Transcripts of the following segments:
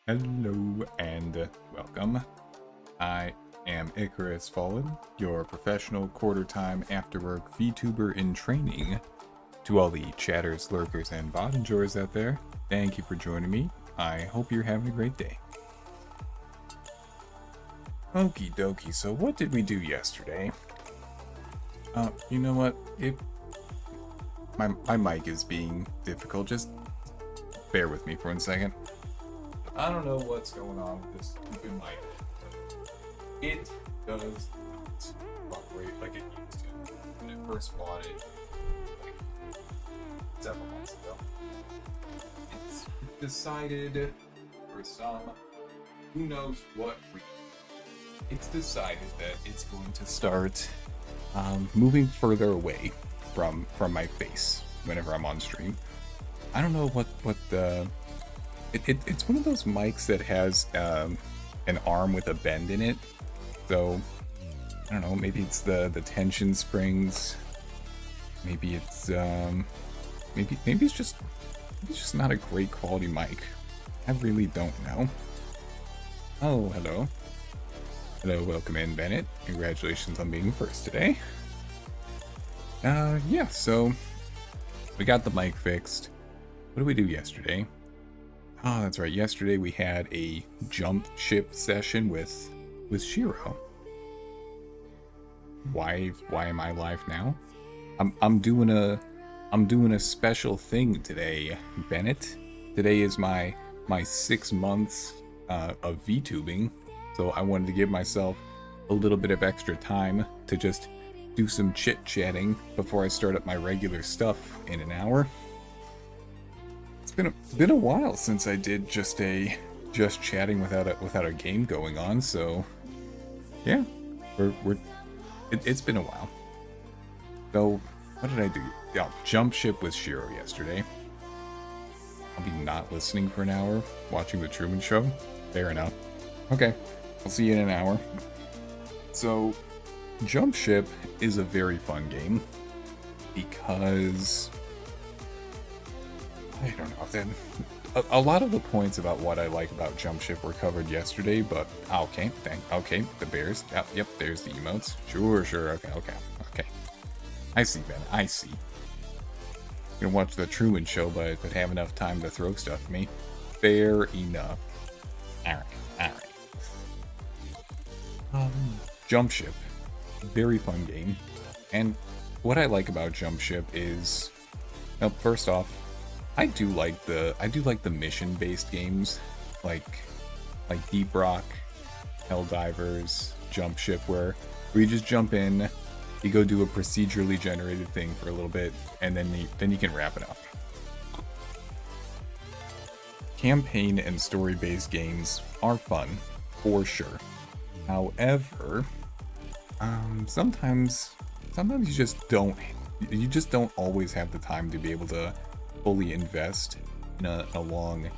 Hello and welcome. I am IkarosFaln, your professional quarter-time after-work VTuber in training. To all the chatters, lurkers, and bot enjoyers out there, thank you for joining me. I hope you're having a great day. Okie dokie, so what did we do yesterday? You know what? My mic is being difficult. Just bear with me for 1 second. I don't know what's going on with this stupid mic. It does not operate like it used to when it first bought it, like several months ago. It's decided, for some, who knows what reason, it's decided that it's going to start moving further away from my face whenever I'm on stream. I don't know what the it's one of those mics that has an arm with a bend in it. So I don't know, maybe it's the tension springs. Maybe it's maybe it's just not a great quality mic. I really don't know. Oh, hello. Hello, welcome in, Bennett. Congratulations on being first today. Yeah, so we got the mic fixed. What did we do yesterday? Oh, that's right. Yesterday we had a jump ship session with Shiro. Why am I live now? I'm doing a special thing today, Bennett. Today is my 6 months of VTubing, so I wanted to give myself a little bit of extra time to just do some chit-chatting before I start up my regular stuff in an hour. It's been a while since I did just chatting without a game going on, so yeah, it's been a while. So what did I do? Yeah, jump ship with Shiro yesterday. I'll be not listening for an hour, watching the Truman Show. Fair enough. Okay, I'll see you in an hour. So jump ship is a very fun game because I don't know. A lot of the points about what I like about jump ship were covered yesterday, but okay, the bears. Yep, there's the emotes. Sure, okay. I see, Ben. I see. You can watch the Truman Show, but have enough time to throw stuff at me. Fair enough. Alright. Jump ship, very fun game, and what I like about jump ship is, well, first off, I do like the mission-based games, like Deep Rock, Helldivers, Jump Ship, where you just jump in, you go do a procedurally generated thing for a little bit, and then you can wrap it up. Campaign and story-based games are fun, for sure. However, sometimes you just don't always have the time to be able to fully invest in a long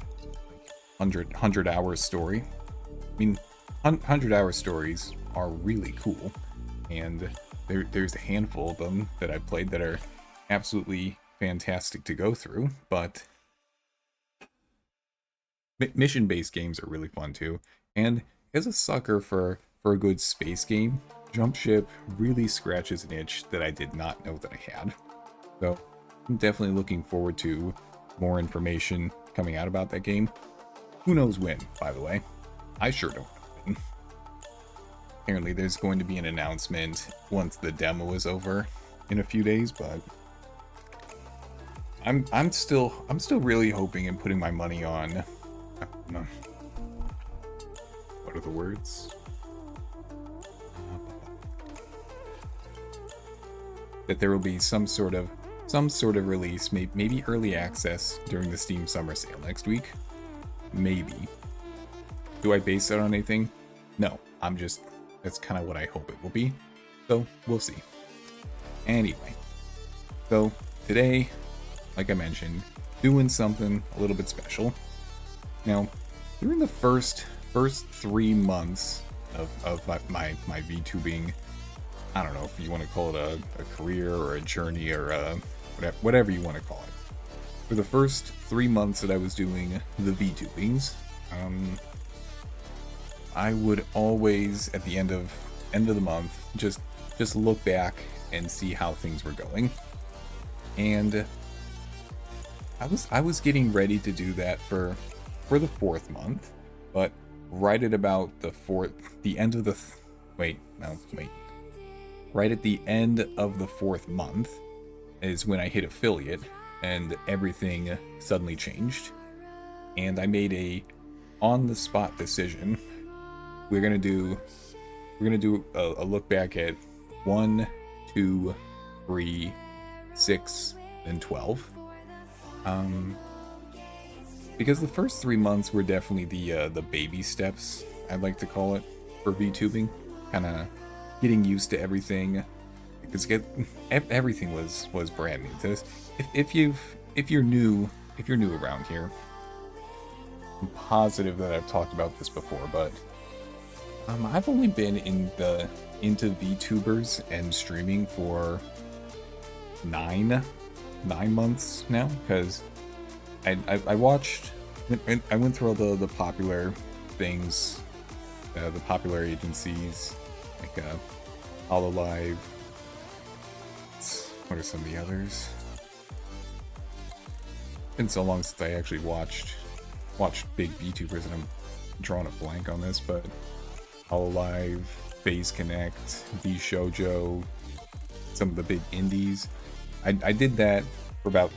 100-hour story. I mean, 100-hour stories are really cool, and there's a handful of them that I've played that are absolutely fantastic to go through, but mission-based games are really fun too. And as a sucker for a good space game, Jump Ship really scratches an itch that I did not know that I had. So I'm definitely looking forward to more information coming out about that game. Who knows when, by the way. I sure don't know when. Apparently there's going to be an announcement once the demo is over in a few days, but I'm still really hoping and putting my money on what are the words? That there will be some sort of release, maybe early access during the Steam Summer Sale next week. Maybe. Do I base that on anything? No, that's kind of what I hope it will be. So, we'll see. Anyway. So, today, like I mentioned, doing something a little bit special. Now, during the first 3 months of my VTubing, I don't know if you want to call it a career or a journey or whatever you want to call it. For the first 3 months that I was doing the VTubings, I would always, at the end of the month, just look back and see how things were going. And I was getting ready to do that for the 4th month, but right at about the end of the right at the end of the 4th month is when I hit affiliate, and everything suddenly changed. And I made a on-the-spot decision. We're gonna do a look back at 1, 2, 3, 6, and 12. Because the first 3 months were definitely the baby steps, I'd like to call it, for VTubing. Kind of getting used to everything, because everything was brand new to this. If you're new around here, I'm positive that I've talked about this before, but I've only been into VTubers and streaming for 9 months now, because I watched, I went through all the popular things, the popular agencies, like Hololive. What are some of the others? It's been so long since I actually watched big VTubers, and I'm drawing a blank on this, but Hololive, Phase Connect, VShojo, some of the big indies. I did that for about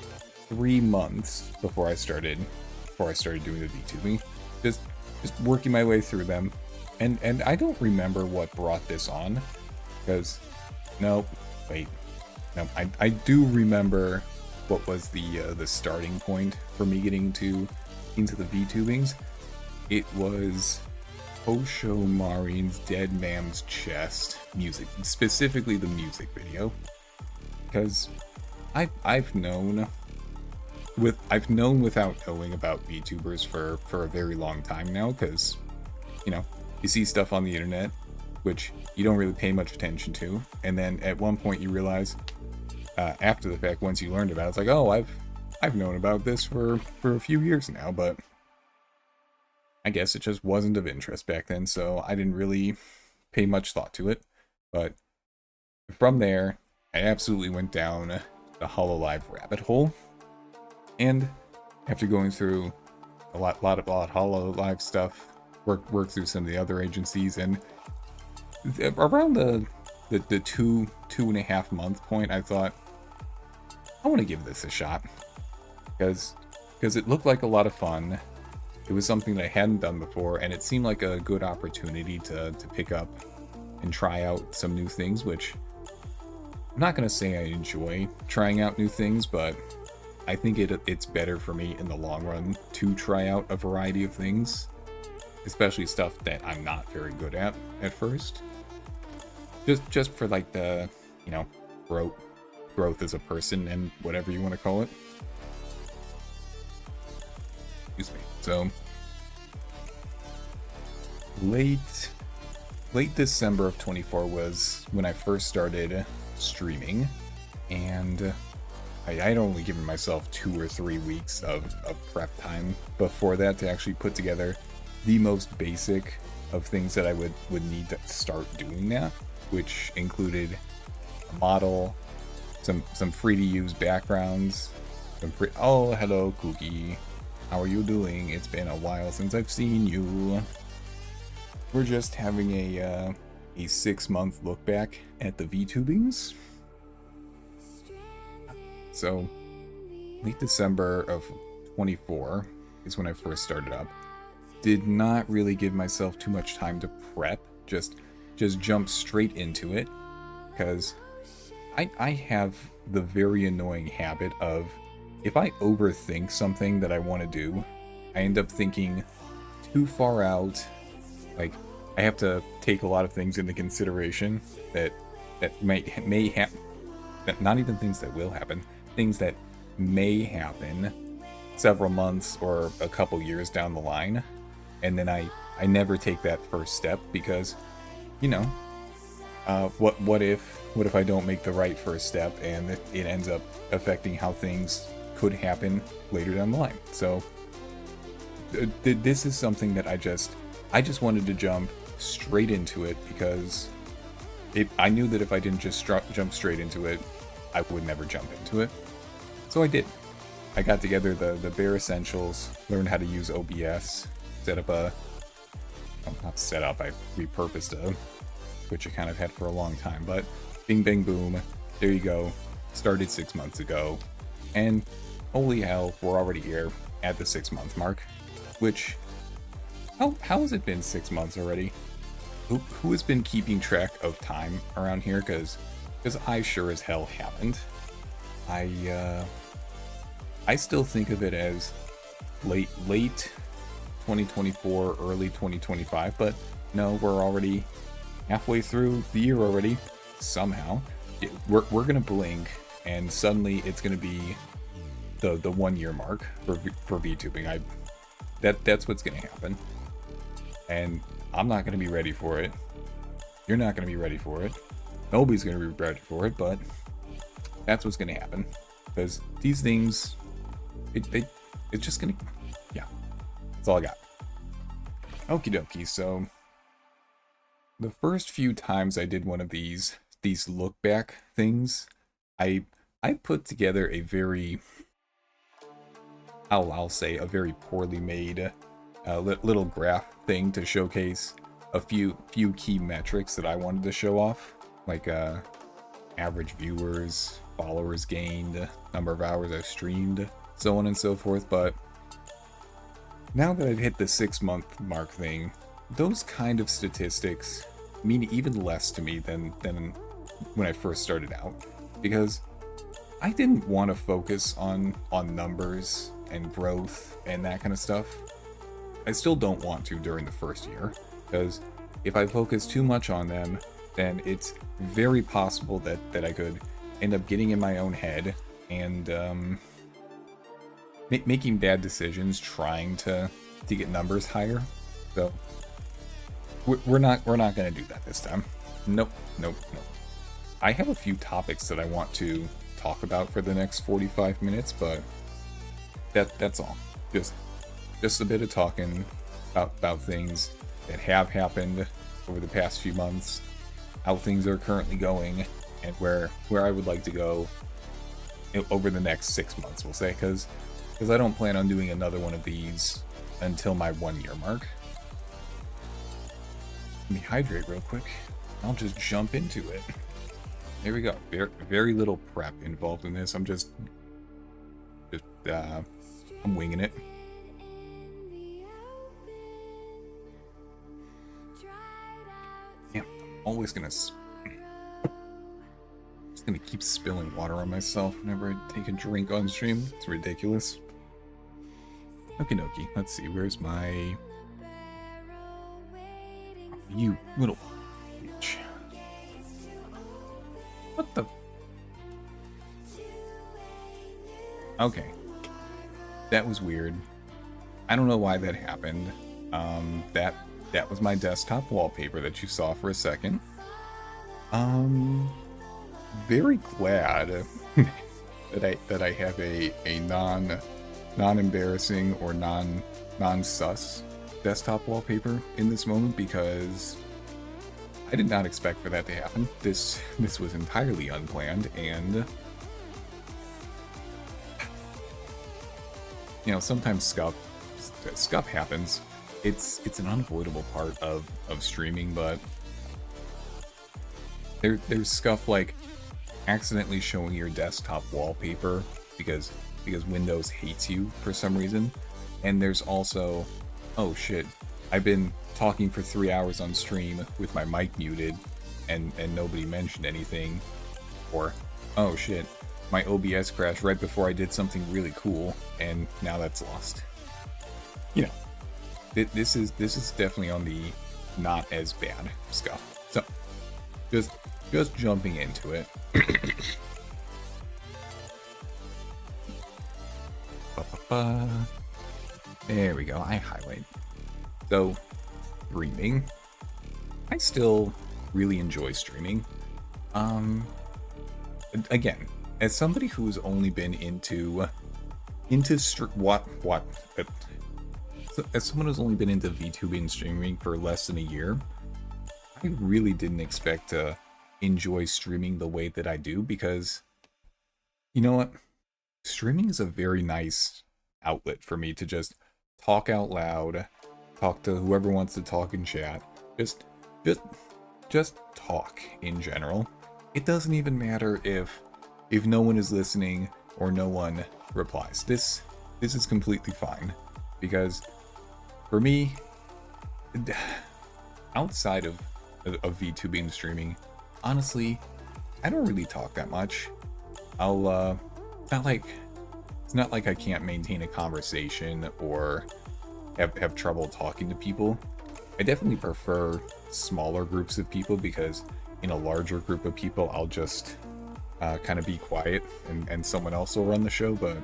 3 months before I started doing the VTubing. Just working my way through them. And I don't remember what brought this on, because I do remember what was the starting point for me getting into the VTubings. It was Hosho Marin's Dead Man's Chest music, specifically the music video, because I've known without knowing about VTubers for a very long time now, because you see stuff on the internet which you don't really pay much attention to, and then at one point you realize, after the fact, once you learned about it, it's like, oh, I've known about this for a few years now, but I guess it just wasn't of interest back then, so I didn't really pay much thought to it. But from there, I absolutely went down the Hololive rabbit hole, and after going through a lot of Hololive stuff, work through some of the other agencies, and around the 2.5 month point, I thought, I want to give this a shot, because it looked like a lot of fun. It was something that I hadn't done before, and it seemed like a good opportunity to pick up and try out some new things, which I'm not going to say I enjoy trying out new things, but I think it's better for me in the long run to try out a variety of things, especially stuff that I'm not very good at first. Just for like the, growth as a person and whatever you want to call it. Excuse me. So late December of 24 was when I first started streaming, and I'd only given myself 2 or 3 weeks of prep time before that to actually put together the most basic of things that I would need to start doing that, which included a model, some free to use backgrounds, oh, hello Cookie, how are you doing? It's been a while since I've seen you. We're just having a 6-month look back at the VTubings. So late December of 24 is when I first started up. Did not really give myself too much time to prep, just jump straight into it, because I have the very annoying habit of, if I overthink something that I want to do, I end up thinking too far out. Like, I have to take a lot of things into consideration that may happen, not even things that will happen, things that may happen several months or a couple years down the line, and then I never take that first step, because what if I don't make the right first step and it ends up affecting how things could happen later down the line. So this is something that I just wanted to jump straight into it because I knew that if I didn't just jump straight into it, I would never jump into it. So I did. I got together the bare essentials, learned how to use OBS, set up a, well, not set up, I repurposed a Twitch account I've had for a long time, but bing bang boom, there you go. Started 6 months ago, and holy hell, we're already here at the 6 month mark, which, how has it been 6 months already? Who has been keeping track of time around here? Because I sure as hell haven't. I still think of it as late 2024, early 2025, but no, we're already halfway through the year already. Somehow, we're gonna blink, and suddenly it's gonna be the 1 year mark for Vtubing. That's what's gonna happen, and I'm not gonna be ready for it. You're not gonna be ready for it. Nobody's gonna be ready for it, but that's what's gonna happen, because these things, it's just gonna, yeah, that's all I got. Okie dokie. So the first few times I did one of these look back things, I put together a very, I'll say a very poorly made little graph thing to showcase a few key metrics that I wanted to show off, like average viewers, followers gained, number of hours I've streamed, so on and so forth. But now that I've hit the 6 month mark thing, those kind of statistics mean even less to me than when I first started out, because I didn't want to focus on numbers and growth and that kind of stuff. I still don't want to during the first year, because if I focus too much on them, then it's very possible that I could end up getting in my own head and making bad decisions trying to get numbers higher. So we're not going to do that this time. Nope. I have a few topics that I want to talk about for the next 45 minutes, but that's all. Just a bit of talking about things that have happened over the past few months, how things are currently going, and where I would like to go over the next 6 months, we'll say, because I don't plan on doing another one of these until my 1 year mark. Let me hydrate real quick. I'll just jump into it. There we go. Very little prep involved in this. I'm I'm winging it. Yeah, I'm always just gonna keep spilling water on myself whenever I take a drink on stream. It's ridiculous. Okie dokie. Let's see. Where's my... Oh, you little bitch. What the... Okay. That was weird. I don't know why that happened. That was my desktop wallpaper that you saw for a second. Very glad that I have a non-embarrassing or non-sus desktop wallpaper in this moment, because I did not expect for that to happen. This was entirely unplanned, and you know, sometimes scuff happens. It's an unavoidable part of streaming, but there's scuff like accidentally showing your desktop wallpaper because Windows hates you for some reason, and there's also, oh shit, I've been talking for 3 hours on stream with my mic muted and nobody mentioned anything, or oh shit, my OBS crashed right before I did something really cool and now that's lost. You know, this is definitely on the not as bad scuff. So just jumping into it. There we go. I highlight. So, streaming. I still really enjoy streaming. Again, as somebody who's only been into So, as someone who's only been into VTubing streaming for less than a year, I really didn't expect to enjoy streaming the way that I do because, you know what? Streaming is a very nice outlet for me to just talk out loud, talk to whoever wants to talk in chat, just, just, just talk in general. It doesn't even matter if no one is listening or no one replies. This is completely fine because for me, outside of VTubing streaming, honestly, I don't really talk that much. It's not like I can't maintain a conversation or have trouble talking to people. I definitely prefer smaller groups of people because in a larger group of people, I'll just kind of be quiet and someone else will run the show, but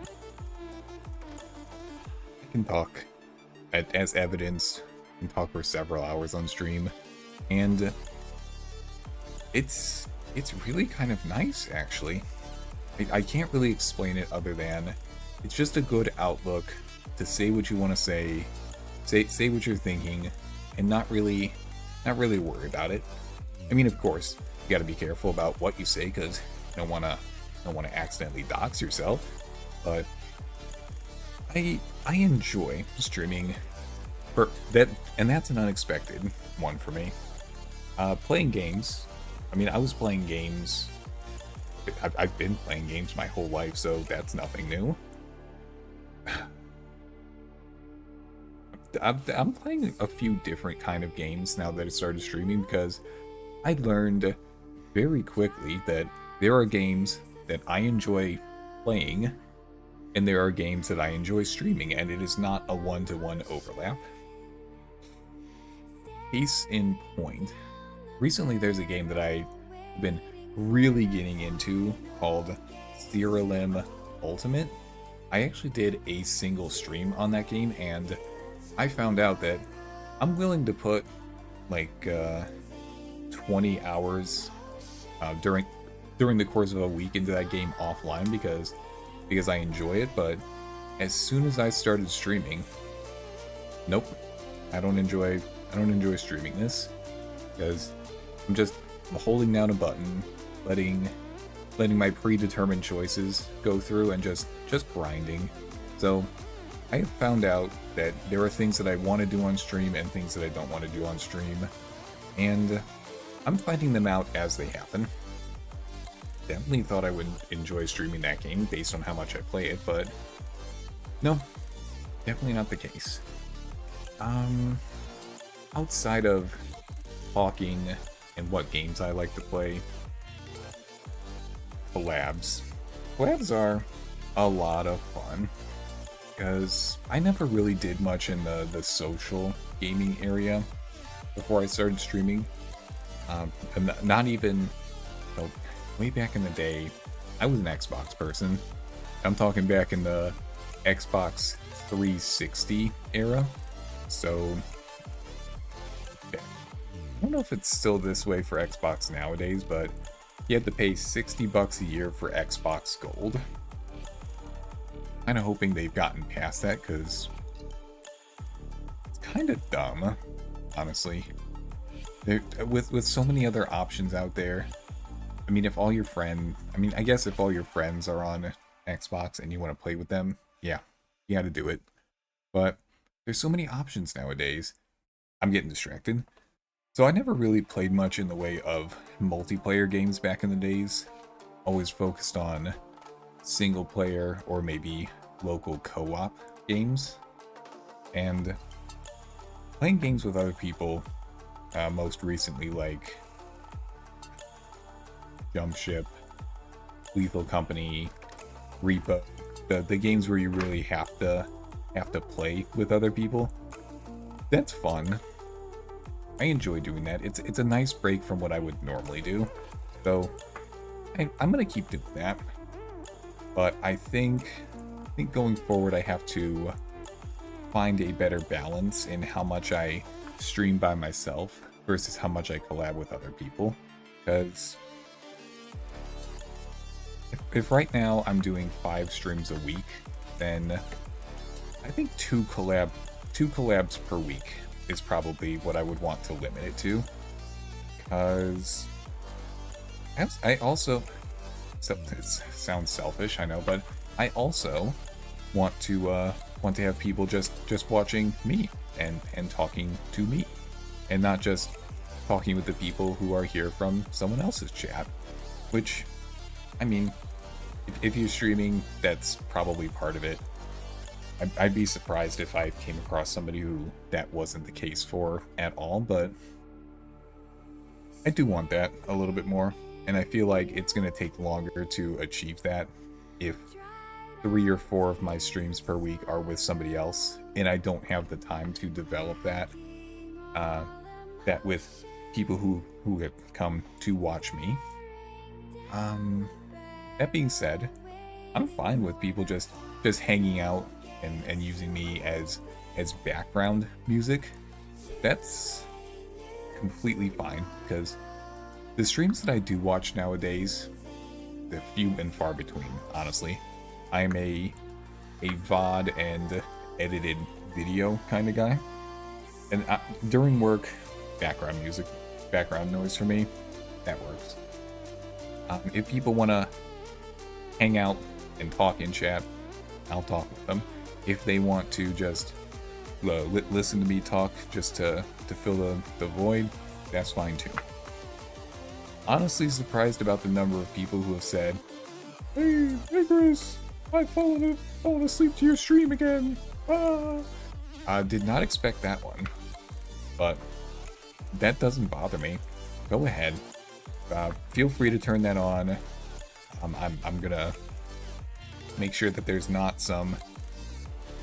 I can talk as evidence and talk for several hours on stream, and it's really kind of nice, actually. I can't really explain it other than it's just a good outlook to say what you want to say what you're thinking, and not really worry about it. I mean, of course, you got to be careful about what you say because you don't want to accidentally dox yourself. But I enjoy streaming for that, and that's an unexpected one for me. Playing games. I mean, I was playing games. I've been playing games my whole life, so that's nothing new. I'm playing a few different kind of games now that I started streaming because I learned very quickly that there are games that I enjoy playing and there are games that I enjoy streaming, and it is not a one-to-one overlap. Case in point, recently there's a game that I've been really getting into called Theorem Ultimate. I actually did a single stream on that game, and I found out that I'm willing to put like 20 hours during the course of a week into that game offline because I enjoy it. But as soon as I started streaming, nope, I don't enjoy streaming this because I'm just holding down a button, letting my predetermined choices go through and just grinding. So I have found out that there are things that I want to do on stream and things that I don't want to do on stream, and I'm finding them out as they happen. Definitely thought I would enjoy streaming that game based on how much I play it, but no, definitely not the case. Outside of talking and what games I like to play, collabs. Collabs are a lot of fun because I never really did much in the social gaming area before I started streaming. Not even, way back in the day, I was an Xbox person. I'm talking back in the Xbox 360 era. So, yeah. I don't know if it's still this way for Xbox nowadays, but you had to pay $60 a year for Xbox Gold. Kind of hoping they've gotten past that because it's kind of dumb, honestly. With so many other options out there. I mean, I guess if all your friends are on Xbox and you want to play with them, yeah, you got to do it. But there's so many options nowadays. I'm getting distracted. So I never really played much in the way of multiplayer games back in the days. Always focused on single player or maybe local co-op games. And playing games with other people, most recently like Jump Ship, Lethal Company, Repo, the games where you really have to play with other people. That's fun. I enjoy doing that. It's a nice break from what I would normally do. So I'm gonna keep doing that. But I think going forward I have to find a better balance in how much I stream by myself versus how much I collab with other people. Because if right now I'm doing 5 streams a week, then I think 2 collab 2 collabs per week is probably what I would want to limit it to. Because I also, so it sounds selfish, I know, but I also want to have people just watching me and talking to me, and not just talking with the people who are here from someone else's chat. Which, I mean, if you're streaming, that's probably part of it. I'd be surprised if I came across somebody who that wasn't the case for at all, but I do want that a little bit more, and I feel like it's going to take longer to achieve that if 3 or 4 of my streams per week are with somebody else, and I don't have the time to develop that with people who have come to watch me. That being said, I'm fine with people just hanging out and using me as background music. That's completely fine, because the streams that I do watch nowadays, they're few and far between, honestly. I'm a VOD and edited video kind of guy, and during work, background music, background noise for me, that works. If people want to hang out and talk in chat, I'll talk with them. If they want to just listen to me talk just to fill the void, that's fine too. Honestly surprised about the number of people who have said, "Hey, Chris, I've fallen asleep to your stream again." I did not expect that one, but that doesn't bother me. Go ahead. Feel free to turn that on. I'm gonna make sure that there's not some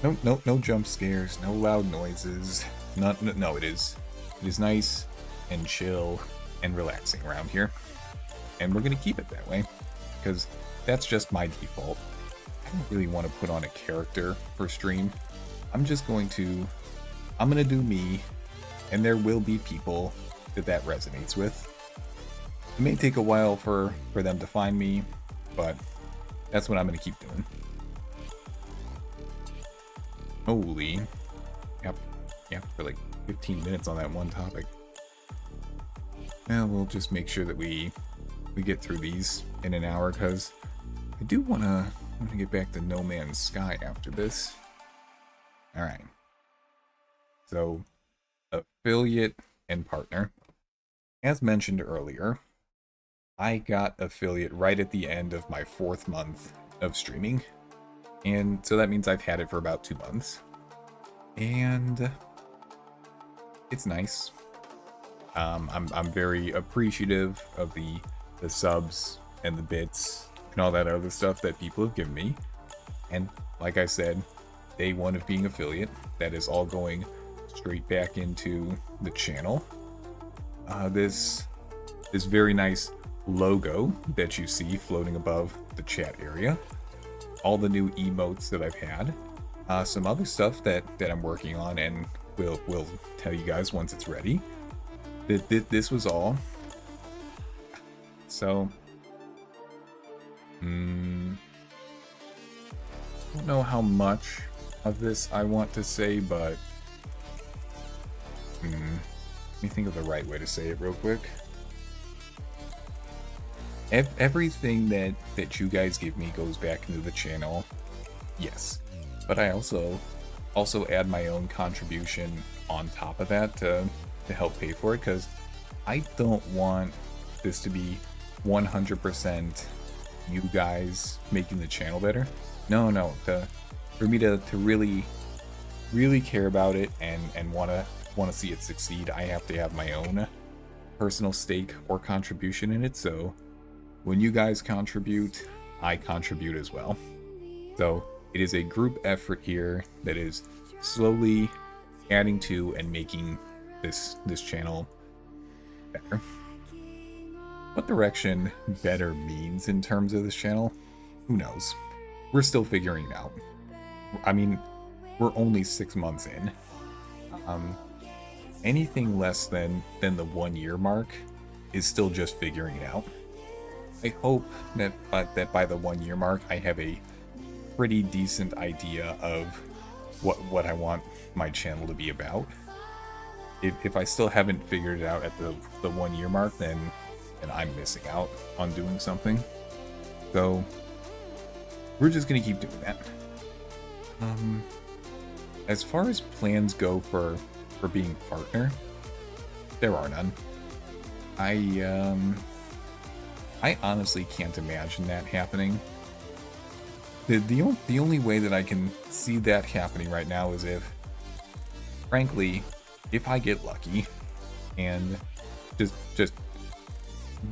no jump scares, no loud noises. No, it is nice and chill and relaxing around here, and we're gonna keep it that way because that's just my default. I don't really want to put on a character for stream. I'm gonna do me, and there will be people that resonates with. It may take a while for them to find me, but that's what I'm going to keep doing. Holy. Yep, for like 15 minutes on that one topic. Well, we'll just make sure that we get through these in an hour, because I do want to get back to No Man's Sky after this. Alright. So, affiliate and partner. As mentioned earlier, I got affiliate right at the end of my 4th month of streaming, and so that means I've had it for about 2 months, and it's nice. I'm very appreciative of the subs and the bits and all that other stuff that people have given me, and like I said, day 1 of being affiliate, that is all going straight back into the channel. This very nice logo that you see floating above the chat area, all the new emotes that I've had, some other stuff that I'm working on, and we'll tell you guys once it's ready. This was all. So, I don't know how much of this I want to say, but let me think of the right way to say it real quick. Everything that you guys give me goes back into the channel, yes, but I also add my own contribution on top of that to help pay for it, because I don't want this to be 100% you guys making the channel better. No, for me to really care about it and want to see it succeed, I have to have my own personal stake or contribution in it. So when you guys contribute, I contribute as well. So it is a group effort here that is slowly adding to and making this channel better. What direction better means in terms of this channel, who knows? We're still figuring it out. I mean, we're only 6 months in. Anything less than the 1 year mark is still just figuring it out. I hope that by the 1 year mark, I have a pretty decent idea of what I want my channel to be about. If I still haven't figured it out at the 1 year mark, then I'm missing out on doing something. So we're just gonna keep doing that. As far as plans go for being partner, there are none. I honestly can't imagine that happening. The only way that I can see that happening right now is if, frankly, if I get lucky and just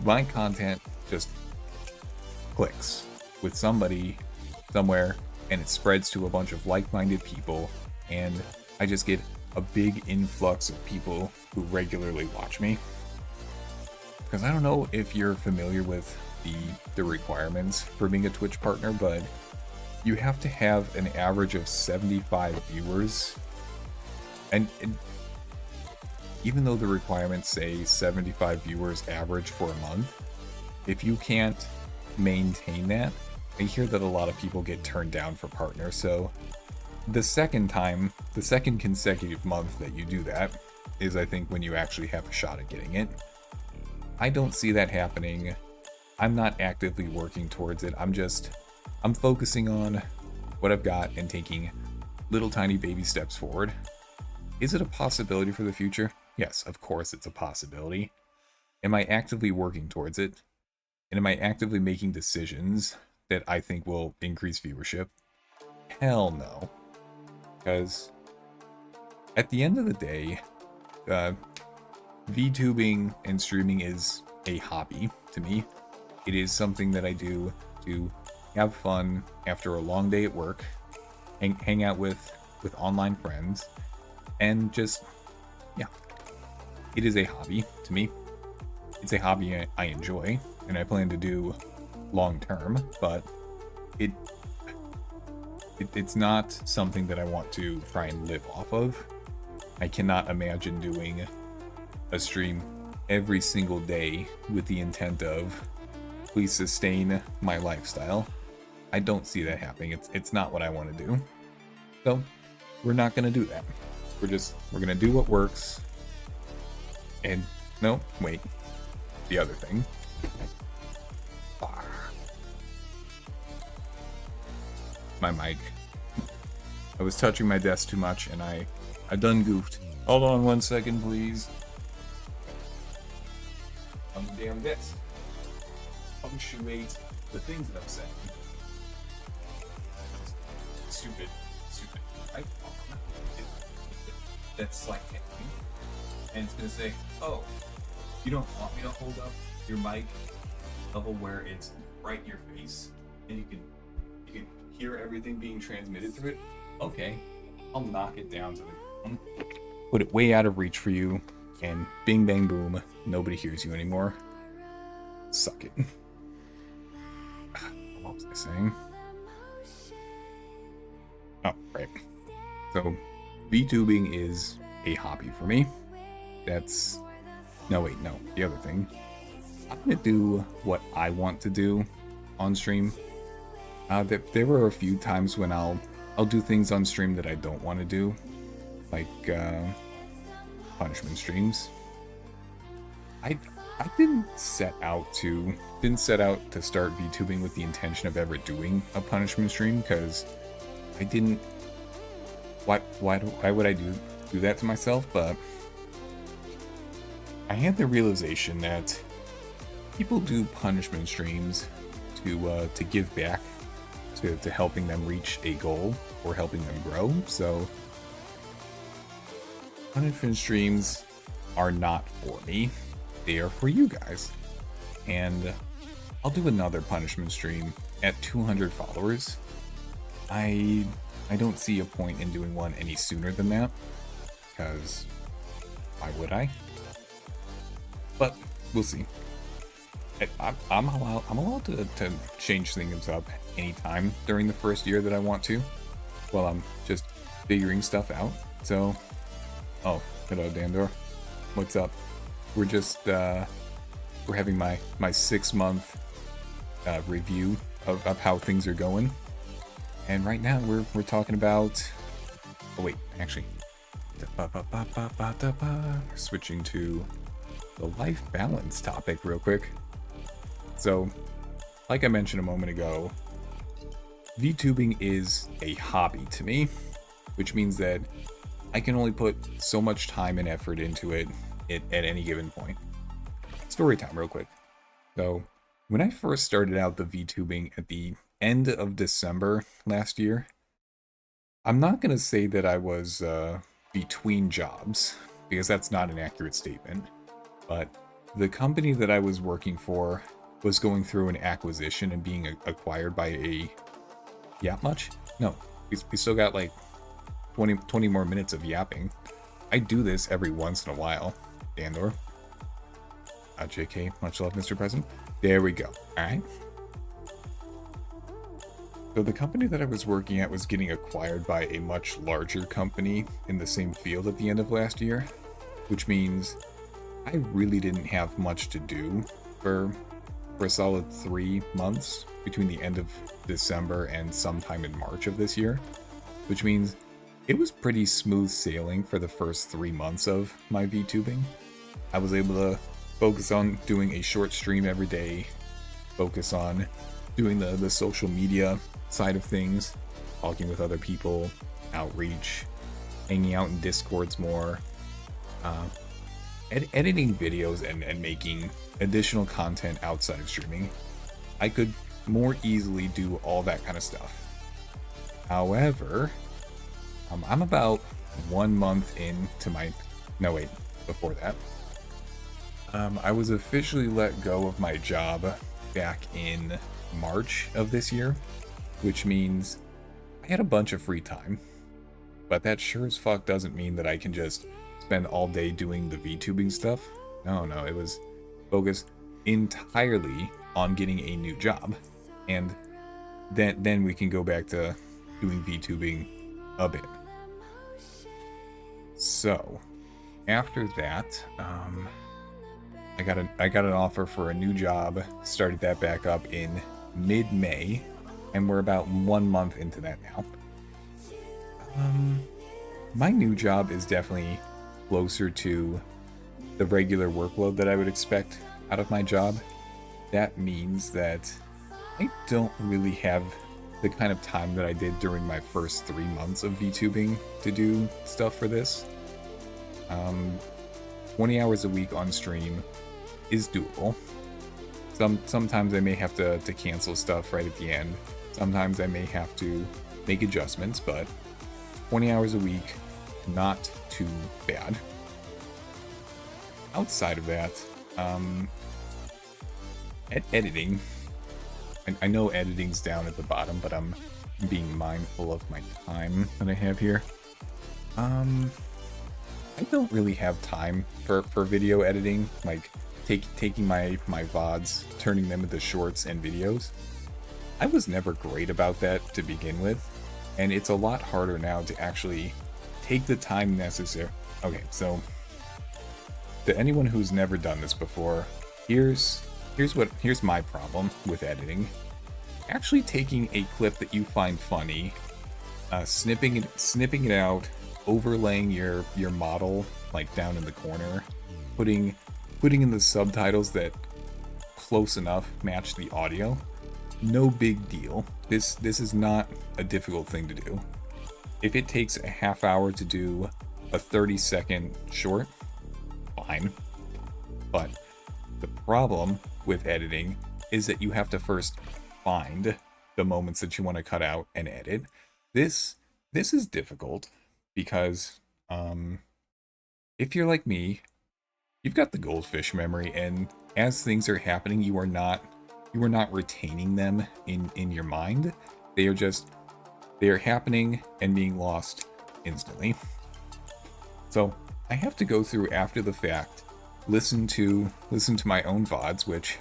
my content just clicks with somebody somewhere and it spreads to a bunch of like-minded people and I just get a big influx of people who regularly watch me. Because I don't know if you're familiar with the requirements for being a Twitch partner, but you have to have an average of 75 viewers. And even though the requirements say 75 viewers average for a month, if you can't maintain that, I hear that a lot of people get turned down for partners. So the second consecutive month that you do that is, I think, when you actually have a shot at getting it. I don't see that happening. I'm not actively working towards it. I'm focusing on what I've got and taking little tiny baby steps forward. Is it a possibility for the future? Yes, of course it's a possibility. Am I actively working towards it? And am I actively making decisions that I think will increase viewership? Hell no. Because at the end of the day, VTubing and streaming is a hobby to me. It is something that I do to have fun after a long day at work, hang out with online friends, and just, yeah. It is a hobby to me. It's a hobby I enjoy, and I plan to do long term, but it's not something that I want to try and live off of. I cannot imagine doing a stream every single day with the intent of, please sustain my lifestyle. I don't see that happening. It's not what I want to do. So we're not going to do that. We're going to do what works. And no, wait. The other thing. My mic. I was touching my desk too much and I done goofed. Hold on 1 second, please. On the damn desk. Punctuate the things that I'm saying. Stupid. Right? That's like technically. And it's gonna say, oh, you don't want me to hold up your mic level where it's right in your face and you can hear everything being transmitted through it? Okay, I'll knock it down to the ground, put it way out of reach for you, and bing bang boom, nobody hears you anymore. Suck it. What was I saying? Oh, right. So, VTubing is a hobby for me. That's... No, wait, no. The other thing. I'm gonna do what I want to do on stream. There were a few times when I'll do things on stream that I don't want to do. Like, punishment streams. I didn't set out to start VTubing with the intention of ever doing a punishment stream, because I didn't... Why would I do that to myself? But I had the realization that people do punishment streams to give back to helping them reach a goal or helping them grow. So punishment streams are not for me. They are for you guys. And I'll do another punishment stream at 200 followers. I don't see a point in doing one any sooner than that, because why would I? But we'll see. I'm allowed to change things up anytime during the first year that I want to, while I'm just figuring stuff out. So, oh, hello Dandor, what's up? We're just we're having my 6-month review of how things are going, and right now we're talking about Oh wait, actually, switching to the life balance topic real quick. So, like I mentioned a moment ago, VTubing is a hobby to me, which means that I can only put so much time and effort into it at any given point. Story time real quick. So, when I first started out the VTubing at the end of December last year, I'm not going to say that I was between jobs, because that's not an accurate statement, but the company that I was working for was going through an acquisition and being acquired by a... Yap much? No, we still got like 20 more minutes of yapping. I do this every once in a while. Dandor. JK, much love, Mr. President. There we go. Alright. So the company that I was working at was getting acquired by a much larger company in the same field at the end of last year, which means I really didn't have much to do for a solid 3 months between the end of December and sometime in March of this year, which means it was pretty smooth sailing for the first 3 months of my VTubing. I was able to focus on doing a short stream every day, focus on doing the social media side of things, talking with other people, outreach, hanging out in Discords more, editing videos and making additional content outside of streaming. I could more easily do all that kind of stuff. However, I'm about 1 month into my... No, wait, before that. I was officially let go of my job back in March of this year, which means I had a bunch of free time. But that sure as fuck doesn't mean that I can just spend all day doing the VTubing stuff. No, it was focused entirely on getting a new job. And then we can go back to doing VTubing a bit. So, after that, I got an offer for a new job, started that back up in mid-May, and we're about 1 month into that now. My new job is definitely closer to the regular workload that I would expect out of my job. That means that I don't really have the kind of time that I did during my first 3 months of VTubing to do stuff for this. 20 hours a week on stream is doable. Sometimes I may have to cancel stuff right at the end. Sometimes I may have to make adjustments, but 20 hours a week, not too bad. Outside of that, editing. I know editing's down at the bottom, but I'm being mindful of my time that I have here. I don't really have time for video editing, like taking my VODs, turning them into shorts and videos. I was never great about that to begin with, and it's a lot harder now to actually take the time necessary. Okay, so to anyone who's never done this before, here's my problem with editing. Actually taking a clip that you find funny, snipping it out, overlaying your model like down in the corner, putting in the subtitles that close enough match the audio. No big deal. This is not a difficult thing to do. If it takes a half hour to do a 30-second short, fine. But the problem with editing is that you have to first find the moments that you want to cut out and edit. This is difficult because if you're like me, you've got the goldfish memory, and as things are happening, you are not retaining them in your mind. They are happening and being lost instantly. So I have to go through after the fact, listen to my own VODs, which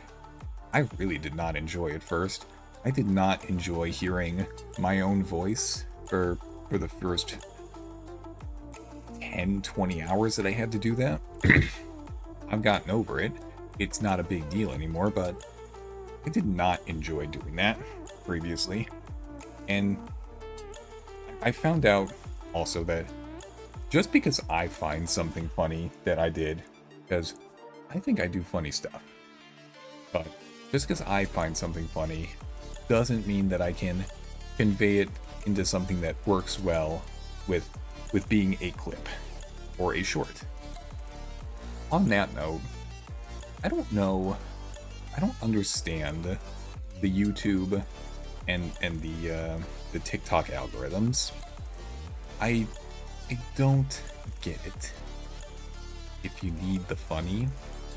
I really did not enjoy at first. I did not enjoy hearing my own voice for the first 10-20 hours that I had to do that. I've gotten over it. It's not a big deal anymore, but I did not enjoy doing that previously. And I found out also that just because I find something funny that I did, because I think I do funny stuff, but just because I find something funny doesn't mean that I can convey it into something that works well with being a clip or a short. On that note, I don't know, I don't understand the YouTube and the TikTok algorithms. I don't get it. If you need the funny,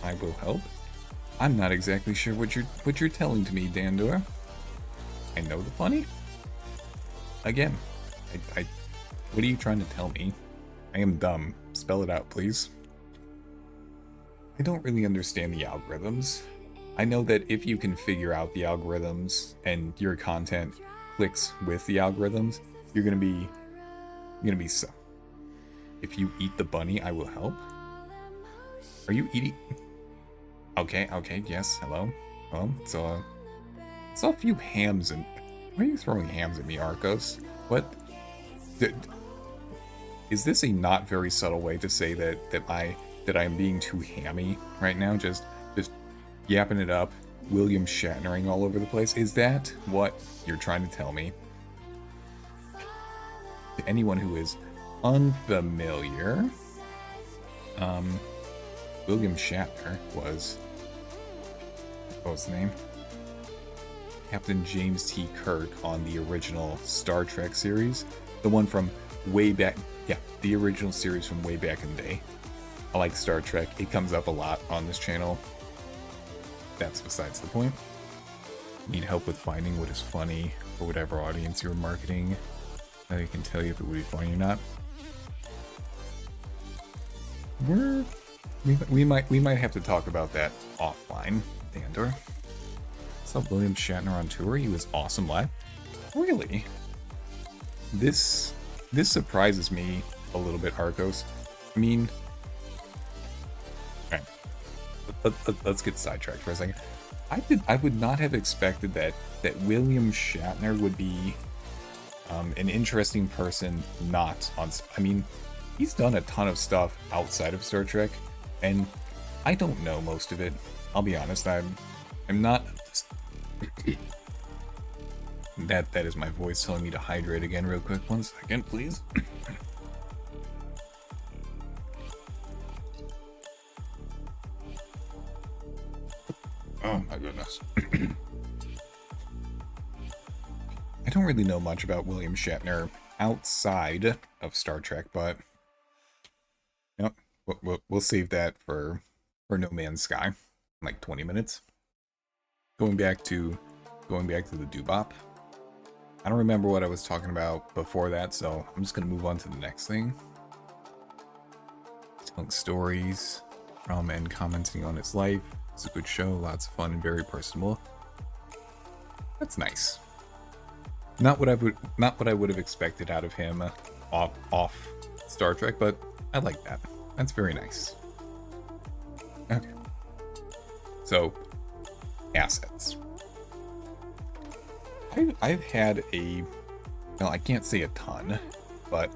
I will help. I'm not exactly sure what you're telling to me, Dandor. I know the funny. Again, I what are you trying to tell me? I am dumb. Spell it out, please. I don't really understand the algorithms. I know that if you can figure out the algorithms and your content clicks with the algorithms, you're gonna be so. If you eat the bunny, I will help. Are you eating? Okay, yes, hello. So saw a few hams and... Why are you throwing hams at me, Arcos? What? Is this a not very subtle way to say that I'm being too hammy right now? Just yapping it up, William Shatnering all over the place? Is that what you're trying to tell me? To anyone who is unfamiliar, William Shatner was... What was the name? Captain James T. Kirk on the original Star Trek series. The one from way back... Yeah, the original series from way back in the day. I like Star Trek. It comes up a lot on this channel. That's besides the point. Need help with finding what is funny for whatever audience you're marketing. I can tell you if it would be funny or not. We might have to talk about that offline, Dandor. Saw William Shatner on tour. He was awesome live. Really? This surprises me a little bit, Arcos. I mean, all right. Let's get sidetracked for a second. I would not have expected that William Shatner would be an interesting person not on... I mean, he's done a ton of stuff outside of Star Trek, and I don't know most of it. I'll be honest, I'm not... That is my voice telling me to hydrate again real quick. 1 second, please. Oh my goodness. I don't really know much about William Shatner outside of Star Trek, but yep, we'll save that for No Man's Sky in like 20 minutes. Going back to the Doobop. I don't remember what I was talking about before that, so I'm just gonna move on to the next thing. Telling stories from and commenting on his life. It's a good show, lots of fun and very personable. That's nice. Not what I would have expected out of him off Star Trek, but I like that. That's very nice. Okay. So, assets. I've had a... Well, I can't say a ton, but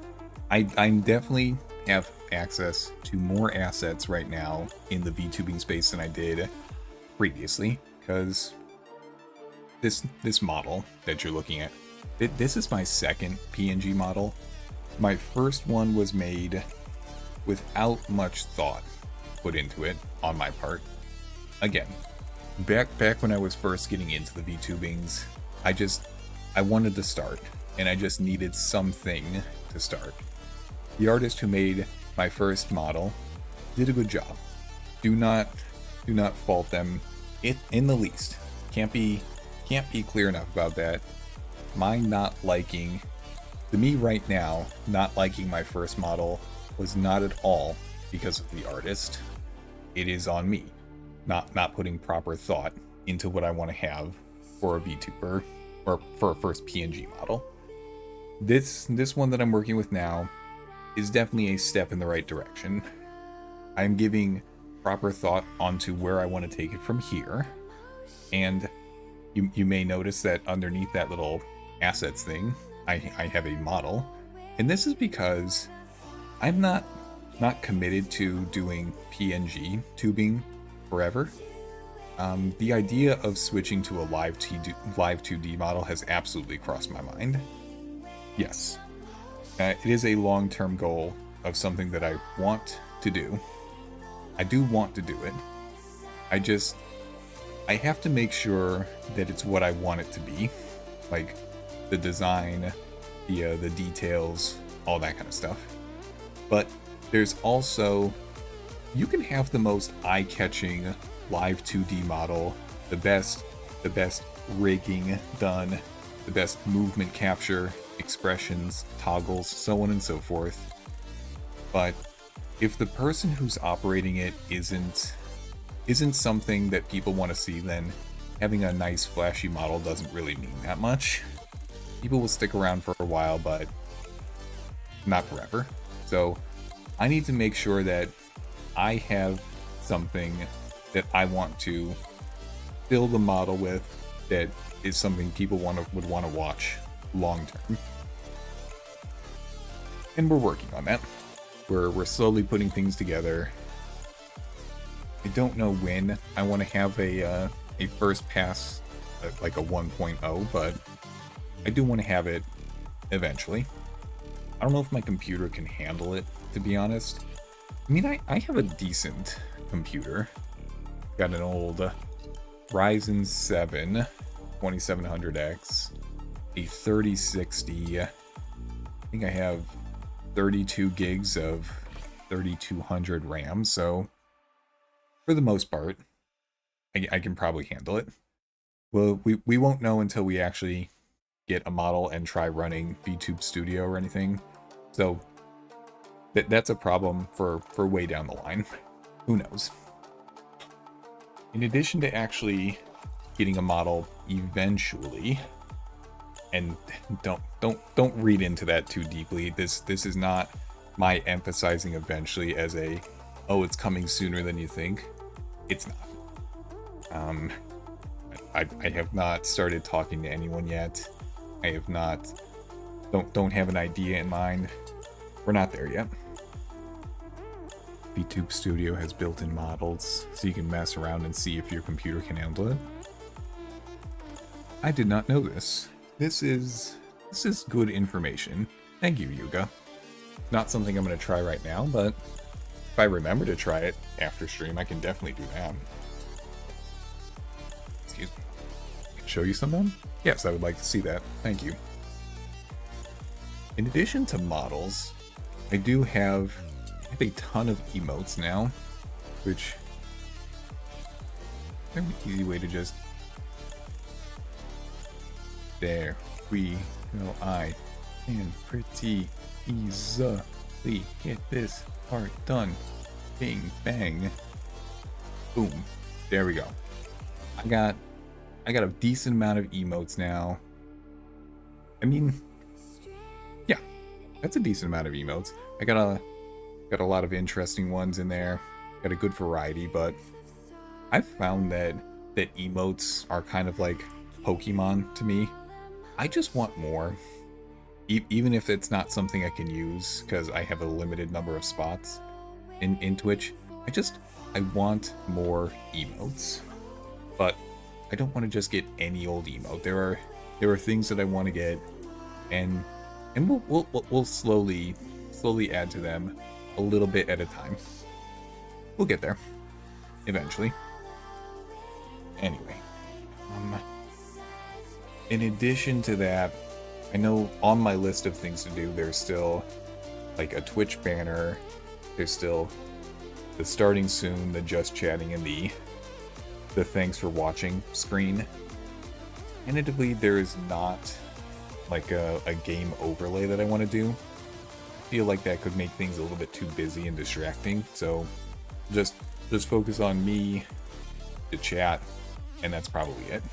I definitely have access to more assets right now in the VTubing space than I did previously, because this model that you're looking at, this is my second PNG model. My first one was made without much thought put into it on my part. Again, back when I was first getting into the VTubings, I wanted to start, and I just needed something to start. The artist who made my first model did a good job. Do not fault them in the least. Can't be clear enough about that. My not liking, to me right now, not liking my first model was not at all because of the artist. It is on me, not putting proper thought into what I want to have for a VTuber or for a first PNG model. This one that I'm working with now is definitely a step in the right direction. I'm giving proper thought onto where I want to take it from here, and you may notice that underneath that little assets thing, I have a model, And this is because I'm not committed to doing PNG tubing forever. The idea of switching to a live 2D model has absolutely crossed my mind. Yes, it is a long-term goal of something that I want to do. I do want to do it. I have to make sure that it's what I want it to be. Like, the design, the details, all that kind of stuff. But there's also, you can have the most eye-catching live 2D model, the best rigging done, the best movement capture, expressions, toggles, so on and so forth. But if the person who's operating it isn't something that people want to see, then having a nice flashy model doesn't really mean that much. People will stick around for a while, but not forever. So I need to make sure that I have something that I want to fill the model with that is something people would want to watch long term. And we're working on that. We're slowly putting things together. I don't know when I want to have a first pass, like a 1.0, but I do want to have it eventually. I don't know if my computer can handle it, to be honest. I mean, I have a decent computer. Got an old Ryzen 7 2700X, a 3060. I think I have 32 gigs of 3200 RAM, so for the most part, I can probably handle it. Well, we won't know until we actually get a model and try running VTube Studio or anything. So that's a problem for way down the line. Who knows? In addition to actually getting a model eventually, and don't read into that too deeply. This is not my emphasizing eventually as a, oh, it's coming sooner than you think. It's not. I have not started talking to anyone yet. I have not. Don't have an idea in mind. We're not there yet. VTube Studio has built-in models, so you can mess around and see if your computer can handle it. I did not know this. This is good information. Thank you, Yuga. Not something I'm going to try right now, but if I remember to try it after stream, I can definitely do that. Excuse me. Can I show you something? Yes, I would like to see that. Thank you. In addition to models, I have a ton of emotes now, which is an easy way to just... There we go. I can pretty easily get this part done. Bing, bang. Boom. There we go. I got a decent amount of emotes now. I mean, yeah, that's a decent amount of emotes. I got a lot of interesting ones in there. Got a good variety, but I've found that emotes are kind of like Pokemon to me. I just want more. Even if it's not something I can use because I have a limited number of spots in Twitch, I want more emotes. But I don't want to just get any old emote. There are things that I want to get, and we'll slowly add to them a little bit at a time. We'll get there eventually. Anyway, in addition to that, I know on my list of things to do, there's still like a Twitch banner. There's still the starting soon, the just chatting, and the thanks for watching screen. Tentatively, there is not like a game overlay that I want to do. I feel like that could make things a little bit too busy and distracting. So just focus on me, the chat, and that's probably it.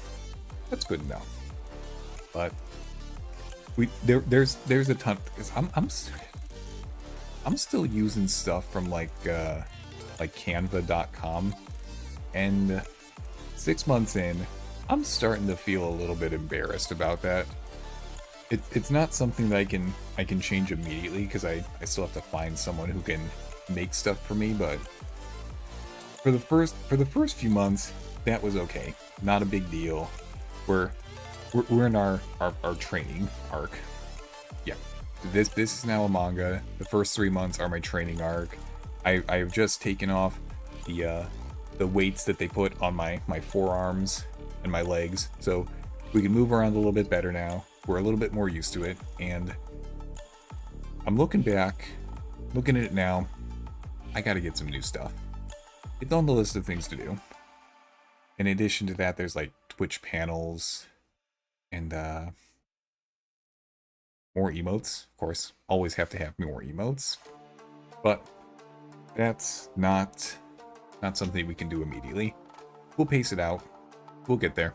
That's good enough. But there's a ton, because I'm still using stuff from like canva.com, and 6 months in, I'm starting to feel a little bit embarrassed about that. it's not something that I can change immediately, because I still have to find someone who can make stuff for me. But for the first few months, that was okay. Not a big deal. We're in our training arc. Yeah, this is now a manga. The first 3 months are my training arc. I've just taken off the weights that they put on my forearms and my legs, so we can move around a little bit better now. We're a little bit more used to it, and I'm looking back, looking at it now. I gotta get some new stuff. It's on the list of things to do. In addition to that, there's like Twitch panels and more emotes. Of course, always have to have more emotes, but that's not something we can do immediately. We'll pace it out. We'll get there.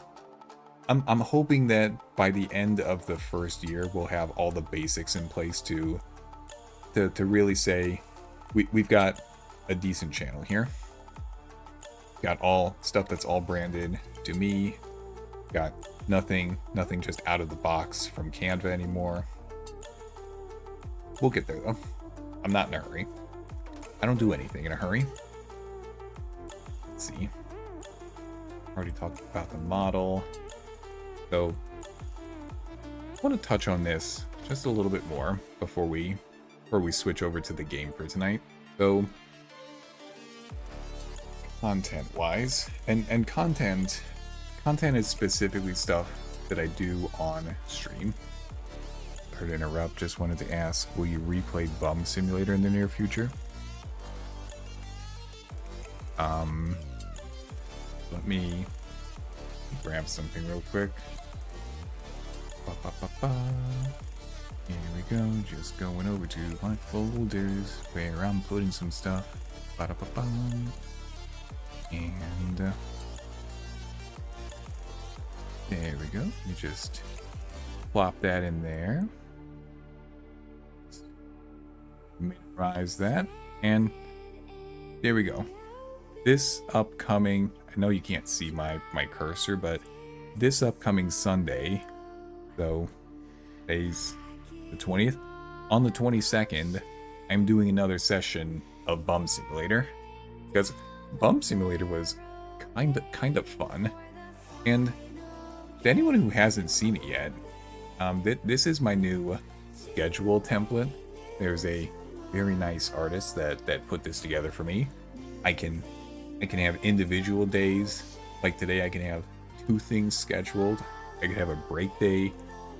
I'm hoping that by the end of the first year, we'll have all the basics in place to really say we've got a decent channel here. Got all stuff that's all branded to me. Got nothing just out of the box from Canva anymore. We'll get there though. I'm not in a hurry. I don't do anything in a hurry. Let's see. Already talked about the model. So I want to touch on this just a little bit more before we switch over to the game for tonight. So content-wise, and content is specifically stuff that I do on stream. Sorry to interrupt, just wanted to ask, will you replay Bum Simulator in the near future? Let me grab something real quick. Here we go, just going over to my folders where I'm putting some stuff. And there we go. You just plop that in there. Minimize that. And there we go. This upcoming, I know you can't see my cursor, but this upcoming Sunday, so today's the 20th, on the 22nd, I'm doing another session of Bum Simulator, because Bum Simulator was kind of fun. And to anyone who hasn't seen it yet, this is my new schedule template. There's a very nice artist that put this together for me. I can have individual days. Like today I can have 2 things scheduled. I can have a break day.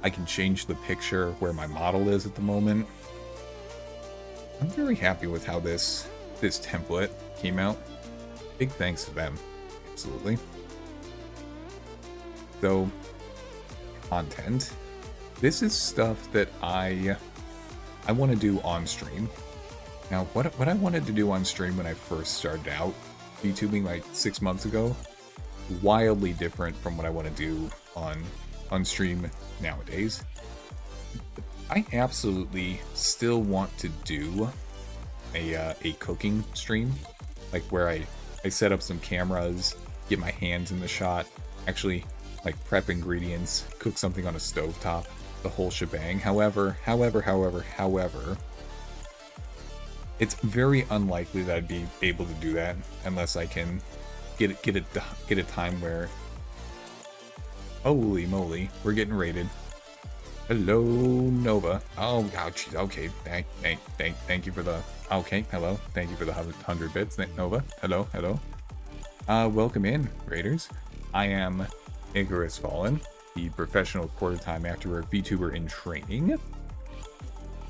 I can change the picture where my model is at the moment. I'm very happy with how this template came out. Big thanks to them. Absolutely. So, content. This is stuff that I want to do on stream. Now, what I wanted to do on stream when I first started out Vtubing like 6 months ago, wildly different from what I want to do on stream nowadays. I absolutely still want to do a cooking stream, like where I set up some cameras, get my hands in the shot, actually like prep ingredients, cook something on a stovetop, the whole shebang. However, it's very unlikely that I'd be able to do that unless I can get a time where, holy moly, we're getting raided. Hello, Nova. Oh, jeez. Okay, thank you for the. Okay, hello. Thank you for the 100 bits, Nova. Hello. Welcome in, raiders. I am IkarosFaln, the professional quarter-time actor VTuber in training.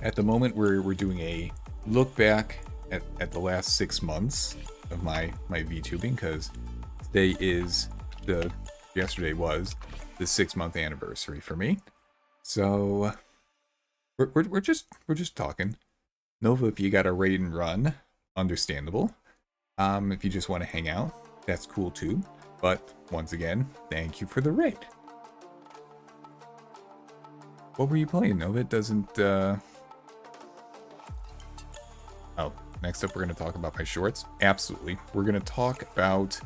At the moment, we're doing a look back at the last 6 months of my VTubing, because yesterday was the 6-month anniversary for me. So we're just talking. Nova, if you got a raid and run, understandable. If you just want to hang out, that's cool too. But once again, thank you for the raid. What were you playing, Nova? It doesn't Oh, next up we're going to talk about my shorts. Absolutely. We're going to talk about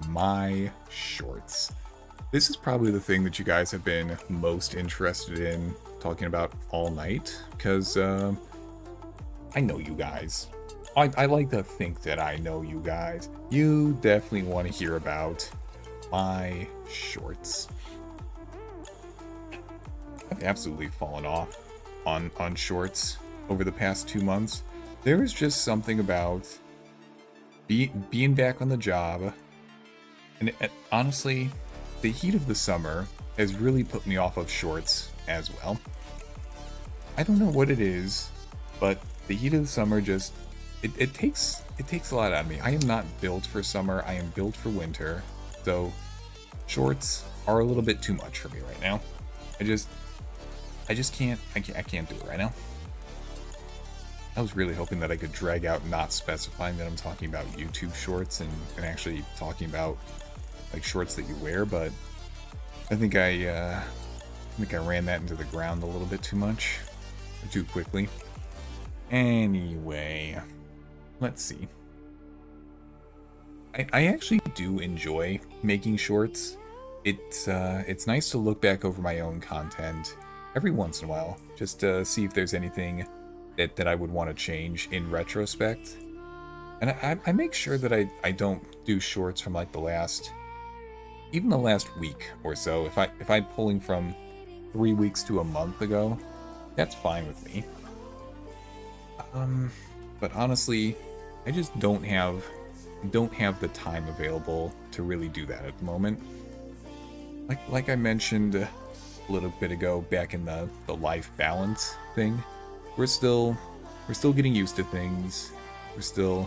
my shorts. This is probably the thing that you guys have been most interested in talking about all night, because I know you guys. I like to think that I know you guys. You definitely want to hear about my shorts. I've absolutely fallen off on shorts over the past 2 months. There is just something about being back on the job, and honestly, the heat of the summer has really put me off of shorts as well. I don't know what it is, but the heat of the summer just it takes a lot out of me. I am not built for summer. I am built for winter. So shorts are a little bit too much for me right now. I just can't I can't do it right now. I was really hoping that I could drag out not specifying that I'm talking about YouTube shorts and actually talking about like shorts that you wear, but I think I ran that into the ground a little bit too much, too quickly. Anyway, let's see. I actually do enjoy making shorts. It's nice to look back over my own content every once in a while, just to see if there's anything that I would want to change in retrospect. And I make sure that I don't do shorts from like the last week or so. If I'm pulling from 3 weeks to a month ago, that's fine with me. But honestly, I just don't have the time available to really do that at the moment. Like I mentioned a little bit ago back in the life balance thing, we're still getting used to things. We're still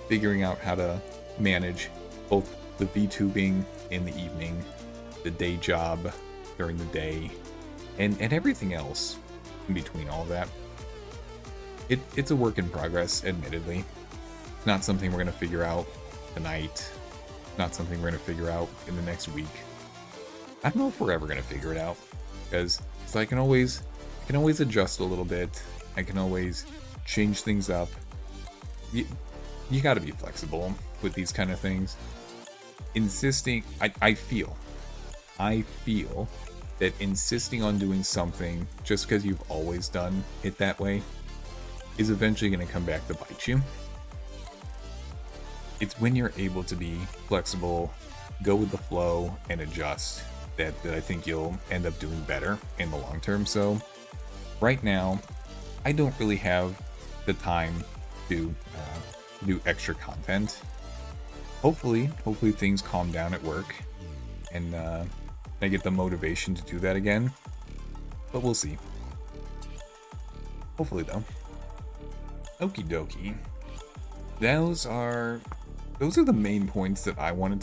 figuring out how to manage both the VTubing in the evening, the day job during the day, and everything else in between all of that. It's a work in progress, admittedly. It's not something we're going to figure out tonight. Not something we're going to figure out in the next week. I don't know if we're ever going to figure it out, because I can always adjust a little bit. I can always change things up. You got to be flexible with these kind of things. Insisting, I feel that insisting on doing something just because you've always done it that way is eventually going to come back to bite you. It's when you're able to be flexible, go with the flow, and adjust that I think you'll end up doing better in the long term. So right now, I don't really have the time to do extra content. Hopefully things calm down at work and I get the motivation to do that again. But we'll see. Hopefully though. Okie dokie. Those are the main points that I wanted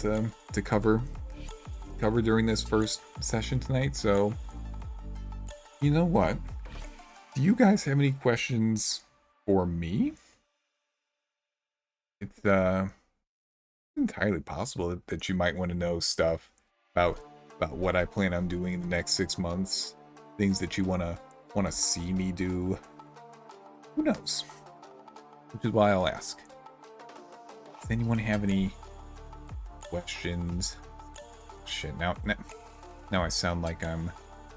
to cover during this first session tonight. So, you know what? Do you guys have any questions for me? It's entirely possible that you might want to know stuff about what I plan on doing in the next 6 months, things that you want to see me do. Who knows? Which is why I'll ask. Does anyone have any questions? Shit, now I sound like I'm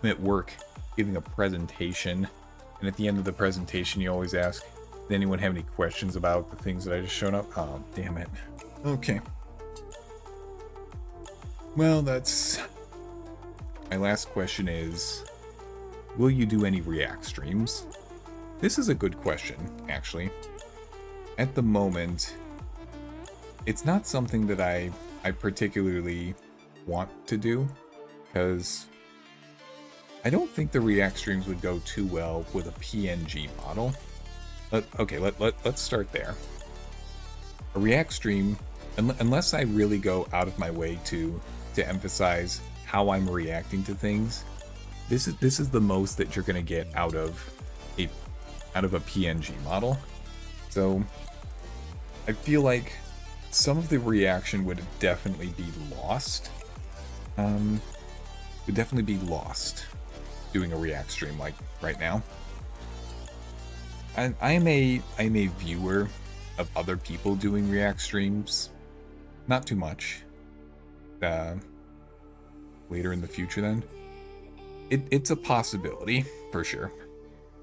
at work giving a presentation, and at the end of the presentation you always ask, does anyone have any questions about the things that I just showed up? Oh, damn it. Okay. Well, that's... My last question is, will you do any React streams? This is a good question, actually. At the moment, it's not something that I particularly want to do, because I don't think the React streams would go too well with a PNG model. Let's start there. A React stream, unless I really go out of my way to emphasize how I'm reacting to things, this is the most that you're gonna get out of a PNG model. So I feel like some of the reaction would definitely be lost. Would definitely be lost doing a React stream like right now. I'm a viewer of other people doing React streams. Not too much. later in the future then. It's a possibility, for sure.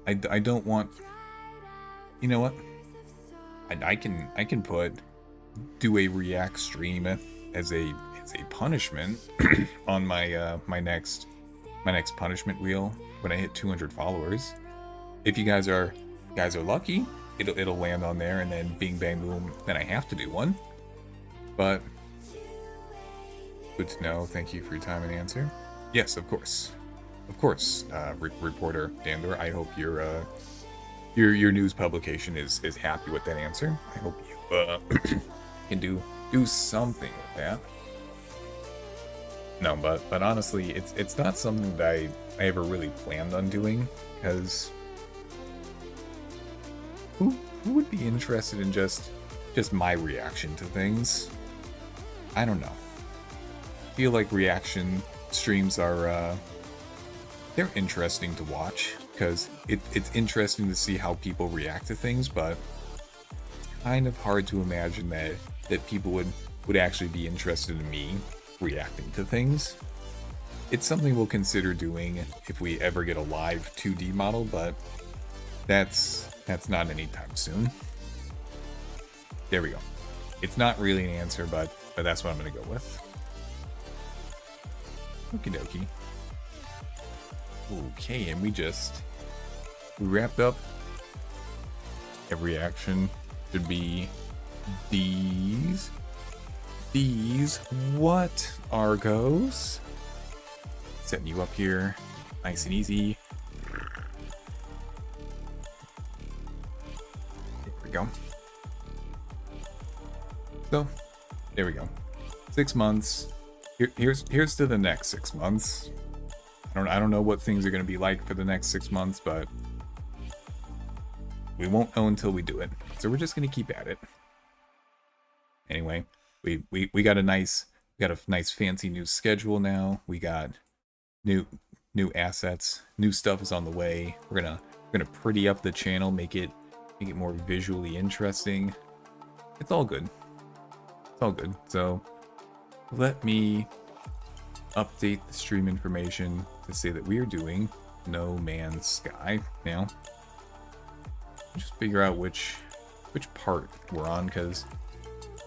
I don't want... You know what? I can do a react stream as a punishment on my my next punishment wheel when I hit 200 followers. If you guys are lucky, it'll land on there, and then bing bang boom, then I have to do one. But good to know. Thank you for your time and answer. Yes, of course, reporter Dandor. I hope your news publication is happy with that answer. I hope you can do something with that. No, but honestly, it's not something that I ever really planned on doing, because who would be interested in just my reaction to things? I don't know. I feel like reaction streams are they're interesting to watch, because it's interesting to see how people react to things, but kind of hard to imagine that people would actually be interested in me reacting to things. It's something we'll consider doing if we ever get a live 2D model, but that's not anytime soon. There we go. It's not really an answer, but that's what I'm gonna go with. Okie dokie. Okay, and we wrapped up. Every action should be these. What, Argos? Setting you up here, nice and easy. There we go. So, there we go. 6 months. Here's to the next 6 months. I don't know what things are going to be like for the next 6 months, but we won't know until we do it. So we're just going to keep at it. Anyway, we got a nice fancy new schedule now. We got new assets, new stuff is on the way. We're gonna pretty up the channel, make it more visually interesting. It's all good. It's all good. So let me update the stream information to say that we are doing No Man's Sky now. Just figure out which part we're on, because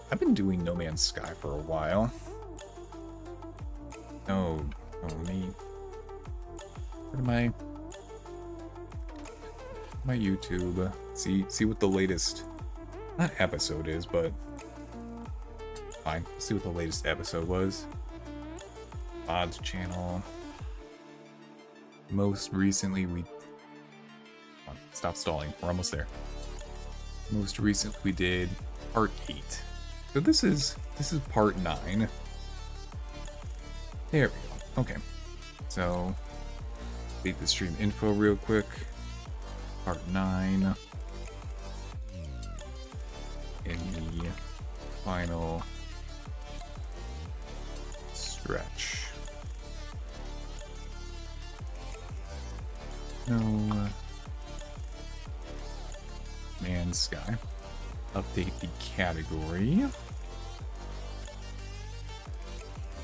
I've been doing No Man's Sky for a while. No, me. Go to my YouTube. See what the latest, not episode is, but fine. See what the latest episode was. Odds channel. Most recently stop stalling. We're almost there. Most recently we did part 8. So this is part 9. There we go. Okay. So update the stream info real quick. Part 9. In the final stretch. No Man's Sky. Update the category.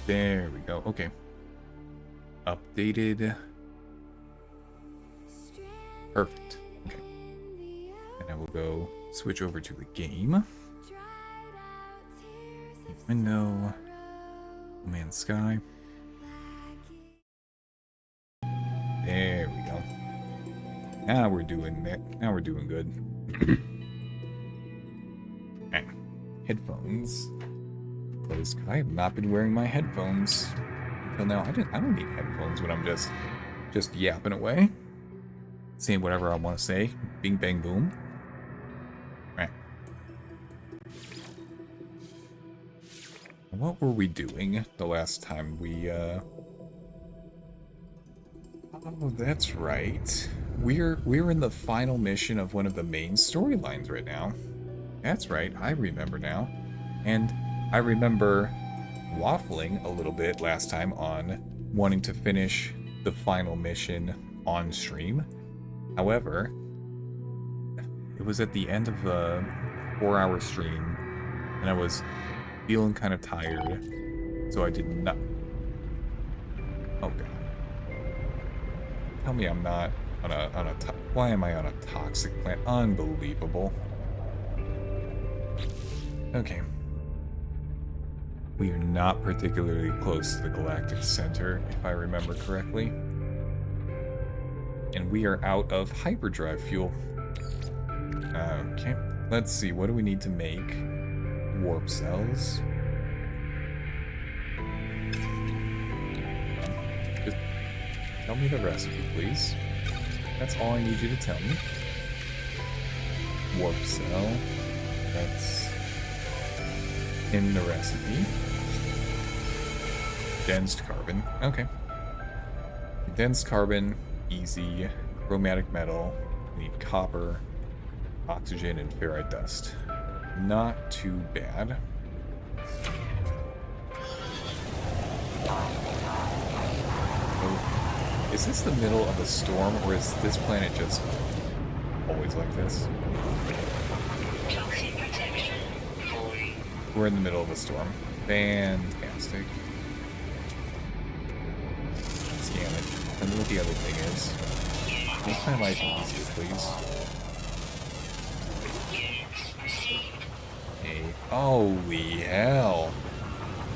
There we go. Okay. Updated. Perfect. Okay. And I will go switch over to the game. Window. No Man's Sky. There we go. Now we're doing that. Now we're doing good. Okay. Headphones. Close. I have not been wearing my headphones until now. I don't need headphones when I'm just yapping away, saying whatever I want to say. Bing bang boom. Right. What were we doing the last time we Oh, that's right. We're in the final mission of one of the main storylines right now. That's right, I remember now. And I remember waffling a little bit last time on wanting to finish the final mission on stream. However, it was at the end of a 4-hour stream, and I was feeling kind of tired, so I did not. Oh god. Tell me I'm not why am I on a toxic planet? Unbelievable. Okay. We are not particularly close to the galactic center, if I remember correctly. And we are out of hyperdrive fuel. Okay. Let's see, what do we need to make? Warp cells. Just tell me the recipe, please. That's all I need you to tell me. Warp cell. That's in the recipe. Condensed carbon. Okay. Condensed carbon, easy. Chromatic metal. We need copper, oxygen, and ferrite dust. Not too bad. Oh, is this the middle of a storm, or is this planet just always like this? We're in the middle of a storm. Fantastic. Scan it. Tell me what the other thing is. Make my life easier, please. Hey, holy hell.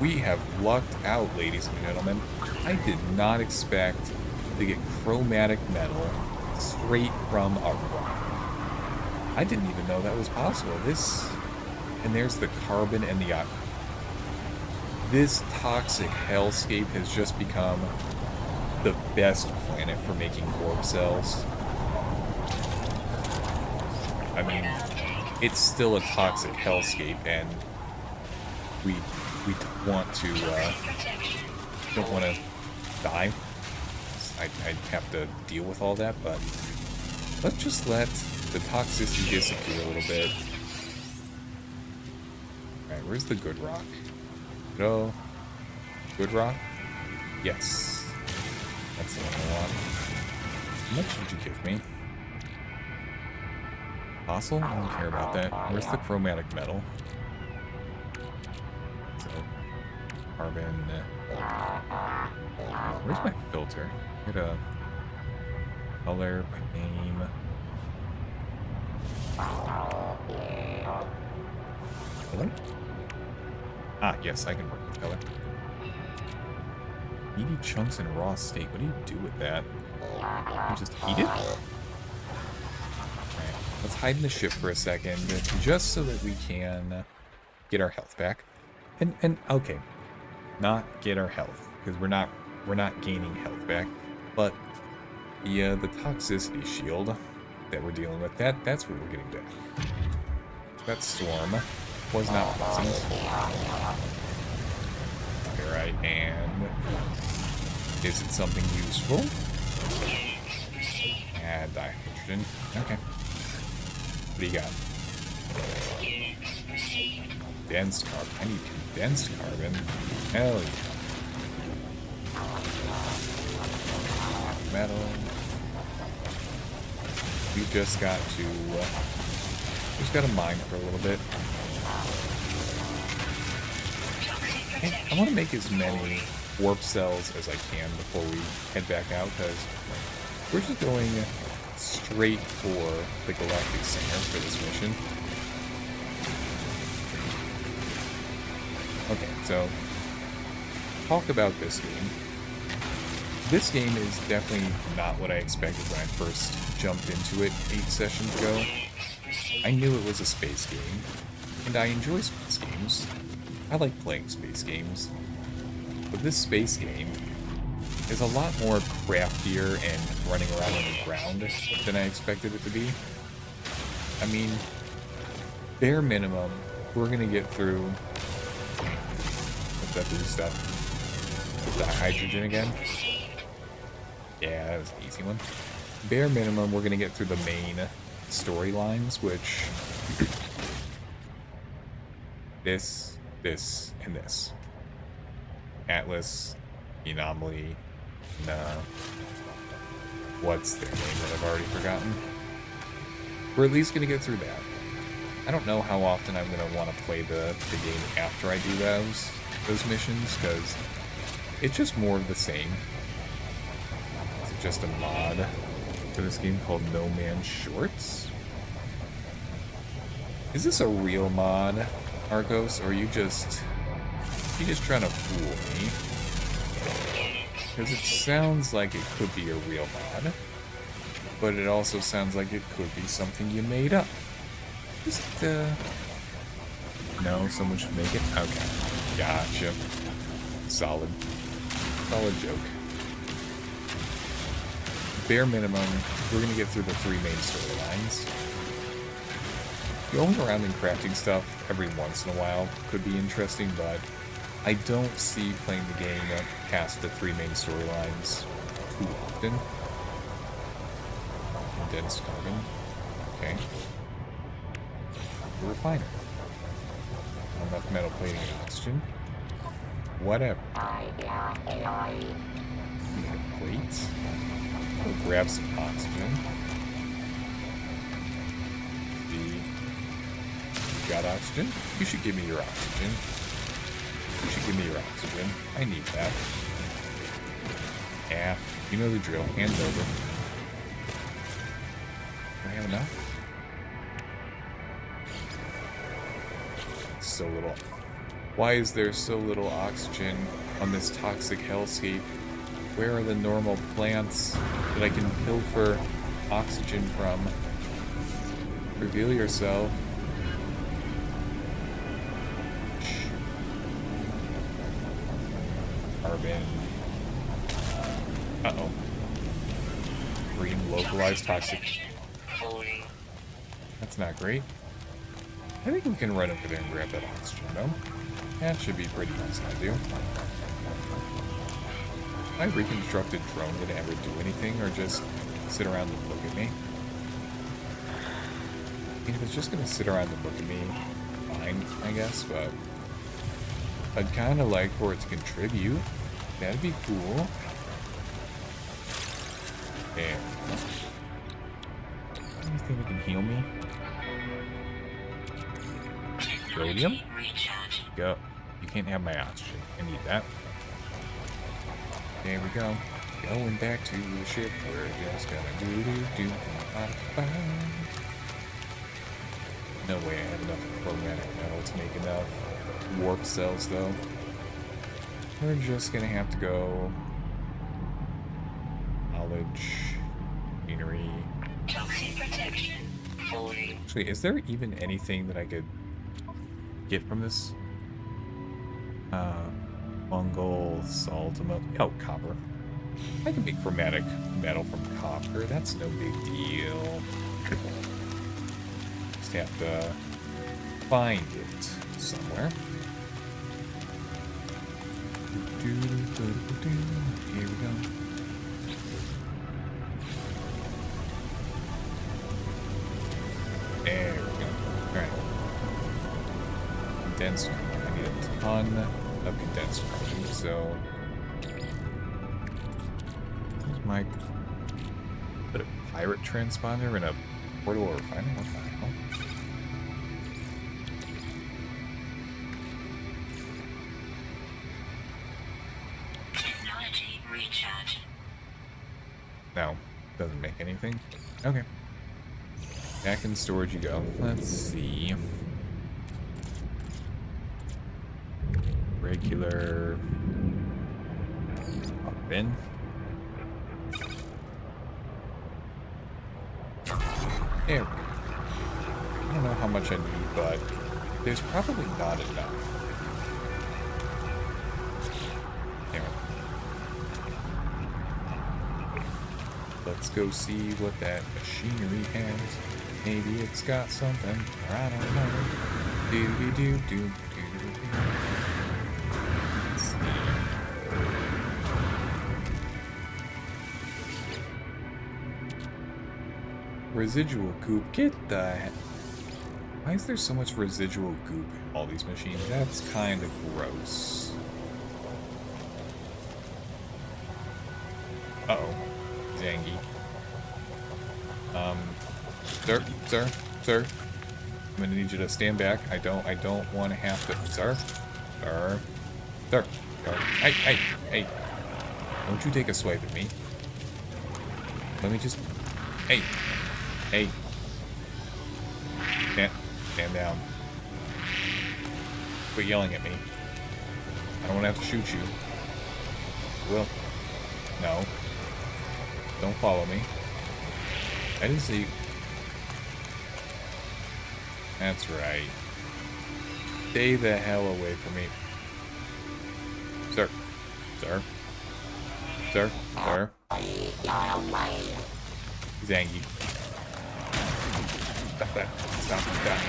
We have lucked out, ladies and gentlemen. I did not expect to get chromatic metal straight from a rock. I didn't even know that was possible. And there's the carbon and the oxygen. This toxic hellscape has just become the best planet for making warp cells. I mean, it's still a toxic hellscape, and we don't want to die. I'd have to deal with all that, but let's just let the toxicity disappear a little bit. Alright, where's the good rock? No. Good rock? Yes. That's the one I want. How much did you give me? Fossil? I don't care about that. Where's the chromatic metal? So, carbon. Where's my filter? Get a color by name. Color? Ah, yes, I can work with color. Meaty chunks in raw state. What do you do with that? You just eat it? Alright, let's hide in the ship for a second, just so that we can get our health back. And okay, not get our health, because we're not gaining health back, but the toxicity shield that we're dealing with, that's what we're getting back. That storm was not pleasant. Alright, and is it something useful? Add hydrogen. Okay. What do you got? Condensed carbon. I need condensed carbon. Hell yeah. Metal. We just got to mine for a little bit. I want to make as many warp cells as I can before we head back out, because we're just going straight for the galactic center for this mission. Okay, so talk about this game. This game is definitely not what I expected when I first jumped into it 8 sessions ago. I knew it was a space game, and I enjoy space games. I like playing space games. But this space game is a lot more craftier and running around on the ground than I expected it to be. I mean, bare minimum, we're gonna get through... What's that blue stuff? The hydrogen again? Yeah, that was an easy one. Bare minimum, we're gonna get through the main storylines, which... this, and this. Atlas, Anomaly, what's their name that I've already forgotten? We're at least gonna get through that. I don't know how often I'm gonna want to play the game after I do those missions, because it's just more of the same. just a mod for this game called No Man's Shorts. Is this a real mod, Arcos, or are you just trying to fool me? Because it sounds like it could be a real mod, but it also sounds like it could be something you made up. Just, no, someone should make it? Okay. Gotcha. Solid. Solid joke. Bare minimum, we're gonna get through the 3 main storylines. Going around and crafting stuff every once in a while could be interesting, but I don't see playing the game past the 3 main storylines too often. Condensed carbon. Okay. The refiner. Not enough metal plating and oxygen. Whatever. Plates. We'll grab some oxygen. You got oxygen? You should give me your oxygen. You should give me your oxygen. I need that. Yeah, you know the drill. Hand over. Do I have enough? So little. Why is there so little oxygen on this toxic hellscape? Where are the normal plants that I can pilfer oxygen from? Reveal yourself. Carbon. Uh-oh. Green localized toxic. That's not great. I think we can run over there and grab that oxygen, though. That should be pretty nice to do. My reconstructed drone gonna ever do anything, or just sit around and look at me? I mean, if it's just gonna sit around and look at me, fine, I guess, but I'd kind of like for it to contribute. That'd be cool. There. Anything that can heal me? Rhodium? Go. You can't have my oxygen. I need that. There we go. Going back to the ship. We're just gonna do. No way I have enough chromatic metal to make enough warp cells, though. We're just gonna have to go. Knowledge. Machinery. Toxin protection. Fully. Actually, is there even anything that I could get from this? Fungal, salt, oh, copper. I can make chromatic metal from copper. That's no big deal. Just have to find it somewhere. Here we go. There we go. Alright. Condensed. I need a ton of condensed carbon, so here's my put a pirate transponder in a portable refiner. What the hell? Technology recharge. No, doesn't make anything. Okay. Back in storage you go. Let's see. Regular bin. There we go. I don't know how much I need, but there's probably not enough. Anyway. Let's go see what that machinery has. Maybe it's got something, or I don't know. Do. Residual goop. Get the heck. Why is there so much residual goop in all these machines? That's kind of gross. Uh-oh. Zangy. Sir. I'm gonna need you to stand back. I don't want to have to. Sir. Hey. Don't you take a swipe at me. Let me just... Hey! Hey! Stand down. Quit yelling at me. I don't want to have to shoot you. Will. No. Don't follow me. I didn't see... That's right. Stay the hell away from me. Sir. Sir. Sir. Sir. He's angry. Stop that. Stop that.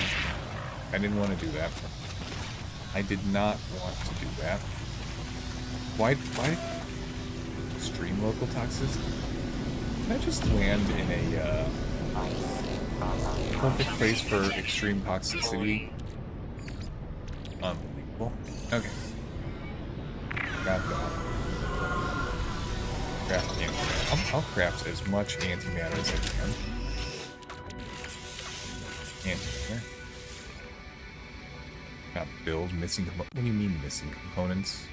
I didn't want to do that. I did not want to do that. Why extreme local toxicity? Did I just land in a perfect place for extreme toxicity? Unbelievable. Okay. Got that. Craft antimatter. I'll craft as much antimatter as I can. Antimatter. Got build missing. What do you mean missing components?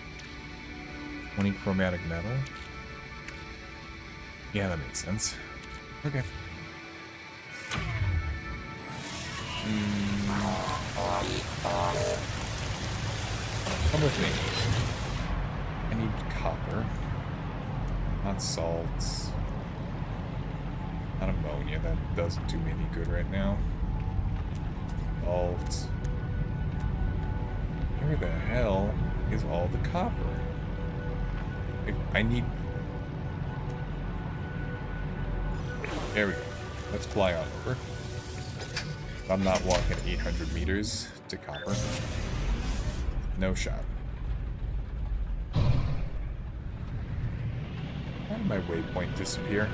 20 chromatic metal. Yeah, that makes sense. Okay. Come with me. I need copper. Not salts. Not ammonia. That doesn't do me any good right now. Salt. Where the hell is all the copper? I need... There we go. Let's fly on over. I'm not walking 800 meters to copper. No shot. Why did my waypoint disappear?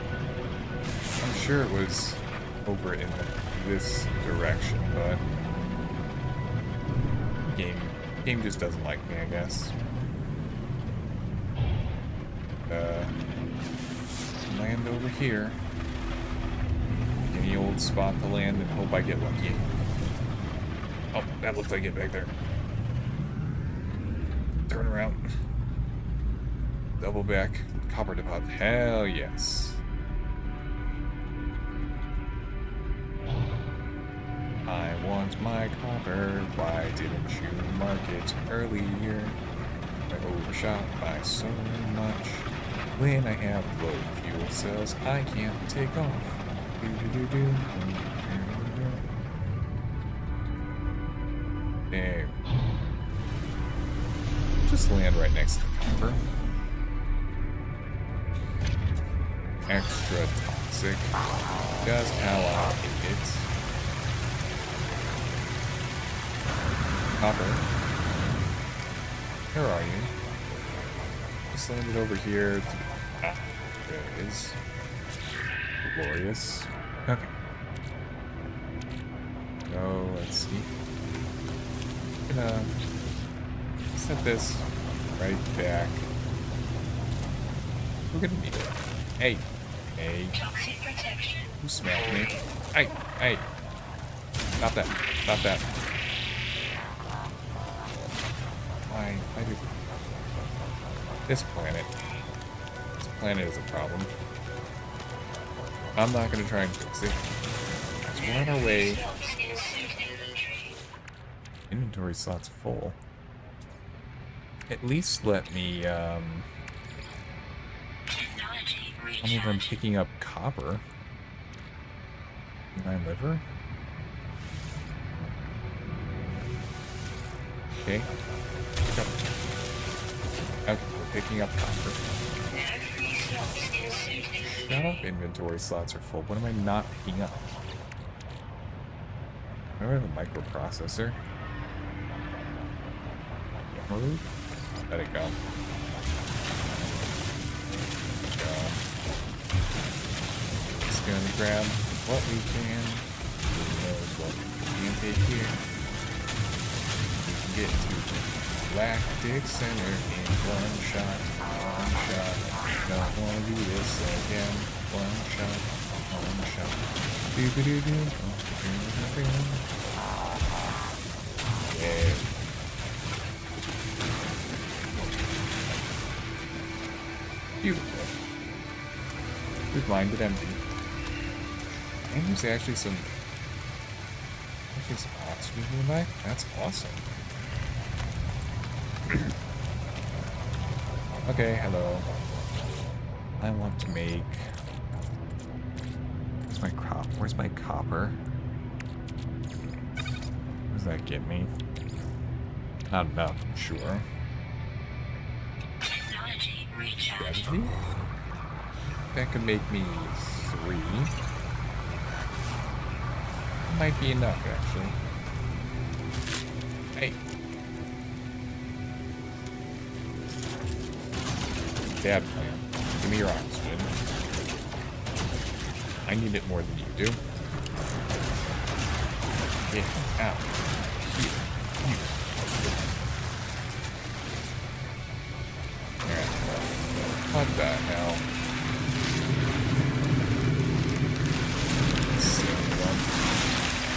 I'm sure it was over in this direction, but... Game just doesn't like me, I guess. Land over here. Any old spot to land and hope I get lucky. Oh, that looks like it back there. Turn around. Double back. Copper deposit. Hell yes. I want my copper. Why didn't you mark it earlier? I overshot by so much. When I have low fuel cells, I can't take off. There. Just land right next to the copper. Extra toxic. Just how I hate it. Copper. Where are you? Just landed over here. Ah, there it is. Glorious. Okay. So, let's see. I'm gonna set this right back. We're gonna need it. Hey. Hey. Toxic protection. Who smacked me? Hey. Hey. Stop that. Stop that. Why do this planet? This planet is a problem. I'm not gonna try and fix it. We're on our way. Inventory slots full. At least let me, tell me if I'm picking up copper. My liver? Okay. Go. Okay, we're picking up copper. Shut up, inventory slots are full. What am I not picking up? Do I have a microprocessor? Move? Let it go. Just gonna grab what we can. Who knows what we can take here. We can get to the galactic center in one shot. One shot. Don't wanna do this again. One shot. One shot. Do-do-do-do. Yeah. Beautiful. We've mined it empty. And there's actually some oxygen nearby. That's awesome. Okay, hello. I want to make... Where's my copper? What does that get me? Not enough, I'm sure. Technology recharge. Strategy? That could make me 3. Might be enough, actually. Hey. Bad plan. Give me your oxygen. I need it more than you do. Yeah, out. Here. Alright. What the hell?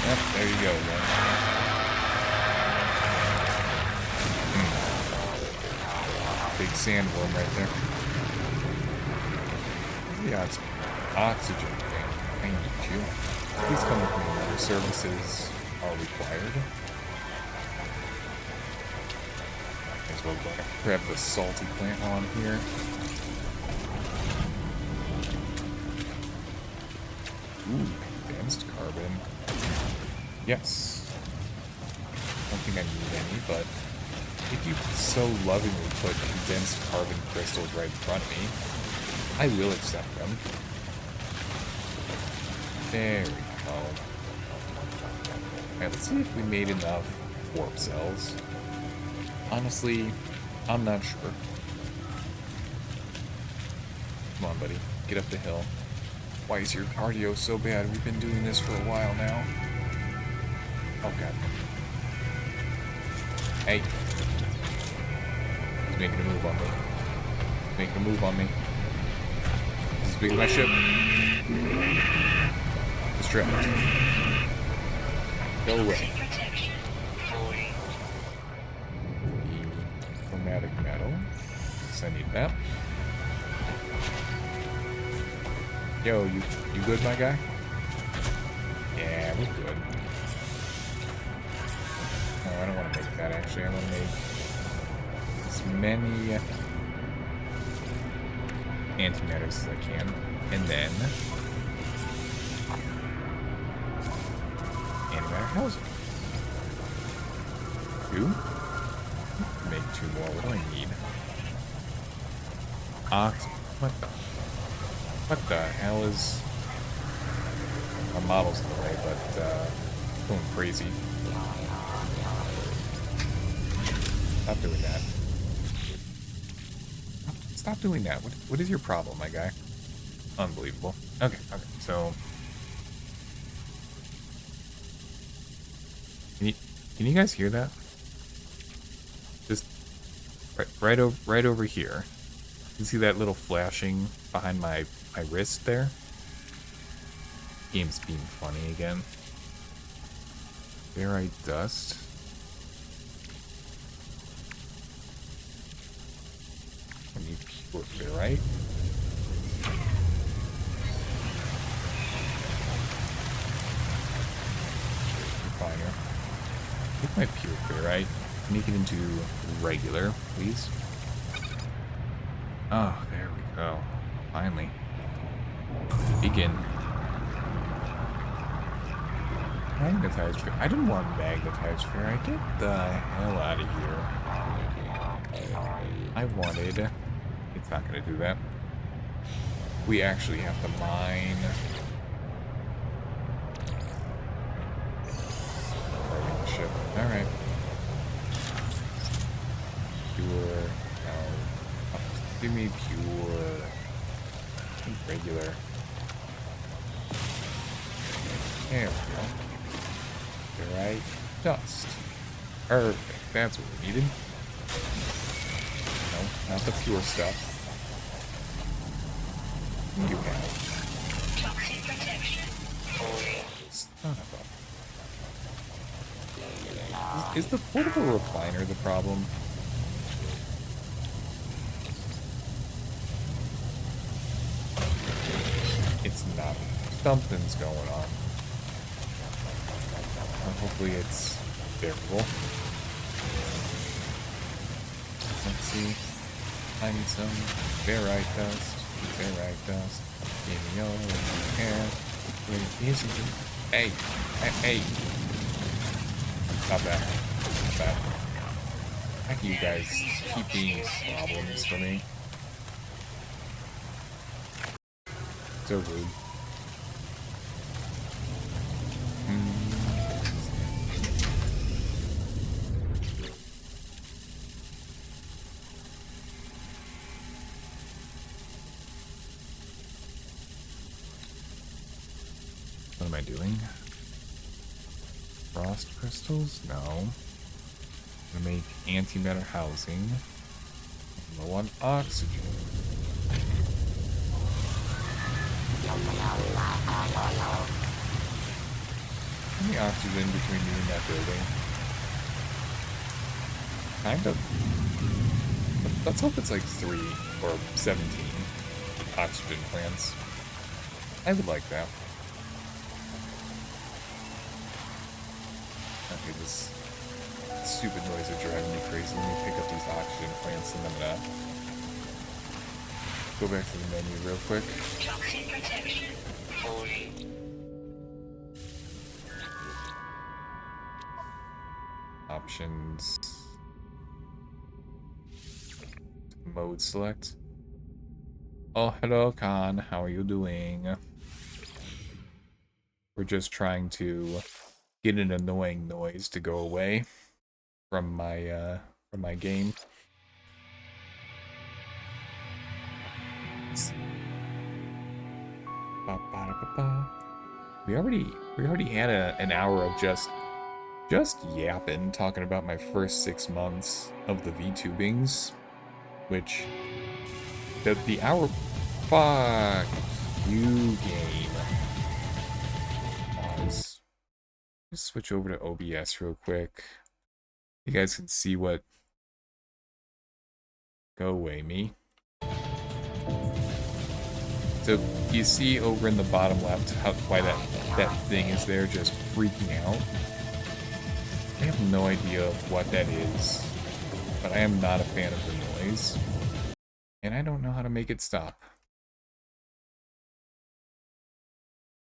Yep, there you go, man. Big sandworm right there. The odds. Oxygen. I need you. Please come with me. Your services are required. As well grab the salty plant while I'm here. Ooh, advanced carbon. Yes. Don't think I need any, but if you so lovingly put condensed carbon crystals right in front of me, I will accept them. There we go. Alright, let's see if we made enough warp cells. Honestly, I'm not sure. Come on, buddy. Get up the hill. Why is your cardio so bad? We've been doing this for a while now. Oh, God. Hey. He's making a move on me. He's making a move on me. This is big my ship. Distract. Go away. The chromatic metal. So I need that. Yo, you good, my guy? Yeah, we're good. No, I don't want to make that, actually. I want to make as many antimatters as I can. And then... antimatter housing. 2? Make 2 more. What do I need? Oxygen. What the hell is... my model's in the way, but, going crazy. Stop doing that. Stop doing that. What is your problem, my guy? Unbelievable. Okay, so... Can you guys hear that? Just... right over here. You see that little flashing behind my wrist there? Game's being funny again. Ferrite dust. I need pure ferrite. Refiner. Take my pure ferrite. Make it into regular, please. Oh, there we go. Finally. Begin. Magnetized ferrite. I didn't want magnetized ferrite. Get the hell out of here. I wanted... It's not going to do that. We actually have to mine... ship. Alright. Pure... No. Give me pure... regular. There we go. Ferrite dust. Perfect. That's what we needed. No, not the pure stuff. You have. Toxic protection. Son of a... Is the portable refiner the problem? Something's going on. Hopefully it's bearable. Let's see. I need some ferrite dust. Ferrite dust. Give me all of my hair. Where is it? Hey! Hey! Not bad. Not bad. How can you guys keep being problems for me? So rude. What am I doing? Frost crystals? No. I'm gonna make antimatter housing. I'm low on oxygen. How many oxygen between me and that building? Kind of. Let's hope it's like 3 or 17 oxygen plants. I would like that. Okay, this stupid noise are driving me crazy. Let me pick up these oxygen plants and I'm gonna go back to the menu real quick. Toxic protection. 40. Options. Mode select. Oh, hello, Khan. How are you doing? We're just trying to get an annoying noise to go away from my game. We already had an hour of just yapping, talking about my first 6 months of the Vtubings, which the hour. Fuck you, game. Pause. Just switch over to OBS real quick. You guys can see what. Go away, me. So you see over in the bottom left why that thing is there, just freaking out. I have no idea what that is, but I am not a fan of the noise, and I don't know how to make it stop.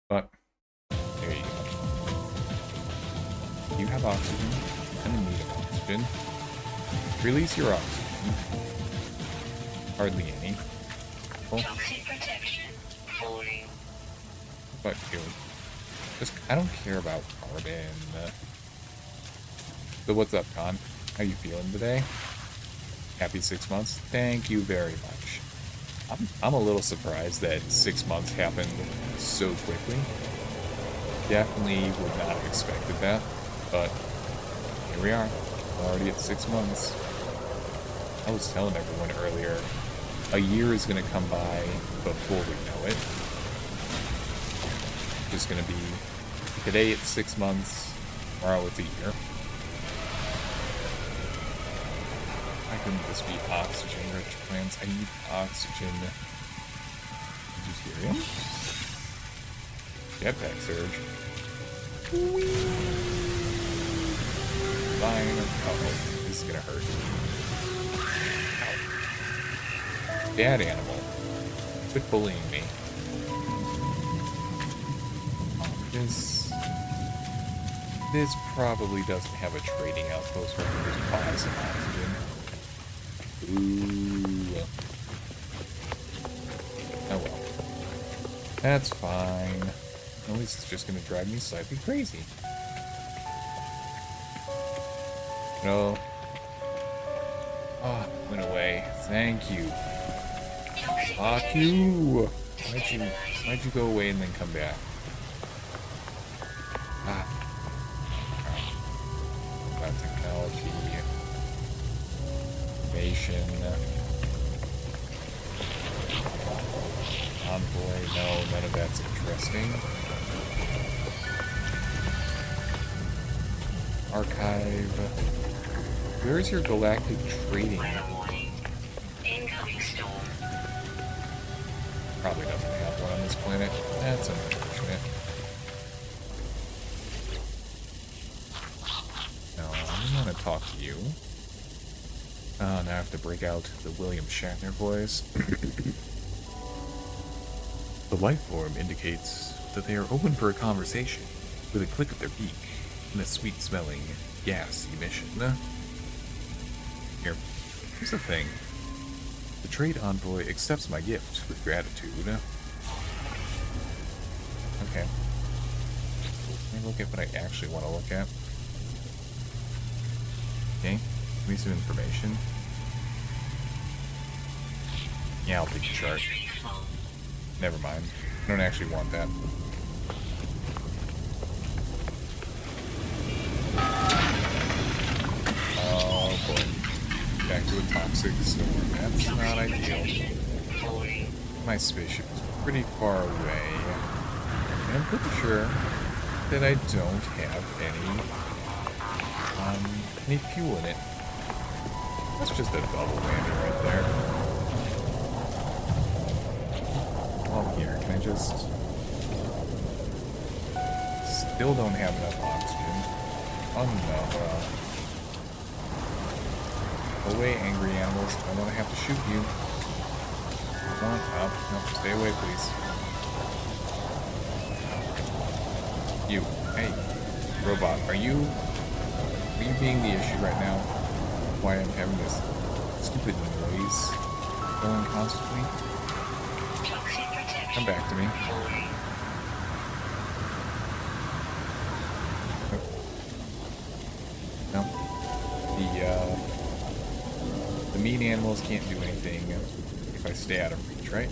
But there you go. You have oxygen. I'm in need of oxygen. Release your oxygen. Hardly any. Oh. Toxic protection. 40. But you, I don't care about carbon. So what's up, Con? How you feeling today? Happy 6 months? Thank you very much. I'm a little surprised that 6 months happened so quickly. Definitely would not have expected that, but here we are, already at 6 months. I was telling everyone earlier, a year is going to come by before we know it. It's going to be, today it's 6 months, tomorrow it's a year. Why couldn't this be oxygen-rich plants? I need oxygen. Did you hear him? Jetpack surge. Fine. Oh, this is gonna hurt. Ow. Bad animal. Quit bullying me. This probably doesn't have a trading outpost where I can just buy some oxygen. Ooh. Oh well. That's fine. At least it's just gonna drive me slightly crazy. No. Oh, went away. Thank you. Fuck you! Why'd you go away and then come back? Ah. About technology. Information. Envoy, no, none of that's interesting. Archive. Where is your galactic trading? Incoming storm. Probably doesn't have one on this planet. That's unfortunate. you. Oh, now I have to break out the William Shatner voice. The life form indicates that they are open for a conversation with a click of their beak and a sweet-smelling gas emission. Here's the thing. The trade envoy accepts my gift with gratitude. Okay. Let me look at what I actually want to look at. Okay. Give me some information. Yeah, I'll take the chart. Never mind. I don't actually want that. Oh boy. Back to a toxic storm. That's not ideal. My spaceship is pretty far away. And I'm pretty sure that I don't have any fuel in it. That's just a double whammy right there. Well, here, can I just... Still don't have enough oxygen. Oh no, away, angry animals. I don't want to have to shoot you. Come on, up. No, stay away, please. You. Hey, robot, are you being the issue right now? Why I'm having this stupid noise going constantly? Come back to me. No. The mean animals can't do anything if I stay out of reach, right?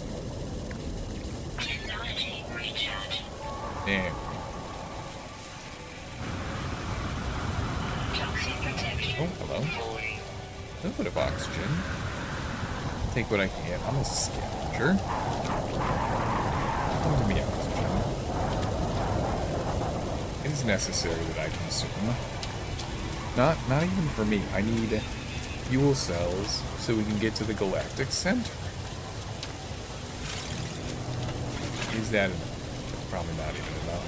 Damn. Oh, hello. A little bit of oxygen. Take what I can get. I'm a scavenger. Come to me, oxygen. It is necessary that I consume. Not even for me. I need fuel cells so we can get to the galactic center. Is that enough? Probably not even enough.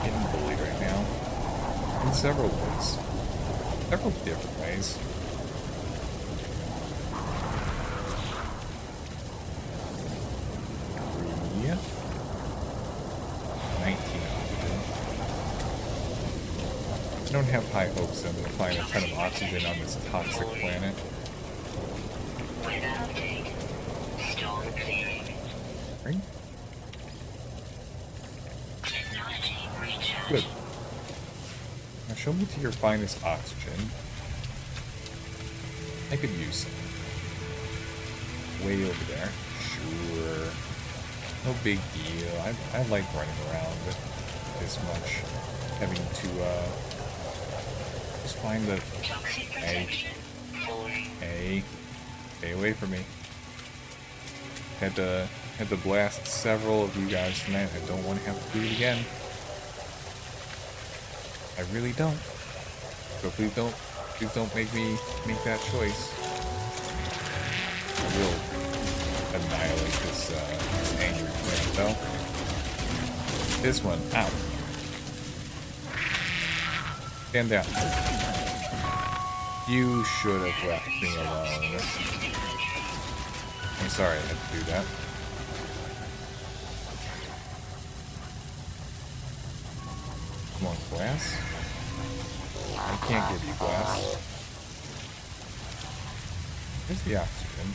Getting bullied right now. In several ways. Several different ways. Yeah. 19 oxygen. I don't have high hopes that I'm going to find a ton of oxygen on this toxic planet. Right? Good. Now show me to your finest oxygen. I could use some. Way over there. Sure. No big deal. I like running around this much. Having to, just find the... Hey. Stay away from me. Had to blast several of you guys tonight. I don't want to have to do it again. I really don't. So please don't make me make that choice. I will annihilate this angry plant, though. This one, ow. Stand down. You should have left me alone. I'm sorry I had to do that. Come on, glass. I can't give you glass. Where's the oxygen?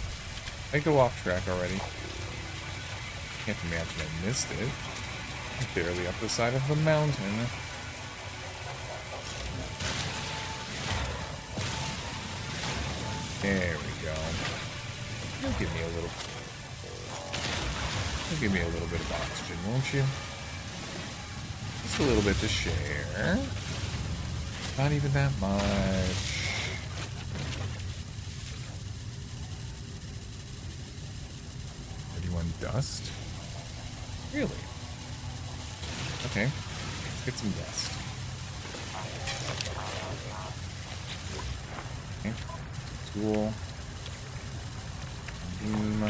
I go off track already. Can't imagine I missed it. I'm barely up the side of the mountain. There we go. You'll give me a little bit of oxygen, won't you? Just a little bit to share. Not even that much. Dust? Really? Okay. Let's get some dust. Okay. Tool. Beam.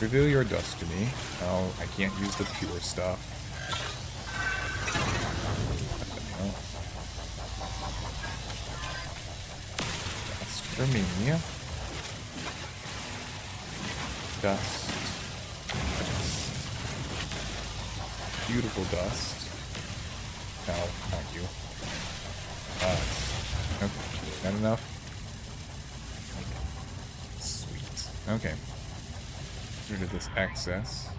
Reveal your dust to me. Oh, I can't use the pure stuff. For me. Dust. Beautiful dust. No, not you. Okay, is that enough? Sweet. Okay. Get rid of this excess.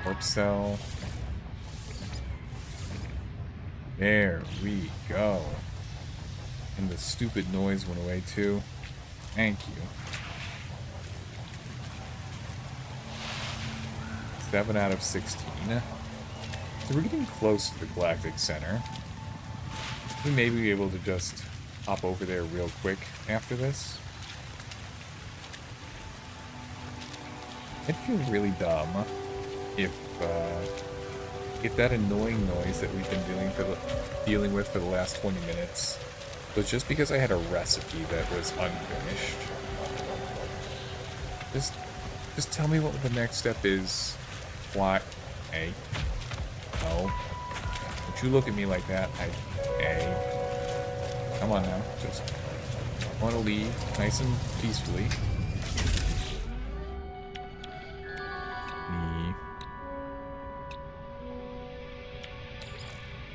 Warp cell. There we go. And the stupid noise went away too. Thank you. 7 out of 16. So we're getting close to the galactic center. We may be able to just hop over there real quick after this. I'd feel really dumb if that annoying noise that we've been dealing with for the last 20 minutes was just because I had a recipe that was unfinished. Just tell me what the next step is. Why? Hey. No. Don't you look at me like that. Hey. Come on now. Just want to leave nice and peacefully.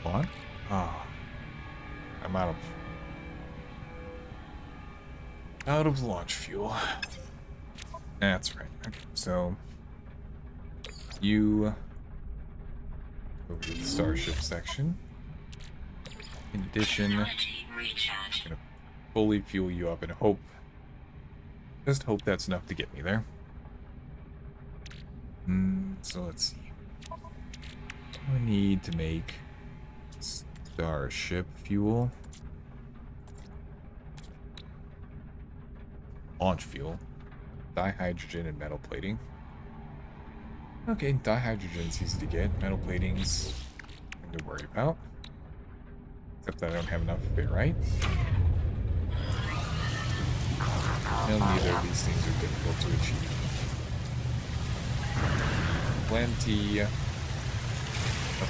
What? Ah. I'm out of launch fuel. That's right. Okay, so you go to the starship section. In addition, I'm gonna fully fuel you up and just hope that's enough to get me there. So let's see. I need to make starship fuel. Launch fuel. Dihydrogen and metal plating. Okay, dihydrogen's easy to get. Metal plating's nothing to worry about. Except that I don't have enough of it, right? And neither of these things are difficult to achieve. Plenty of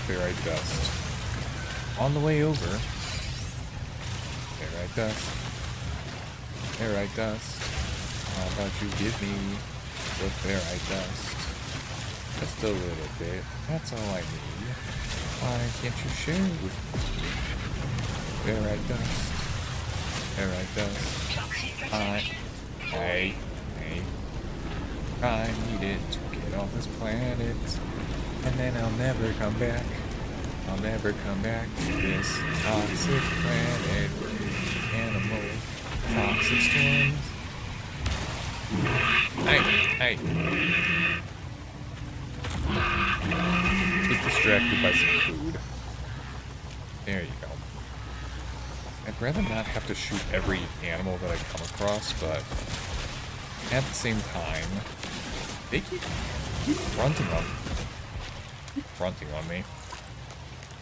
ferrite dust. On the way over. Ferrite dust. Ferrite dust. How about you give me the ferrite dust? Just a little bit. That's all I need. Why can't you share it with me? Ferrite dust. Ferrite dust. Hey. I need it to get off this planet. And then I'll never come back. I'll never come back to this toxic planet with animal toxic storms. Hey. Get distracted by some food. There you go. I'd rather not have to shoot every animal that I come across, but at the same time, they keep grunting on me.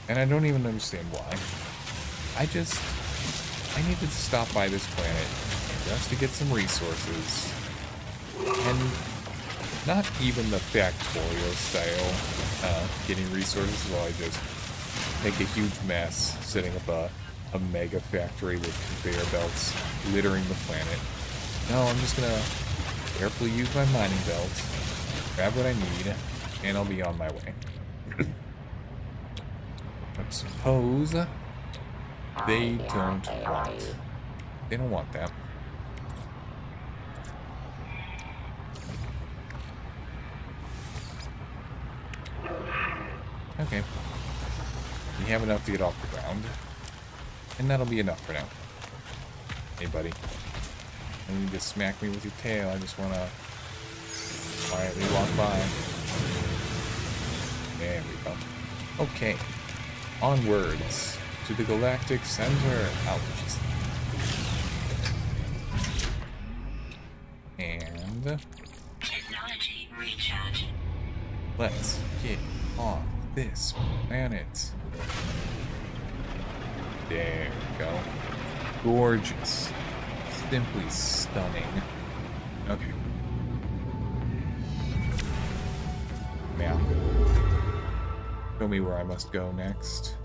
And I don't even understand why. I needed to stop by this planet just to get some resources. And not even the Factorio style getting resources while I just make a huge mess setting up a mega factory with conveyor belts littering the planet. No, I'm just gonna carefully use my mining belt, grab what I need, and I'll be on my way. But suppose they don't want that. Okay. We have enough to get off the ground. And that'll be enough for now. Hey, buddy. You need to smack me with your tail. I just want to quietly walk by. There we go. Okay. Onwards to the galactic center. Ouch. And Technology recharge. let's get off this planet. There we go. Gorgeous. Simply stunning. Okay. Map. Show me where I must go next.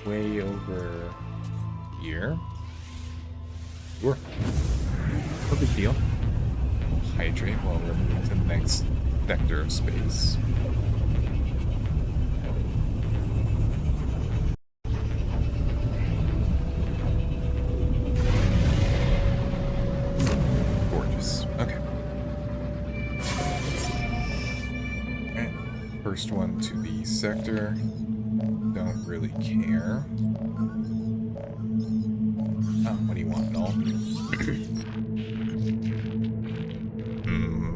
way over here. Sure. No big deal. Hydrate while we're moving to the next sector of space. Gorgeous. Okay. Alright. First one to the sector. Don't really care. Oh, what do you want, Null?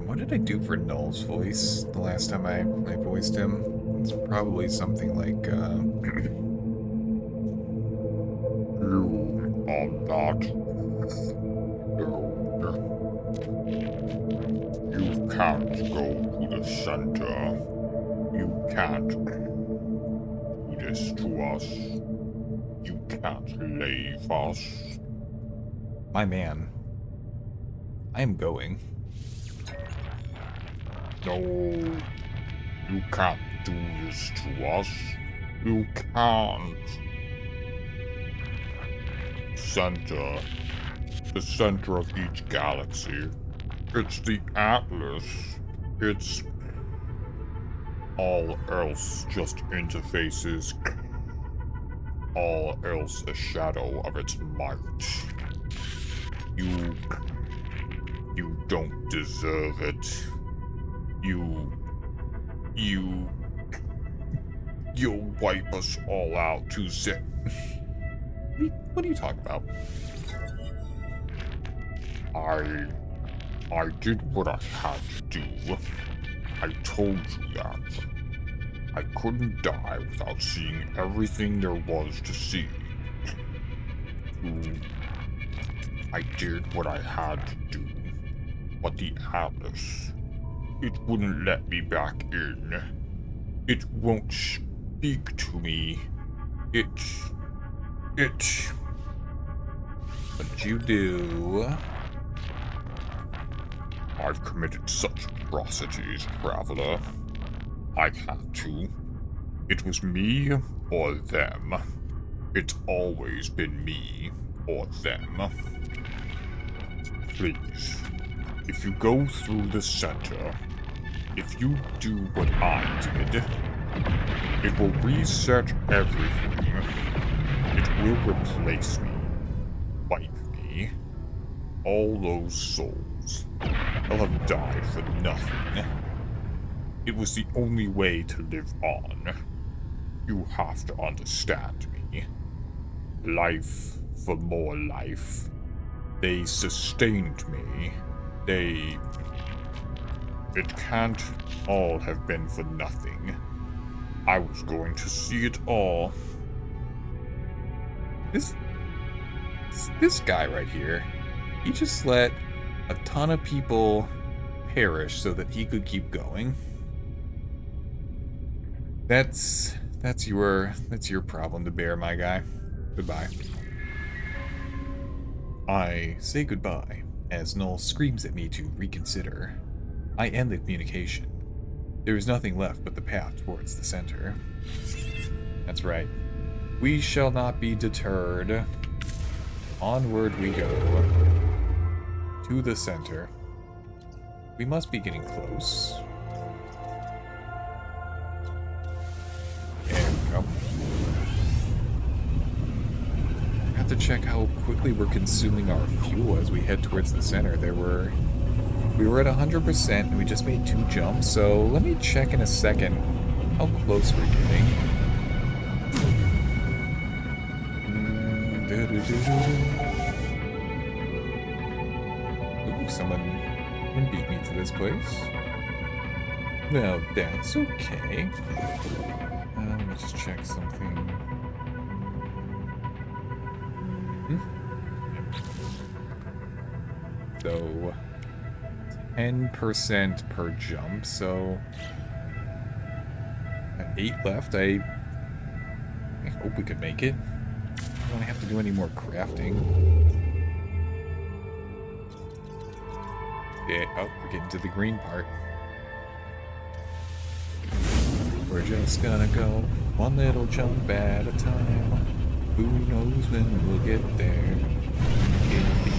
What did I do for Null's voice the last time I voiced him? It's probably something like, You are not You can't go to the center. You can't do this to us. You can't leave us. my man. I am going. No, you can't do this to us. You can't. Center. The center of each galaxy. It's the Atlas. It's all else just interfaces. All else a shadow of its might. You don't deserve it. You'll wipe us all out to zip. What are you talking about? I did what I had to do. I told you that. I couldn't die without seeing everything there was to see. I did what I had to do. But the Atlas, it wouldn't let me back in. It won't speak to me. What did you do? I've committed such atrocities, Traveler. I had to. It was me or them. It's always been me or them. Please, if you go through the center, if you do what I did, it will reset everything. It will replace me. Wipe me. All those souls. They'll have died for nothing. It was the only way to live on. You have to understand me. Life for more life. They sustained me. It can't all have been for nothing. I was going to see it all. This guy right here, he just let a ton of people perish so that he could keep going. That's your problem to bear, my guy. Goodbye. I say goodbye as Null screams at me to reconsider. I end the communication. There is nothing left but the path towards the center. That's right. We shall not be deterred. Onward we go. To the center. We must be getting close. There we go. Have to check how quickly we're consuming our fuel as we head towards the center. We were at 100% and we just made 2 jumps, so let me check in a second how close we're getting. Ooh, someone beat me to this place. Well, that's okay. Let me just check something. So, 10% per jump, so at 8 left, I hope we could make it. I don't have to do any more crafting. Yeah, oh, we're getting to the green part. We're just gonna go one little jump at a time. Who knows when we'll get there? It'll be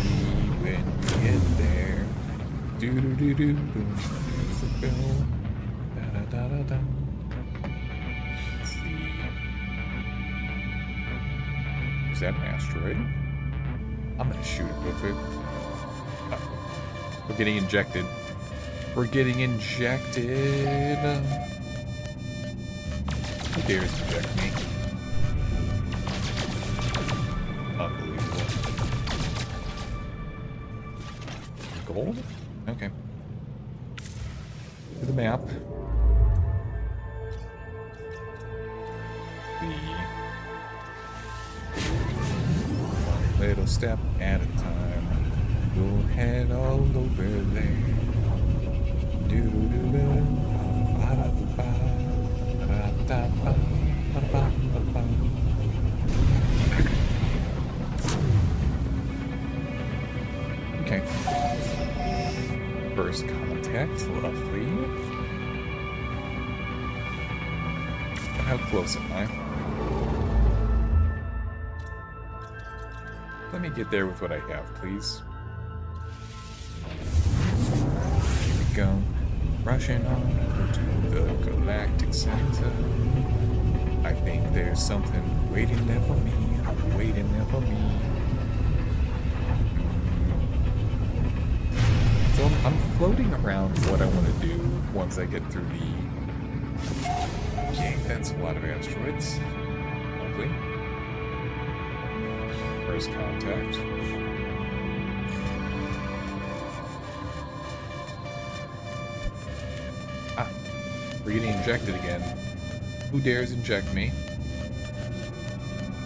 when we get there. Do do do do boom. Da da da da da. Let's see. Is that an asteroid? I'm gonna shoot it real quick. We're getting injected. We're getting injected. Who dares inject me? Unbelievable. Gold? Okay. To the map. One little step at a time. We'll head all over there. Do-do-do-do. Ba-da-ba-ba. Ba-da-da-ba. Ba-da-ba-ba-ba. Okay. First contact, lovely. How close am I? Let me get there with what I have, please. Here we go. Rushing on over to the galactic center. I think there's something waiting there for me. Waiting there for me. So I'm floating around what I want to do once I get through the... Okay, that's a lot of asteroids. Lovely. First contact. Ah, we're getting injected again. Who dares inject me?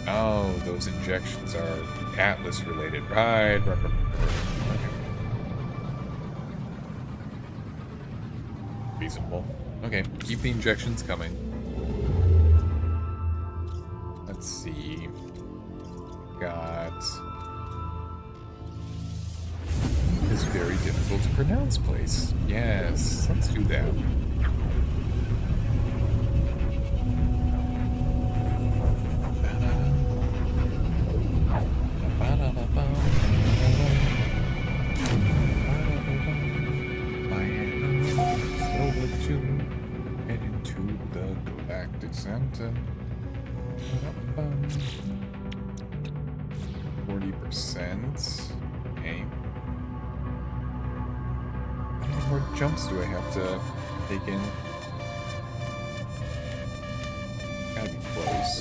Oh, those injections are Atlas related. Right. Okay. Reasonable. Okay, keep the injections coming. Let's see. Got this very difficult to pronounce place. Yes, let's do that. Heading to the galactic center. 40%. Okay. How many more jumps do I have to take in? Gotta be close.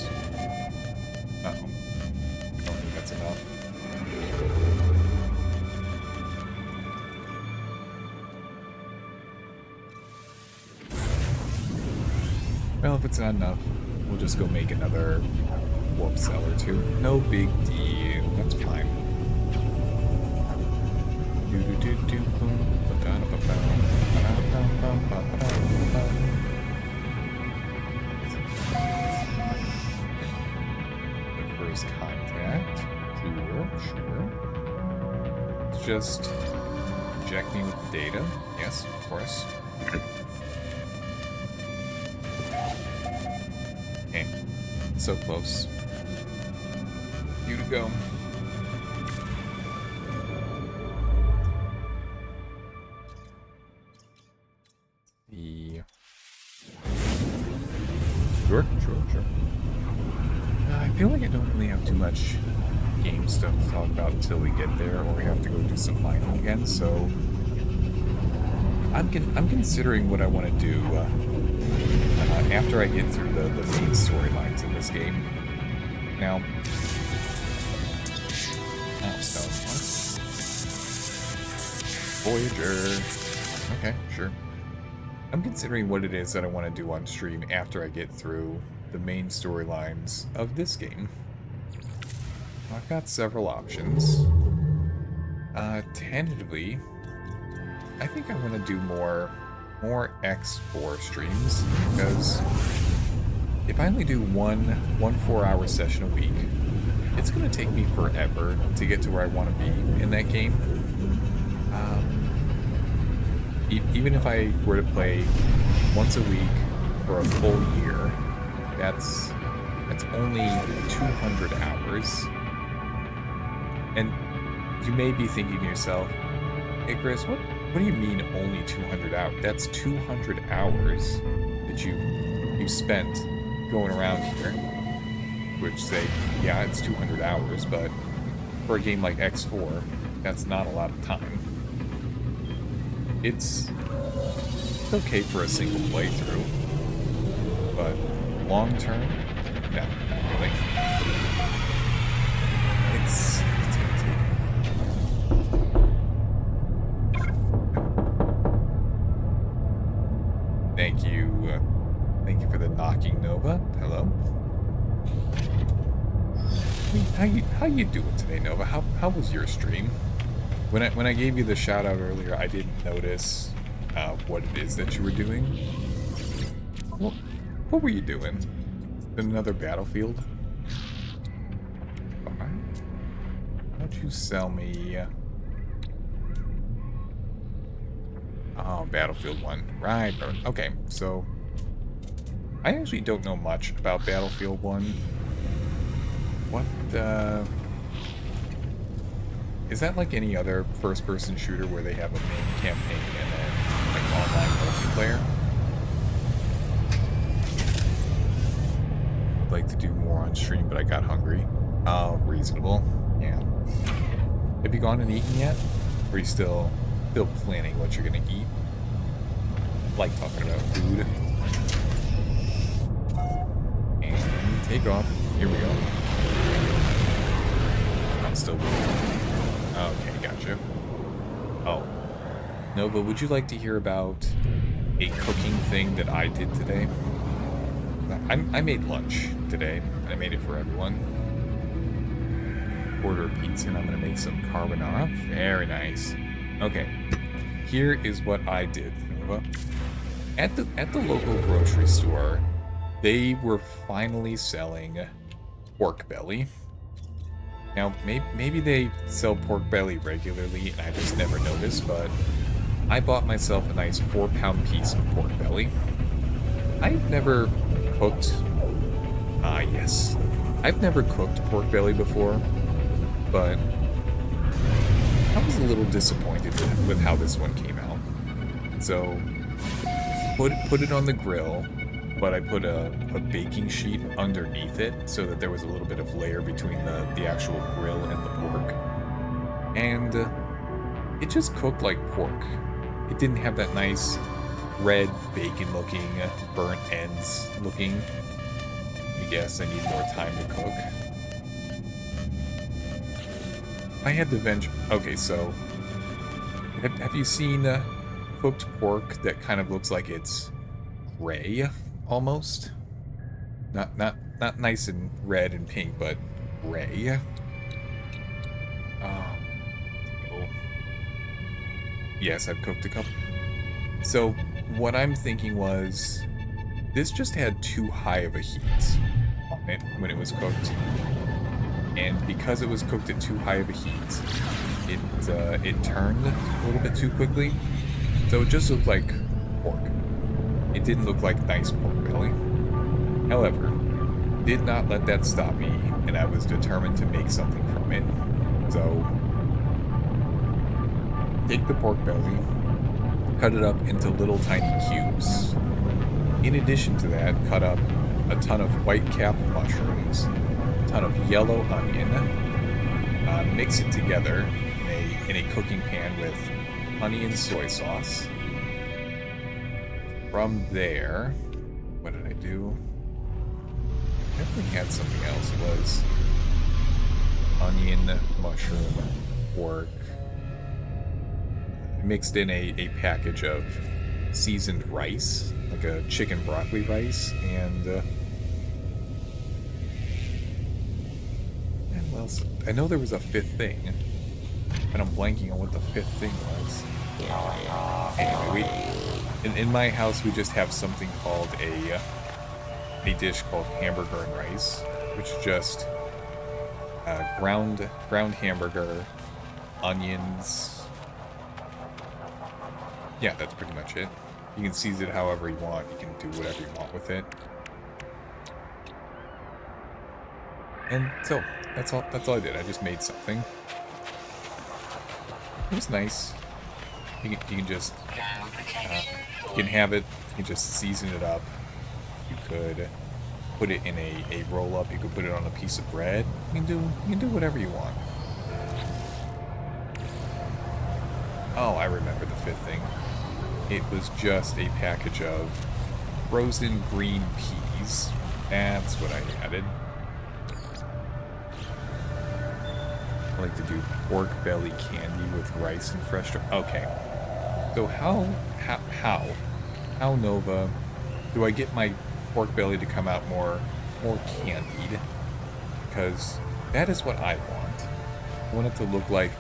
Uh-oh. I don't think that's enough. Well, if it's not enough, we'll just go make another warp cell or two. No big deal. That's fine. The first contact. Sure. Just inject me with the data. Yes, of course. Okay. So close. You to go. Sure. I feel like I don't really have too much game stuff to talk about until we get there, or we have to go do some mining again, so... I'm considering what I want to do after I get through the main storylines in this game. Now... Voyager. Okay, sure. I'm considering what it is that I want to do on stream after I get through the main storylines of this game. I've got several options. Tentatively, I think I want to do more X4 streams, because if I only do one 4-hour session a week, it's going to take me forever to get to where I want to be in that game. Even if I were to play once a week for a full year, that's That's only 200 hours. And you may be thinking to yourself, hey Chris, what do you mean only 200 hours? That's 200 hours that you spent going around here. Which say, yeah, it's 200 hours, but for a game like X4, that's not a lot of time. It's okay for a single playthrough, but long term, no, not really. It's gonna take. Thank you for the knocking, Nova. Hello. How you doing today, Nova? How was your stream? When I gave you the shout out earlier, I didn't notice what it is that you were doing. What were you doing? Another battlefield? Alright. Why don't you sell me? Oh, Battlefield 1. Right. Okay, so I actually don't know much about Battlefield 1. What, is that like any other first-person shooter where they have a main campaign and then, like, online multiplayer? I'd like to do more on stream, but I got hungry. Oh, reasonable. Yeah. Have you gone and eaten yet? Or are you still planning what you're gonna eat? I like talking about food. And take off. Here we go. I'm still waiting. Okay, gotcha. Oh. Nova, would you like to hear about a cooking thing that I did today? I made lunch today, and I made it for everyone. Order a pizza, and I'm going to make some carbonara. Very nice. Okay, here is what I did, Nova. At the local grocery store, they were finally selling pork belly. Now, maybe they sell pork belly regularly, and I just never noticed, but I bought myself a nice 4-pound piece of pork belly. I've never cooked... yes. I've never cooked pork belly before, but I was a little disappointed with how this one came out. So, put it on the grill, but I put a baking sheet underneath it so that there was a little bit of layer between the actual grill and the pork. And it just cooked like pork. It didn't have that nice red bacon looking, burnt ends looking. I guess I need more time to cook. I had to venture... Okay, so... Have you seen cooked pork that kind of looks like it's gray? Almost. Not nice and red and pink, but gray. Oh. Yes, I've cooked a couple. So, what I'm thinking was, this just had too high of a heat on it when it was cooked. And because it was cooked at too high of a heat, it turned a little bit too quickly. So it just looked like pork. It didn't look like nice pork belly. However, did not let that stop me, and I was determined to make something from it. So, take the pork belly, cut it up into little tiny cubes. In addition to that, cut up a ton of white-capped mushrooms, a ton of yellow onion, mix it together in a cooking pan with honey and soy sauce. From there, what did I do? I definitely had something else. It was onion, mushroom, pork. I mixed in a package of seasoned rice, like a chicken broccoli rice, and what else? I know there was a fifth thing, and I'm blanking on what the fifth thing was. Anyway, in my house we just have something called a dish called hamburger and rice, which is just ground hamburger, onions. Yeah, that's pretty much it. You can season it however you want. You can do whatever you want with it. And so that's all I did. I just made something. It was nice. You can just you can have it. You can just season it up. You could put it in a roll up. You could put it on a piece of bread. You can do whatever you want. Oh, I remember the fifth thing. It was just a package of frozen green peas. That's what I added. I like to do pork belly candy with rice and fresh. Okay. So how Nova do I get my pork belly to come out more candied? Because that is what I want. I want it to look like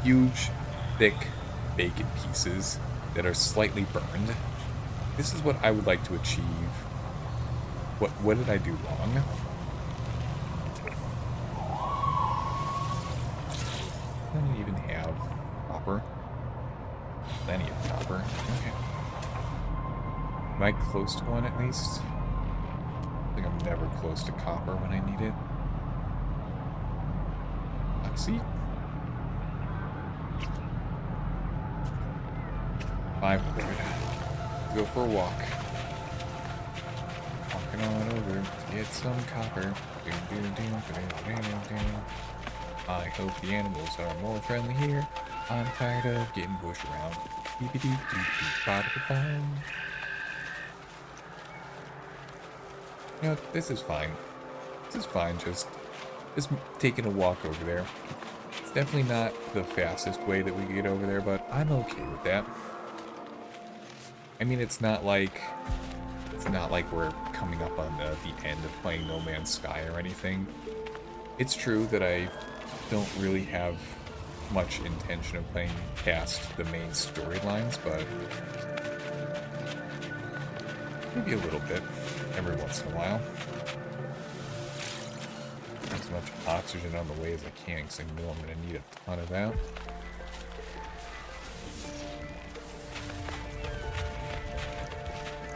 huge, thick bacon pieces that are slightly burned. This is what I would like to achieve. What did I do wrong? I don't even have copper. Plenty of copper. Okay. Am I close to one at least? I think I'm never close to copper when I need it. Oxy? 500. Go for a walk. Walking on over to get some copper. I hope the animals are more friendly here. I'm tired of getting pushed around. You know, this is fine. This is fine, just taking a walk over there. It's definitely not the fastest way that we get over there, but I'm okay with that. I mean, it's not like we're coming up on the end of playing No Man's Sky or anything. It's true that I don't really have much intention of playing past the main storylines, but maybe a little bit every once in a while. As much oxygen on the way as I can, because I know I'm going to need a ton of that.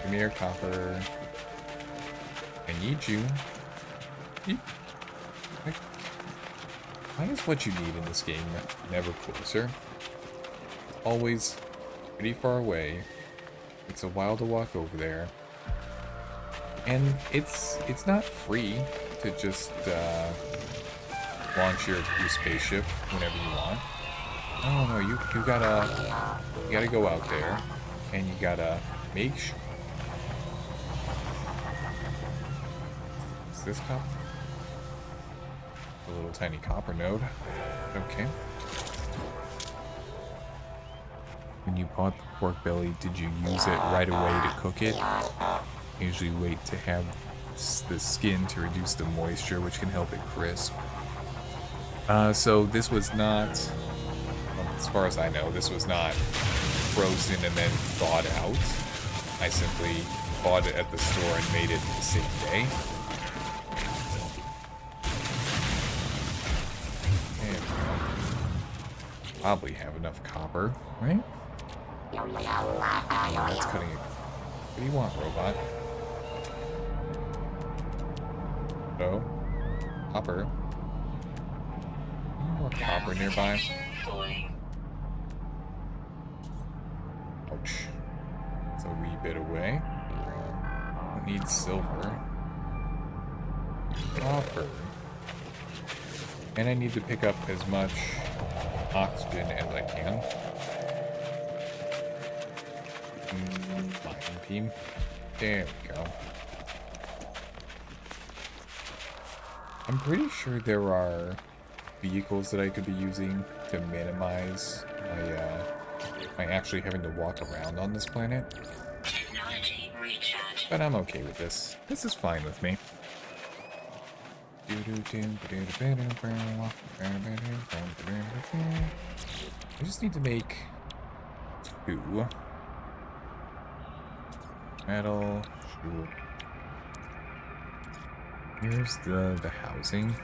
Give me your copper. I need you. Why is what you need in this game never closer? Always pretty far away. It's a while to walk over there. And it's not free to just launch your spaceship whenever you want. No, you gotta go out there and you gotta make sure. Is this copper? A little tiny copper node. Okay. When you bought the pork belly, did you use it right away to cook it? Usually wait to have the skin to reduce the moisture, which can help it crisp. So this was not, well, as far as I know, this was not frozen and then thawed out. I simply bought it at the store and made it the same day. Probably have enough copper, right? Oh, that's cutting it. What do you want, robot? Oh, copper. More copper nearby. Ouch. It's a wee bit away. Don't need silver. Copper. And I need to pick up as much oxygen as I can. Mining beam. There we go. I'm pretty sure there are vehicles that I could be using to minimize my actually having to walk around on this planet. But I'm okay with this. This is fine with me. I just need to make 2. Metal. Sure. Here's the housing.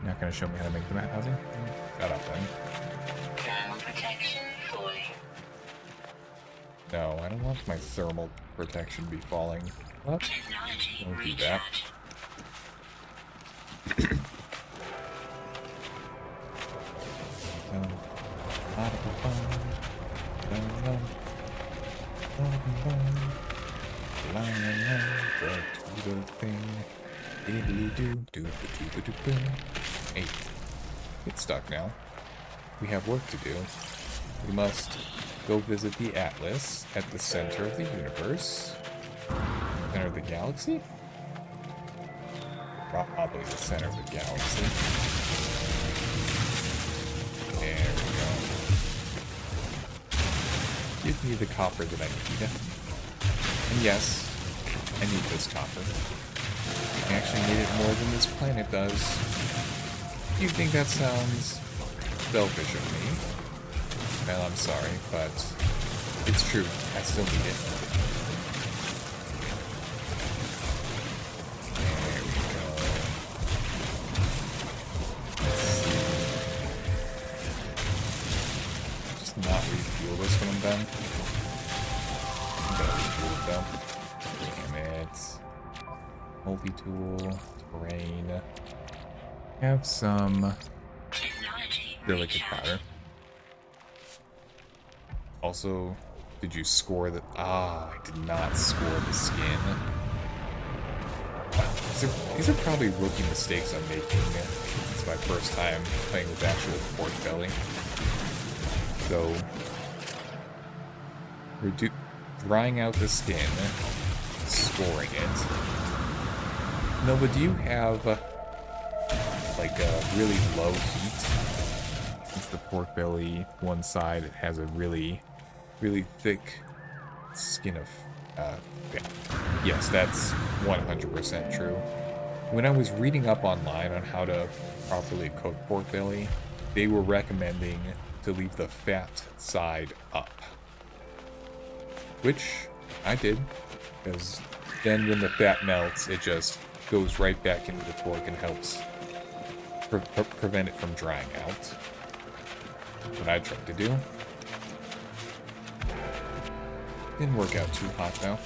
Not gonna show me how to make the mat housing? Shut up then. Thermal protection falling. No, I don't want my thermal protection to be falling. What? Technology Don't do that. Hey, get stuck now. We have work to do. We must go visit the Atlas at the center of the universe. Center of the galaxy? Probably the center of the galaxy. There we go. Give me the copper that I need. And yes, I need this copper. I actually need it more than this planet does. You think that sounds selfish of me? Well, I'm sorry, but it's true. I still need it. There we go. Just not refuel this when I'm done. I'm gonna refuel it though. Damn it. Multi-tool, terrain. Have some silicate powder. Also, did you score the... Ah, I did not score the skin. Wow, these are probably rookie mistakes I'm making. It's my first time playing with actual pork belly. So, we're drying out the skin, scoring it. No, but do you have, like, a really low heat? Since the pork belly, one side, it has a really thick skin of, yeah. Yes, that's 100% true. When I was reading up online on how to properly cook pork belly, they were recommending to leave the fat side up. Which I did, because then when the fat melts, it just goes right back into the pork and helps prevent it from drying out. What I tried to do. Didn't work out too hot though.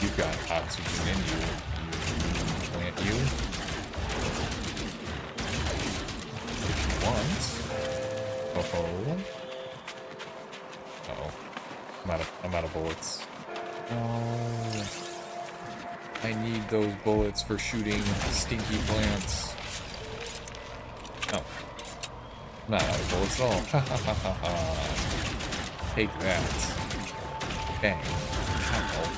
You've got oxygen in you. Plant you. If you want. Oh. Uh-oh. I'm out of bullets. Oh. I need those bullets for shooting stinky plants. Oh. I'm not out of bullets at all. Ha ha ha ha ha. Take that. Bang. Ow.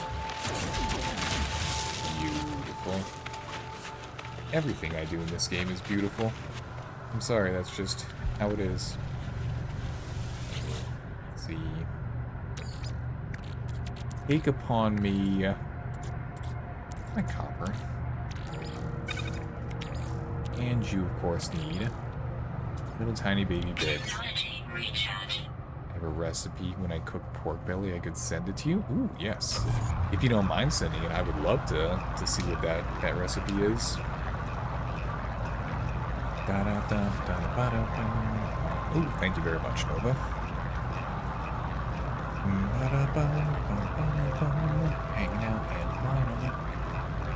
Beautiful. Everything I do in this game is beautiful. I'm sorry, that's just how it is. Let's see. Take upon me my copper. And you, of course, need little tiny baby bits. I have a recipe when I cook pork belly. I could send it to you. Ooh, yes. If you don't mind sending it, I would love to see what that recipe is. Ooh, thank you very much, Nova. Hanging out and whining.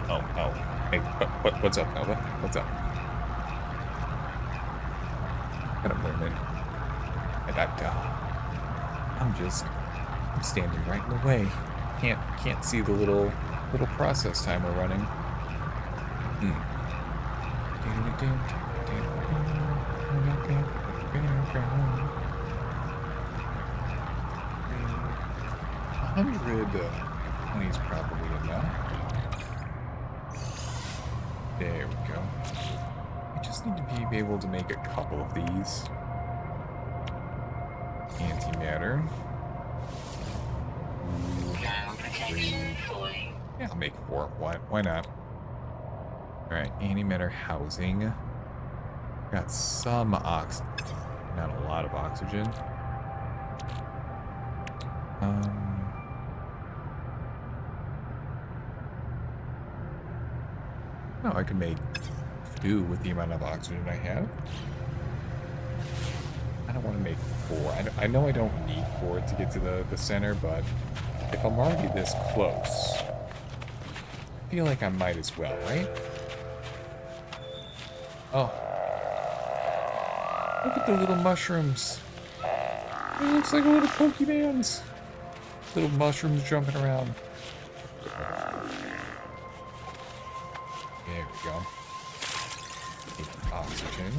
Oh. Hey, what's up, Nova? What's up? Got a moment. I'm standing right in the way. Can't see the little process timer running. $120 is probably enough. There we go. I just need to be able to make a couple of these. Antimatter. Yeah, I'll make 4. Why not? Alright, antimatter housing. Got some oxygen. Not a lot of oxygen. No, I can make 2 with the amount of oxygen I have. I don't want to make 4. I know I don't need 4 to get to the center, but if I'm already this close, feel like I might as well, right? Oh. Look at the little mushrooms. It looks like a little Pokemons. Little mushrooms jumping around. There we go. Need oxygen.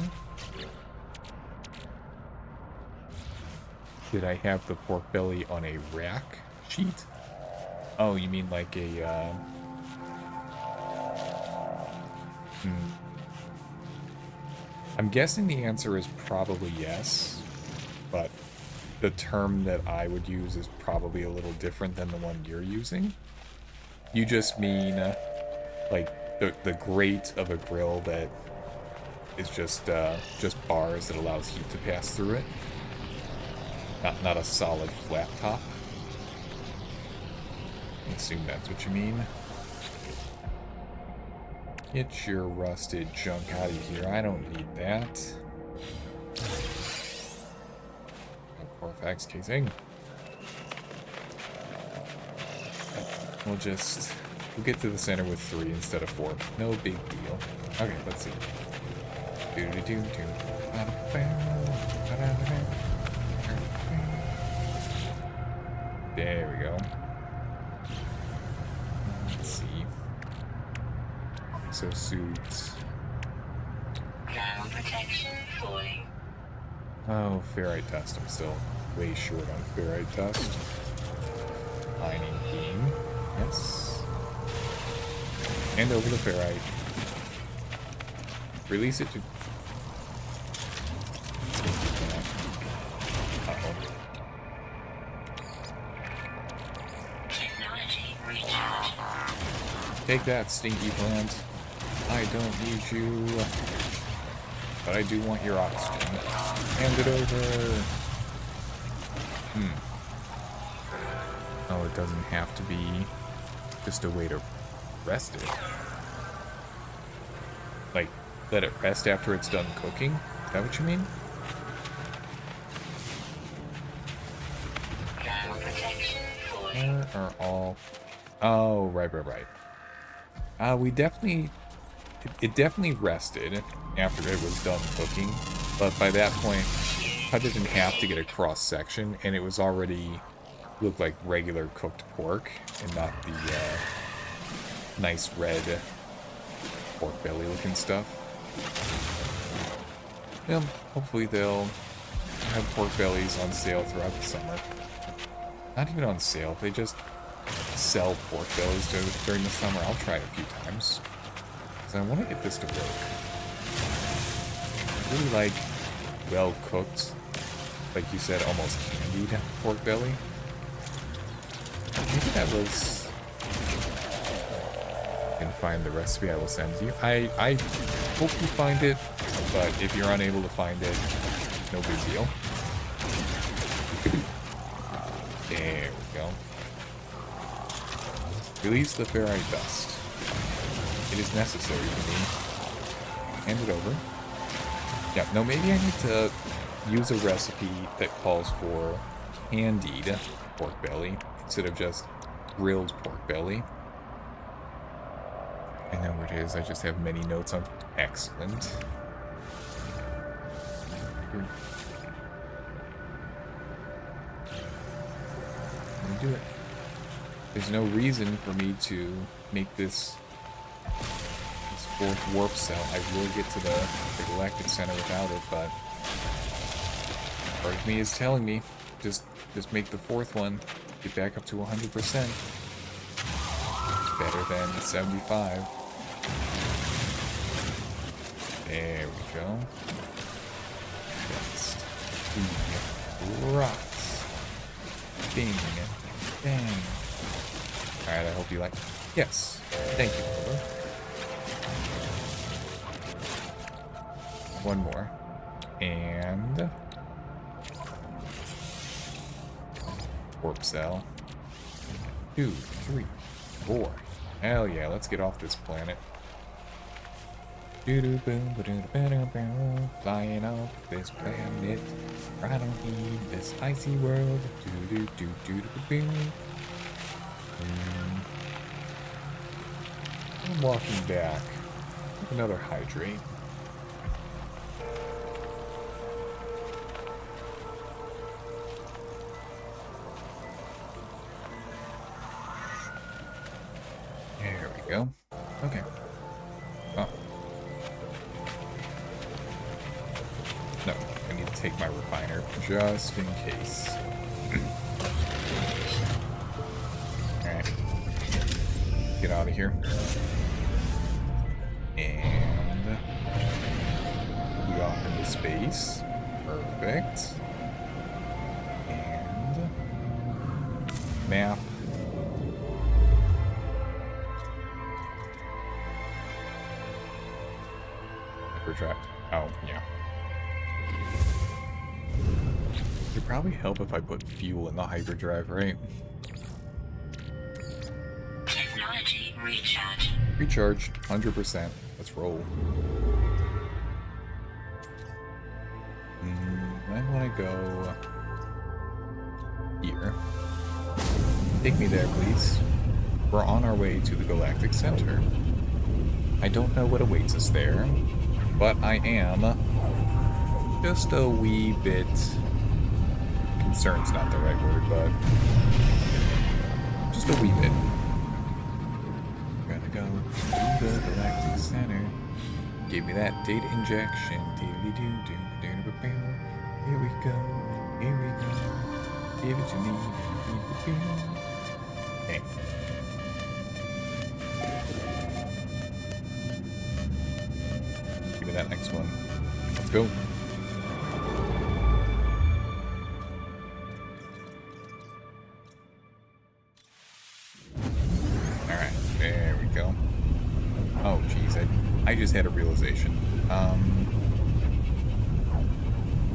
Did I have the pork belly on a rack sheet? Oh, you mean like a, I'm guessing the answer is probably yes, but the term that I would use is probably a little different than the one you're using. You just mean, like, the grate of a grill that is just bars that allows heat to pass through it. Not a solid flat top. I assume that's what you mean. Get your rusted junk out of here. I don't need that. Corfax casing. We'll get to the center with 3 instead of 4. No big deal. Okay, let's see. There we go. Let's see. Exosuits. Ground protection fully. Oh, ferrite dust. I'm still way short on ferrite dust. Mining beam. Yes. Hand over the ferrite. Release it to... Uh-oh. Technology recharge. Take that, stinky plant. I don't need you. But I do want your oxygen. Hand it over. Oh, it doesn't have to be just a way to rest it. Like, let it rest after it's done cooking? Is that what you mean? Ground protection fully. Where are all... Oh, right. We definitely... It definitely rested after it was done cooking, but by that point, cut it in half to get a cross section, and it was already looked like regular cooked pork, and not the nice red pork belly looking stuff. Yeah, hopefully they'll have pork bellies on sale throughout the summer. Not even on sale, they just sell pork bellies during the summer. I'll try it a few times. I want to get this to work. I really like well-cooked, like you said, almost candied pork belly. Maybe that was... I can find the recipe, I will send you. I hope you find it, but if you're unable to find it, no big deal. There we go. Release the ferrite dust. It is necessary to me. Hand it over. Yeah, no, maybe I need to use a recipe that calls for candied pork belly instead of just grilled pork belly. I know where it is. I just have many notes on. Excellent. Let me do it. There's no reason for me to make this fourth warp cell. I will get to the galactic center without it, but part of me is telling me just make the fourth one, get back up to 100%. Better than 75. There we go. Next, the rocks. Bing, bang. All right, I hope you like. Yes, thank you, Clover. One more. And... warp cell. 2, 3, 4. Hell yeah, let's get off this planet. Flying off this planet. I don't need this icy world. walking back. Another hydrate. There we go. Okay. Oh. No, I need to take my refiner just in case. Alright. Get out of here. And we off into space. Perfect. And map. Hyperdrive. Oh, yeah. It'd probably help if I put fuel in the hyperdrive, right? Technology recharge. Recharged, 100%. Let's roll. I want to go here. Take me there, please. We're on our way to the galactic center. I don't know what awaits us there, but I am just a wee bit... Concerned's not the right word, but just a wee bit. We're gonna go to the galactic center. Give me that data injection. Here we go. Here we go. Give it to me. Okay. Give me that next one. Let's go. Alright, there we go. Oh, geez, I just had a realization.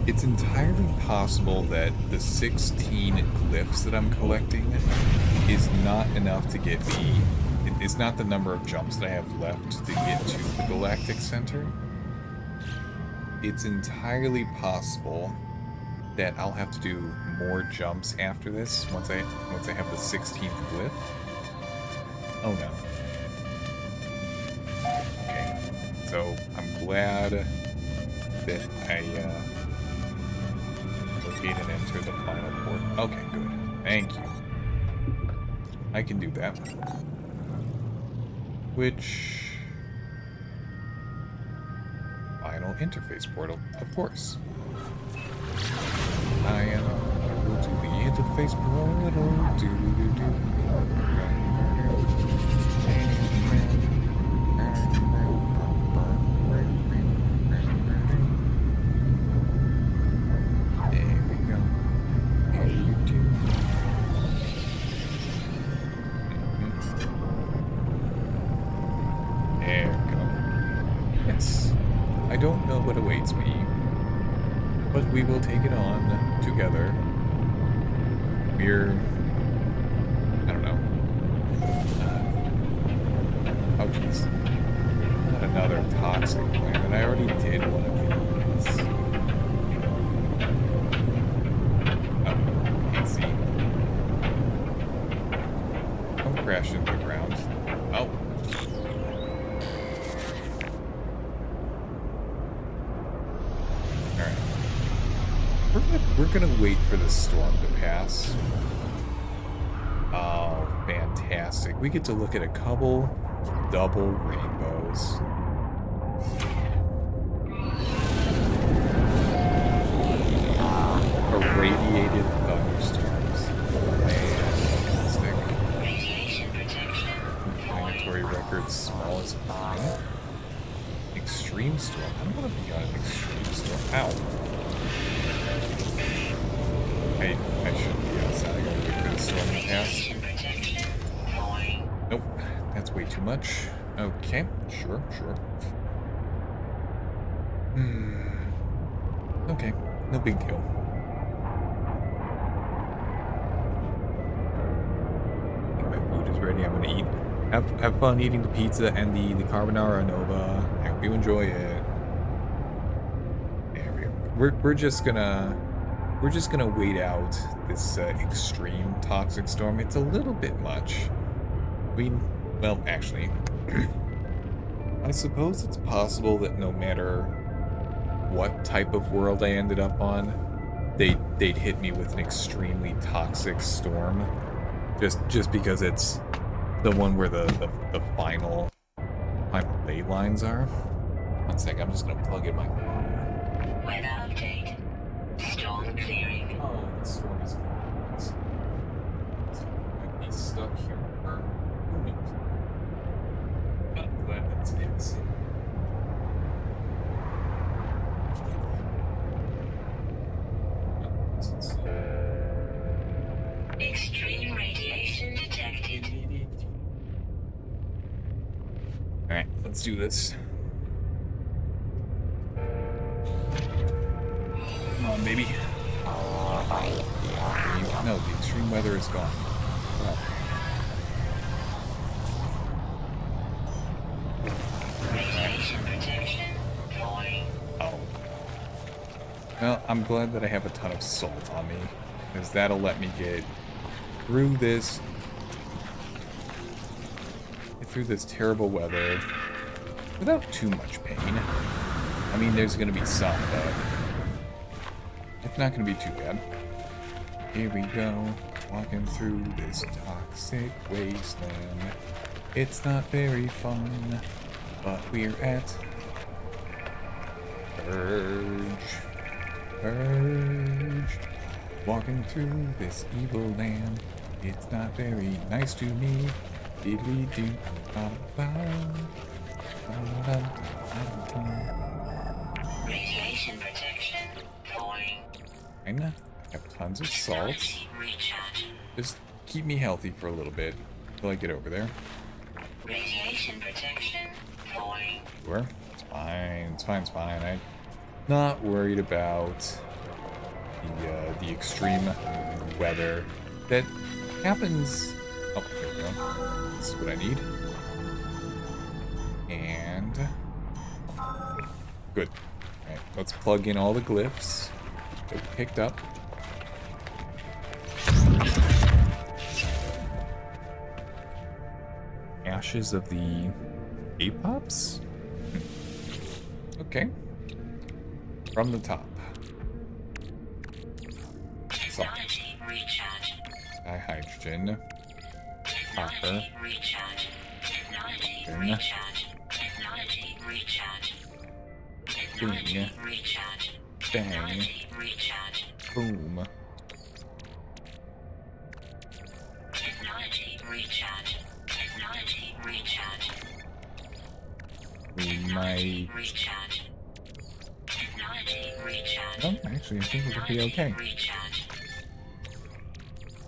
It's entirely possible that the 16 glyphs that I'm collecting is not enough to get me... It's not the number of jumps that I have left to get to the Galactic Center. It's entirely possible that I'll have to do more jumps after this once I have the 16th glyph. Oh no. Okay. So I'm glad that I locate and enter the final port. Okay, good. Thank you. I can do that. Which... Final interface portal, of course. I am go to the interface portal. I don't know what awaits me, but we will take it on together. We're... I don't know. Oh, jeez. Not another toxic planet. I already did one of these. Oh, can't see. Don't crash into the ground. Oh. We're gonna wait for the storm to pass. Oh, fantastic. We get to look at a couple double rainbows. Irradiated thunderstorms. Fantastic. Radiation protection. Planetary record smallest planet. Extreme storm. I don't want to be on an extreme storm. Ow. I shouldn't be outside. I gotta wait for the storm to pass. Nope, that's way too much. Okay, sure. Okay, no big deal. I think my food is ready. I'm gonna eat. Have fun eating the pizza and the carbonara nova. I hope you enjoy it. There we go. We're just gonna wait out this extreme toxic storm. It's a little bit much. Well, actually, I suppose it's possible that no matter what type of world I ended up on, they'd hit me with an extremely toxic storm. Just because it's the one where the final ley lines are. One second, I'm just gonna plug in my. Weather update. Storm clearing. Oh, the storm is clearing. Might be stuck here. Or who knows? I'm glad that's passing. Extreme radiation detected. Alright, let's do this. Come on, baby. No, the extreme weather is gone. Radiation protection falling. Oh. Well, I'm glad that I have a ton of salt on me, because that'll let me get through this terrible weather without too much pain. I mean, there's gonna be some, but it's not gonna be too bad. Here we go, walking through this toxic wasteland. It's not very fun, but we're at Purge. Walking through this evil land. It's not very nice to me. Radiation protection falling. I have tons of salt. Technology recharge. Just keep me healthy for a little bit until I get over there. Radiation protection falling. Sure. It's fine. It's fine. It's fine. I'm not worried about the extreme weather that happens. Oh, there we go. This is what I need. And good. Alright, let's plug in all the glyphs that we picked up. Ashes of the Apops? Okay. From the top. Technology recharge. Dihydrogen. Copper. Technology recharge. Technology Then. recharge. Technology recharge. Technology recharge. Bang. Technology recharge. Boom. Technology recharge. Technology recharge. We might. Recharge. Technology recharge. Oh, actually, I think we're gonna be okay. Recharge.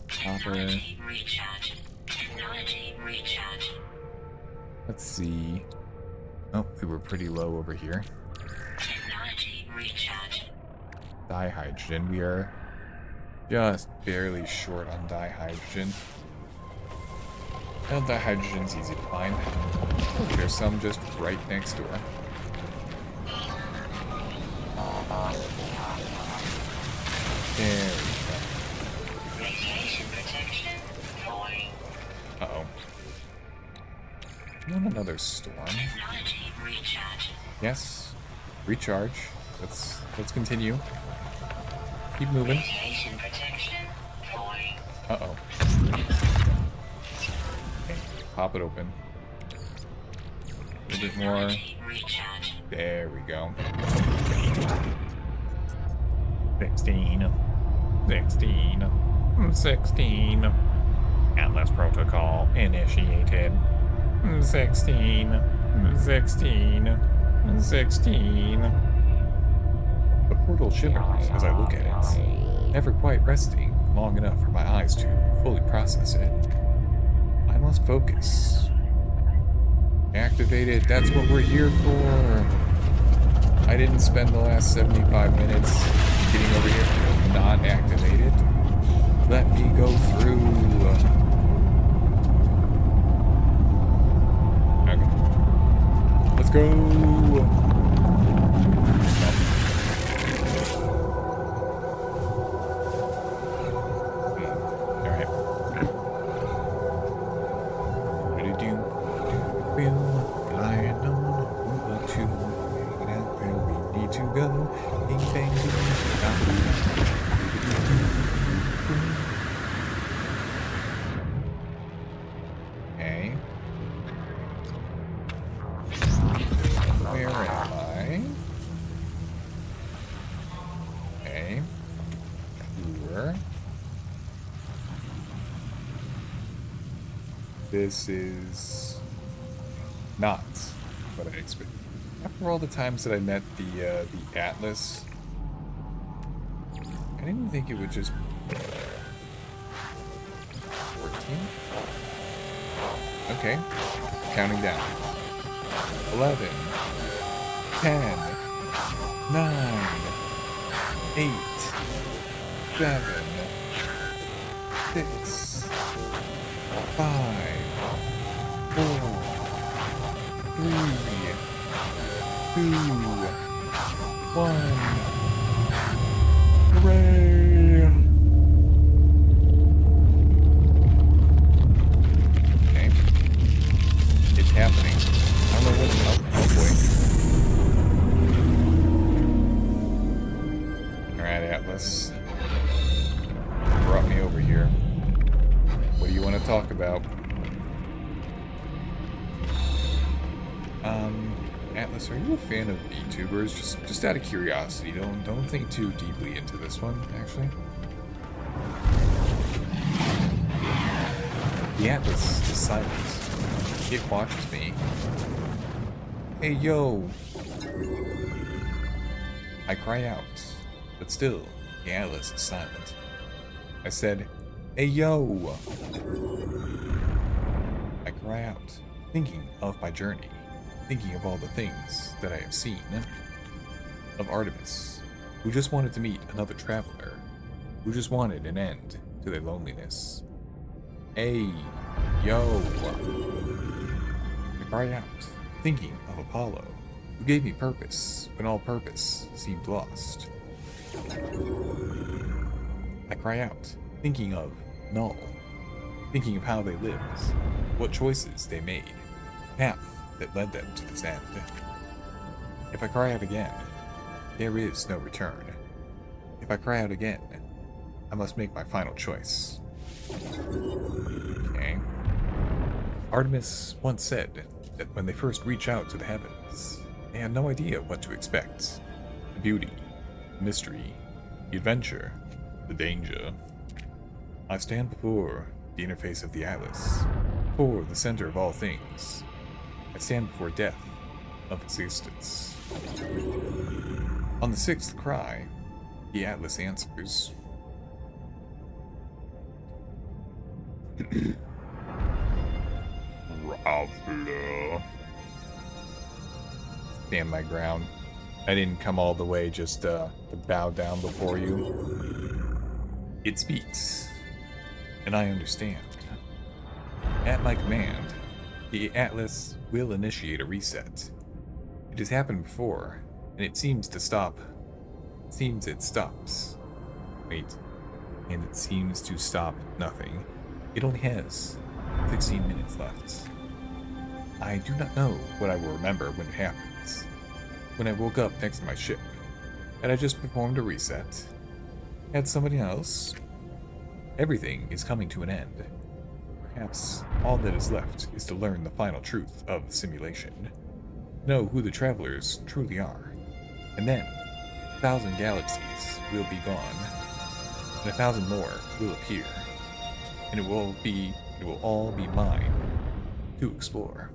Copper. Technology recharge. Technology recharge. Let's see. Oh, we were pretty low over here. Technology recharge. Dihydrogen. We are just barely short on dihydrogen. Well, dihydrogen's easy to find. There's some just right next door. There we Radiation protection falling. go. Uh-oh. You want another storm? Technology recharge. Yes. Recharge. Let's continue. Keep moving. Radiation protection falling. Uh-oh. Okay, pop it open. A little bit more. Technology recharge. There we go. 16. 16. 16. Atlas protocol initiated. 16. 16. 16. The portal shimmers as I look at it, never quite resting long enough for my eyes to fully process it. I must focus. Activate it, that's what we're here for. I didn't spend the last 75 minutes getting over here to not activate it. Let me go through. Okay. Let's go. Alright. What do you do? Lying on go. Bing, bang, boom. Okay. Where am I? Okay. Sure. This is not what I expected. After all the times that I met the Atlas, I didn't think it would just 14. Okay, counting down. 11, 10, 9, 8, 7, 6, 5, 4, 3, 2, 1. Hooray! Okay. It's happening. I don't know what's oh boy. Alright, Atlas. You brought me over here. What do you want to talk about? Atlas, are you a fan of VTubers? Just out of curiosity. Don't think too deeply into this one, actually. The Atlas is silent. It watches me. Hey, yo! I cry out, but still, the Atlas is silent. I said, hey, yo! I cry out, thinking of my journey. Thinking of all the things that I have seen. Of Artemis, who just wanted to meet another traveler, who just wanted an end to their loneliness. Hey, yo. I cry out, thinking of Apollo, who gave me purpose when all purpose seemed lost. I cry out, thinking of Null, thinking of how they lived, what choices they made, path that led them to this end. If I cry out again, there is no return. If I cry out again, I must make my final choice. Okay. Artemis once said that when they first reach out to the heavens, they had no idea what to expect. The beauty, the mystery, the adventure, the danger. I stand before the interface of the Atlas, before the center of all things. I stand before death of existence. On the sixth cry, the Atlas answers. Traveler. Stand my ground. I didn't come all the way just to bow down before you. It speaks, and I understand. At my command, the Atlas will initiate a reset. It has happened before, and it seems to stop. It seems it stops. Wait. And it seems to stop nothing. It only has 16 minutes left. I do not know what I will remember when it happens. When I woke up next to my ship, had I just performed a reset? Had somebody else? Everything is coming to an end. Perhaps all that is left is to learn the final truth of the simulation. Know who the travelers truly are. And then, 1,000 galaxies will be gone. And 1,000 more will appear. And it will all be mine to explore.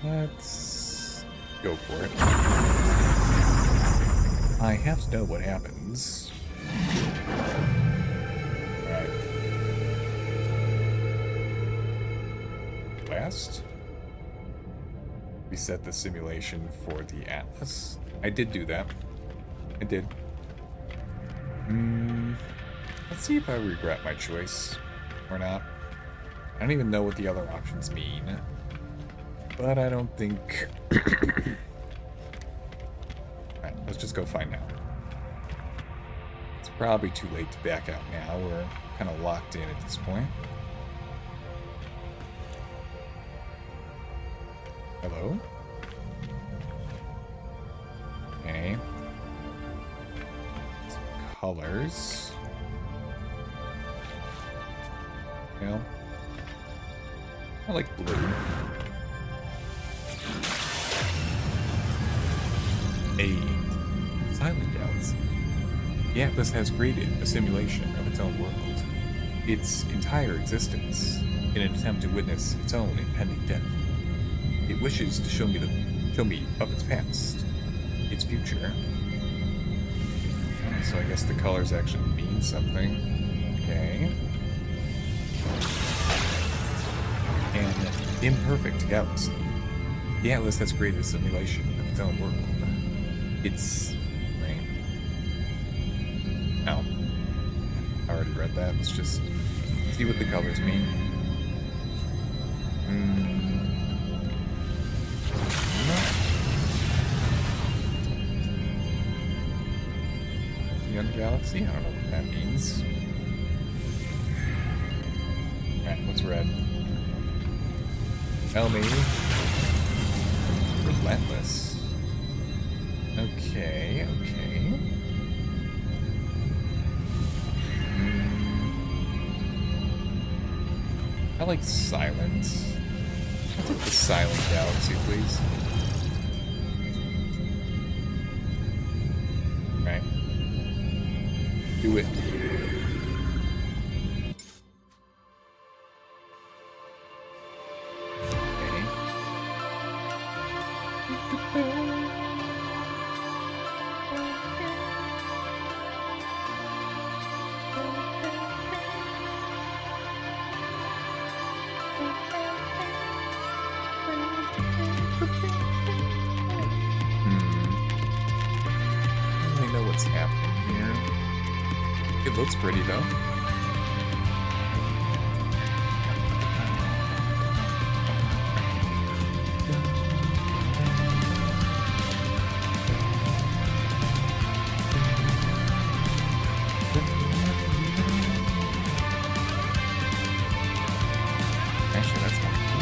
Let's go for it. I have to know what happens. Alright. Last. Reset the simulation for the Atlas. I did do that. I did. Let's see if I regret my choice or not. I don't even know what the other options mean. But I don't think... Alright, let's just go find out. It's probably too late to back out now. We're kind of locked in at this point. Hello? Okay. Some colors. Well, I like blue. A silent galaxy. The Atlas has created a simulation of its own world, its entire existence, in an attempt to witness its own impending death. It wishes to show me of its past, its future. Oh, so I guess the colors actually mean something. Okay. An imperfect galaxy. The Atlas has created a simulation of its own world. It's... right. Oh. I already read that. Let's just see what the colors mean. Young galaxy? I don't know what that means. Alright, what's red? Tell me. Relentless. Okay, okay. I like silence. I'll take the silent galaxy, please. Right. Do it. I don't really know what's happening here. It looks pretty though. Actually, that's not cool.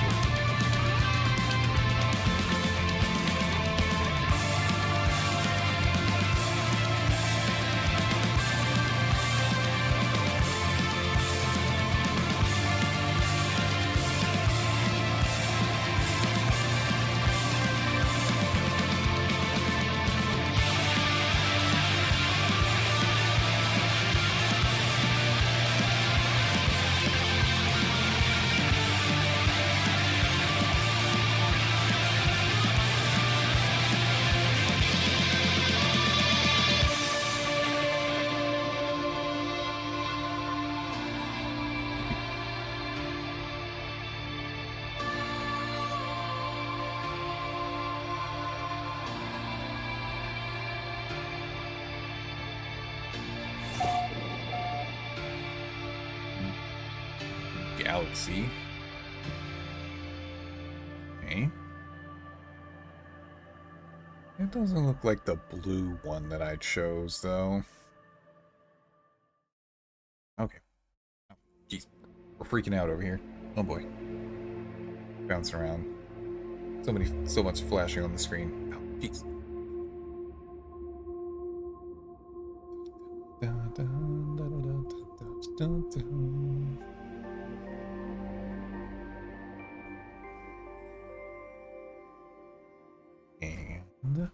Galaxy. Okay. It doesn't look like the blue one that I chose, though. Okay. Oh, jeez. We're freaking out over here. Oh boy. Bouncing around. So much flashing on the screen. Oh, jeez. And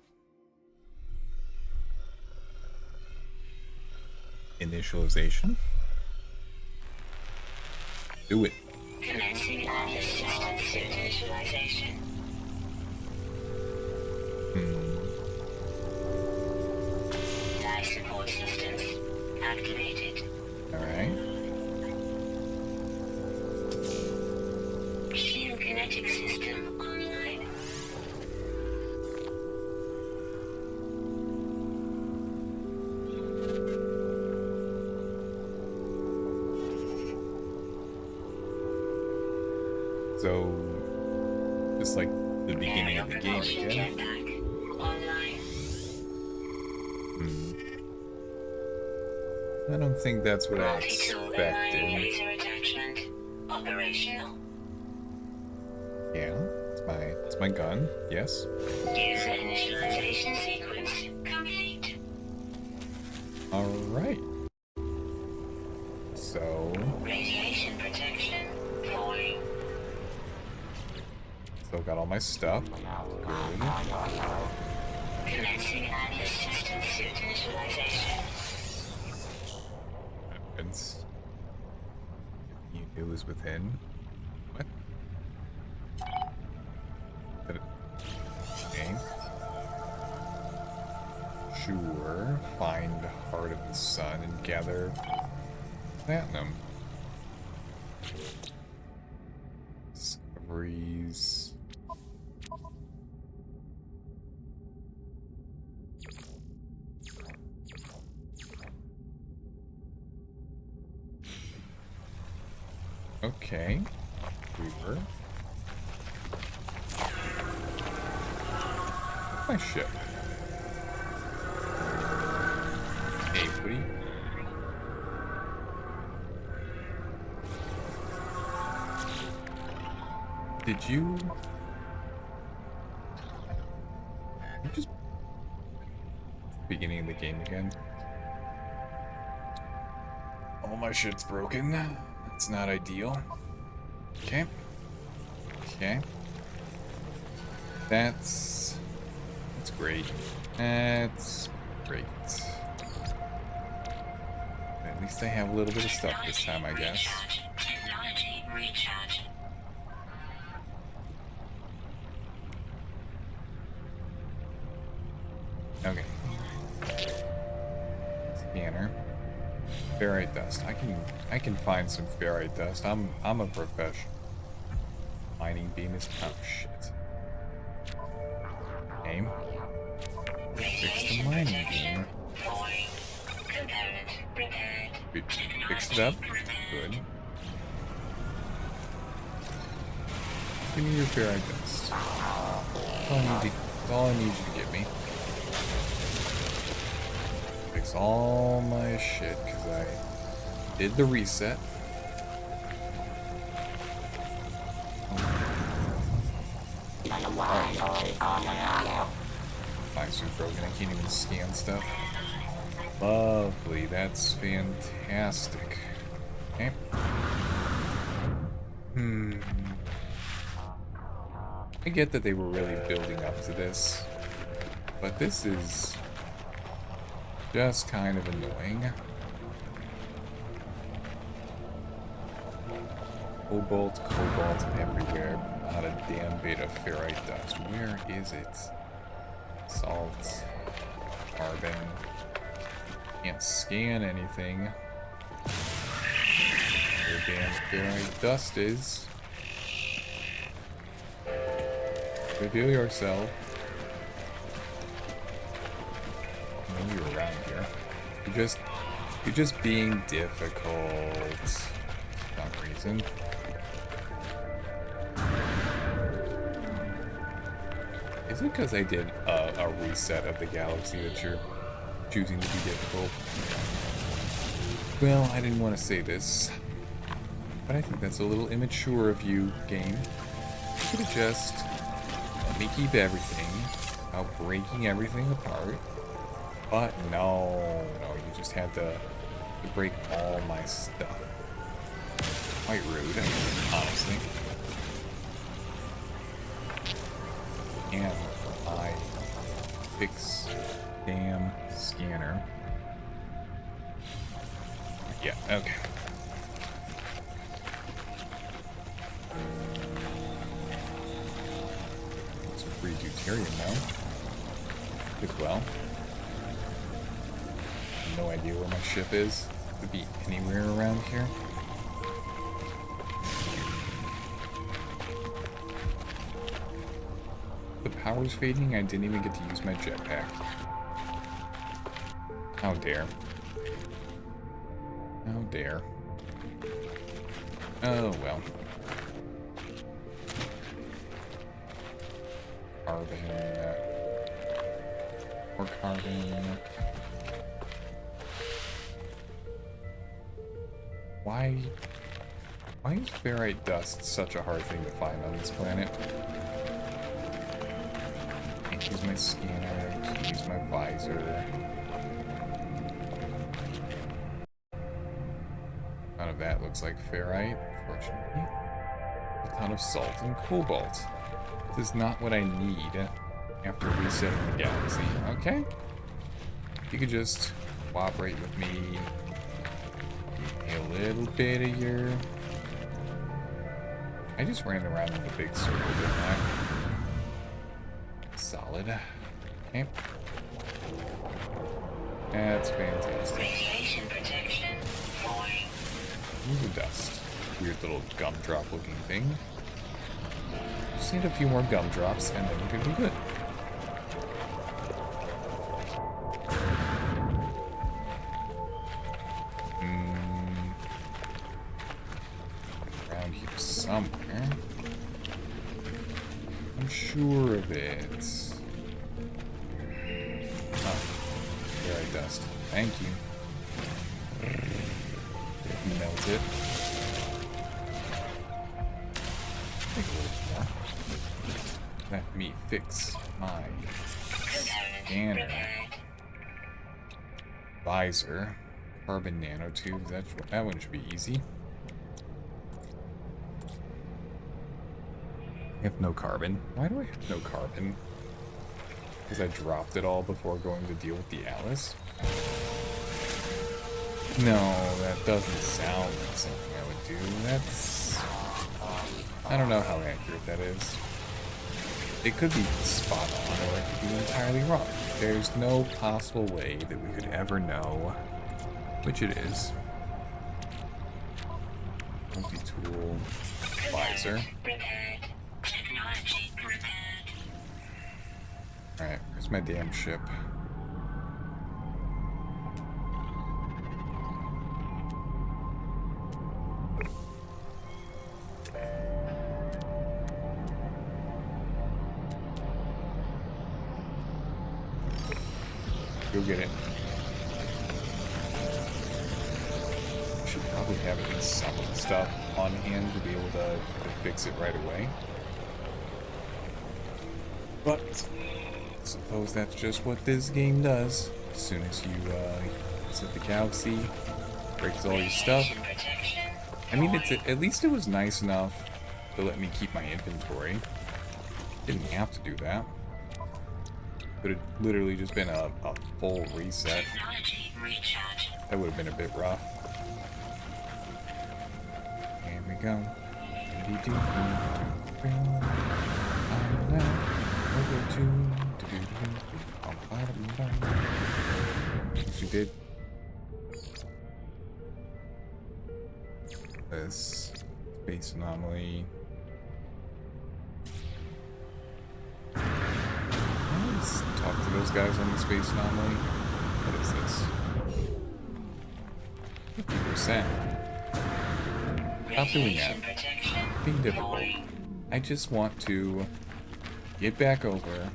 initialization. Do it. Commencing Atlas system suit initialization. Die support systems activated. Alright. Shield kinetic system online. So, just like the beginning of the game Propulsion again. jetpack online. I don't think that's what I Multi-tool inline expected. laser attachment operational. Yeah, it's That's my gun. Yes. User initialization sequence complete. All right. So Radiation protection falling. still got all my stuff. Good. Commencing Atlas system suit initialization. Weapons. You knew was within. What? Did it? Okay. Sure. Find Heart of the Sun and gather platinum. Discoveries. Okay. Weaver. My ship. Hey, Woody. Did you just beginning of the game again? All my shit's broken. That's not ideal. Okay. Okay. That's great. That's great. At least I have a little bit of stuff this time, I guess. Technology recharge. Okay. Scanner. Ferrite dust. I can find some ferrite dust. I'm a professional. Mining beam is shit. Aim. Fix the mining beam. Falling. Component repaired. Fixed it up. Good. Give me your ferrite dust. That's all I need you to give me. Fix all my shit, because I did the reset. My suit broken, I can't even scan stuff. Lovely, that's fantastic. Okay. I get that they were really building up to this, but this is just kind of annoying. Cobalt everywhere, but not a damn bit of ferrite dust. Where is it? Salt, carbon. Can't scan anything. Where damn ferrite dust is. Reveal yourself. I know you're around here. You're just being difficult. For some reason. Is it because I did a reset of the galaxy that you're choosing to be difficult? Well, I didn't want to say this, but I think that's a little immature of you, game. You could have just let me keep everything without breaking everything apart. But no, you just had to break all my stuff. Quite rude, honestly. And I fix damn scanner. Yeah, okay. Some free deuterium now. As well. No idea where my ship is. Could be anywhere around here. The power's fading, I didn't even get to use my jetpack. How dare. How dare. Oh well. Carbon. More carbon. Why is ferrite dust such a hard thing to find on this planet? Use my scanner, use my visor. None of that looks like ferrite, fortunately. A ton of salt and cobalt. This is not what I need after resetting the galaxy. Okay? You could just cooperate with me. A little bit of your... I just ran around in a big circle, didn't I? Solid. Okay. That's fantastic. Radiation protection falling. Ooh, the dust. Weird little gumdrop looking thing. Just need a few more gumdrops and then we're gonna be good. Around here somewhere. I'm sure of it. Oh, ferrite dust. Thank you. Melt it. Take a little more. Let me fix my scanner. Visor. Carbon nanotubes. That one should be easy. I have no carbon. Why do I have no carbon? Because I dropped it all before going to deal with the Alice? No, that doesn't sound like something I would do. That's... I don't know how accurate that is. It could be spot on, or it could be entirely wrong. There's no possible way that we could ever know which it is. Multi-tool, visor. Technology repaired. Alright, where's my damn ship? Go get it. Should probably have at least some of the stuff on hand to be able to fix it right away. But I suppose that's just what this game does. As soon as you set the galaxy, breaks all your stuff. I mean, at least it was nice enough to let me keep my inventory. Didn't have to do that. Could have literally just been a full reset. That would have been a bit rough. Here we go. Yes, you did. This space anomaly. Let's talk to those guys on the space anomaly. What is this? 50%. Stop doing that. Being difficult. I just want to get back over,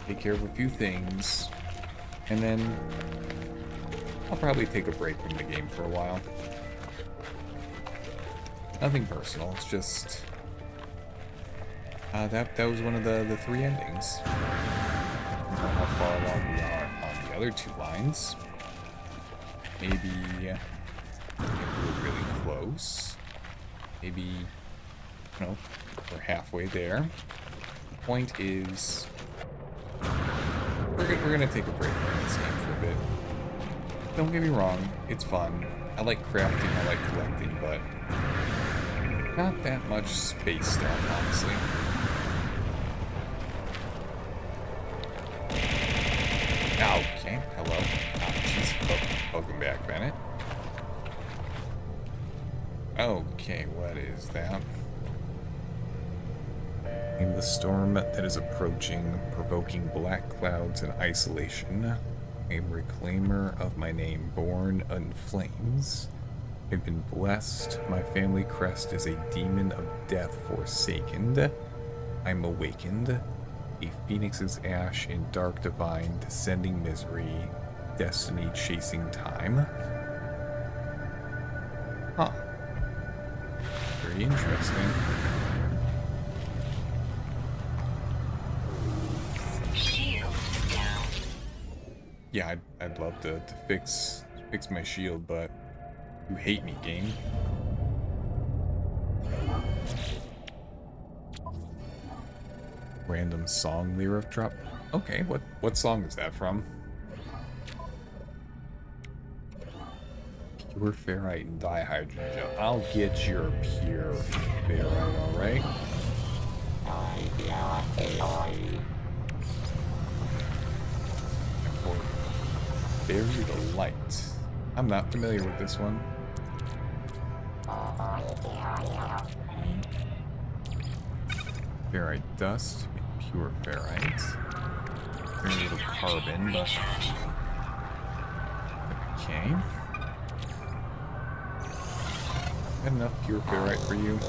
take care of a few things, and then I'll probably take a break from the game for a while. Nothing personal, it's just that was one of the three endings. I don't know how far along we are on the other two lines. Maybe we're really close. Maybe, you know, we're halfway there. The point is, we're gonna take a break from this game for a bit. Don't get me wrong, it's fun. I like crafting, I like collecting, but not that much space stuff, honestly. Okay, hello. Oh, jeez. Welcome back, Bennett. Okay, what is that? In the storm that is approaching, provoking black clouds and isolation, I am reclaimer of my name, born in flames. I've been blessed. My family crest is a demon of death forsaken. I'm awakened. A phoenix's ash in dark divine, descending misery, destiny chasing time. Huh. Very interesting. Yeah, I'd love to fix my shield, but you hate me, game. Random song lyric drop. Okay, what song is that from? Pure ferrite and dihydrogen gel. I'll get your pure ferrite, alright? Bury the light. I'm not familiar with this one. Ferrite dust, pure ferrite. Very little carbon, but okay. Got enough pure ferrite for you?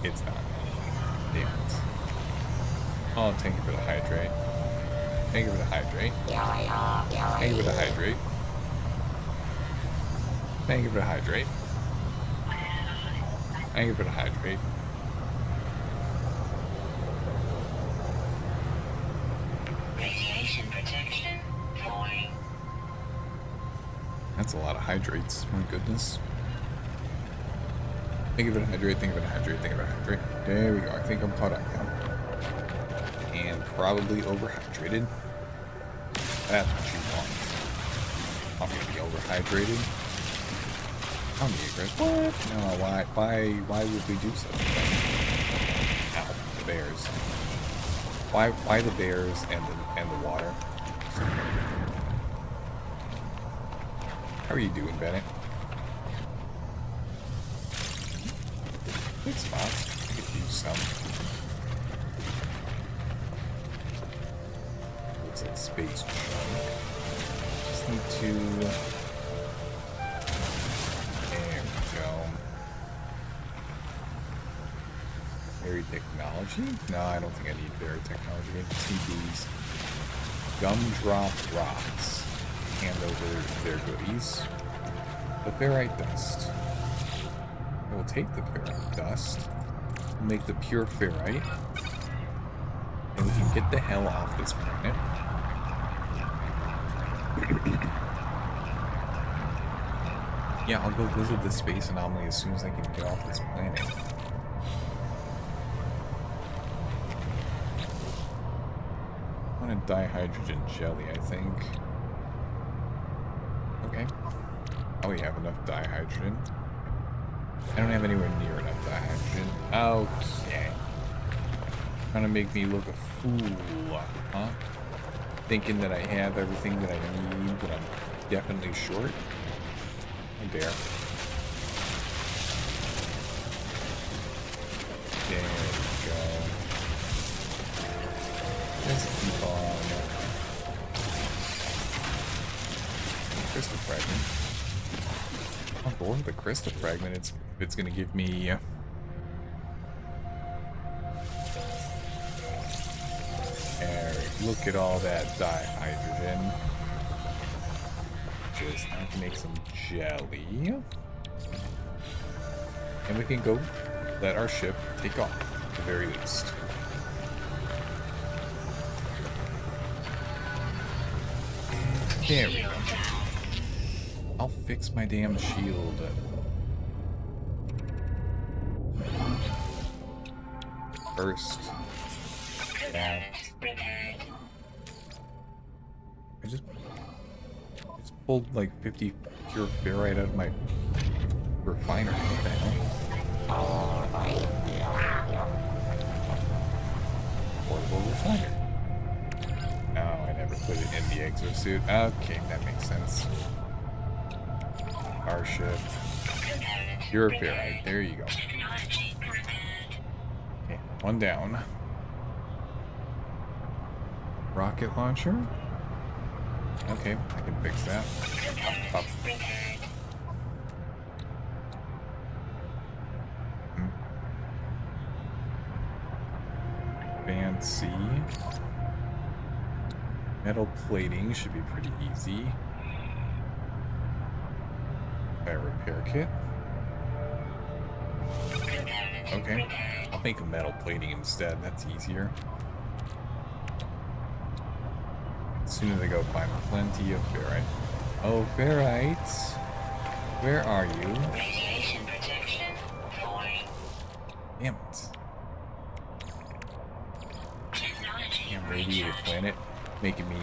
It's not. Damn it. Oh, thank you for the hydrate. Thank you for the hydrate. Thank you for the hydrate. Thank you for the hydrate. Thank you for the hydrate. Radiation protection falling. That's a lot of hydrates. My goodness. Thank you for the hydrate. Thank you for the hydrate. Thank you for the hydrate. There we go. I think I'm caught up now. And probably overhydrated. That's what you want. I'm gonna be overhydrated. I'm the aggressive. What? No, why would we do such a thing? Ow, the bears. Why the bears and the water? How are you doing, Bennett? Good spots. I could use some. Looks like space junk. Just need to. There we go. Berry technology? No, I don't think I need berry technology. I just need these gumdrop rocks. Hand over their goodies. The ferrite dust. I will take the ferrite dust, make the pure ferrite, and we can get the hell off this planet. Yeah, I'll go visit the space anomaly as soon as I can get off this planet. I want a dihydrogen jelly, I think. Okay. Oh, we have enough dihydrogen. I don't have anywhere near enough dihydrogen. Okay. Trying to make me look a fool, huh? Thinking that I have everything that I need, but I'm definitely short. Oh, dare. There we go. Let's keep on. Crystal fragment. On board with the crystal fragment, it's gonna give me look at all that dihydrogen. Just I can make some jelly. And we can go let our ship take off at the very least. There we go. I'll fix my damn shield. First. That. I just pulled like 50 pure ferrite out of my refiner. What the hell? Portable refiner. No, I never put it in the exosuit. Okay, that makes sense. Our ship. Pure ferrite. There you go. Okay, one down. Rocket launcher? Okay, I can fix that. Up. Band C. Metal plating should be pretty easy. Fire repair kit. Okay, I'll make a metal plating instead. That's easier. soon as I go find plenty of ferrite. Oh, ferrites. Where are you? Radiation protection falling. Damn it. Technology Damn radiated recharge. planet. Making me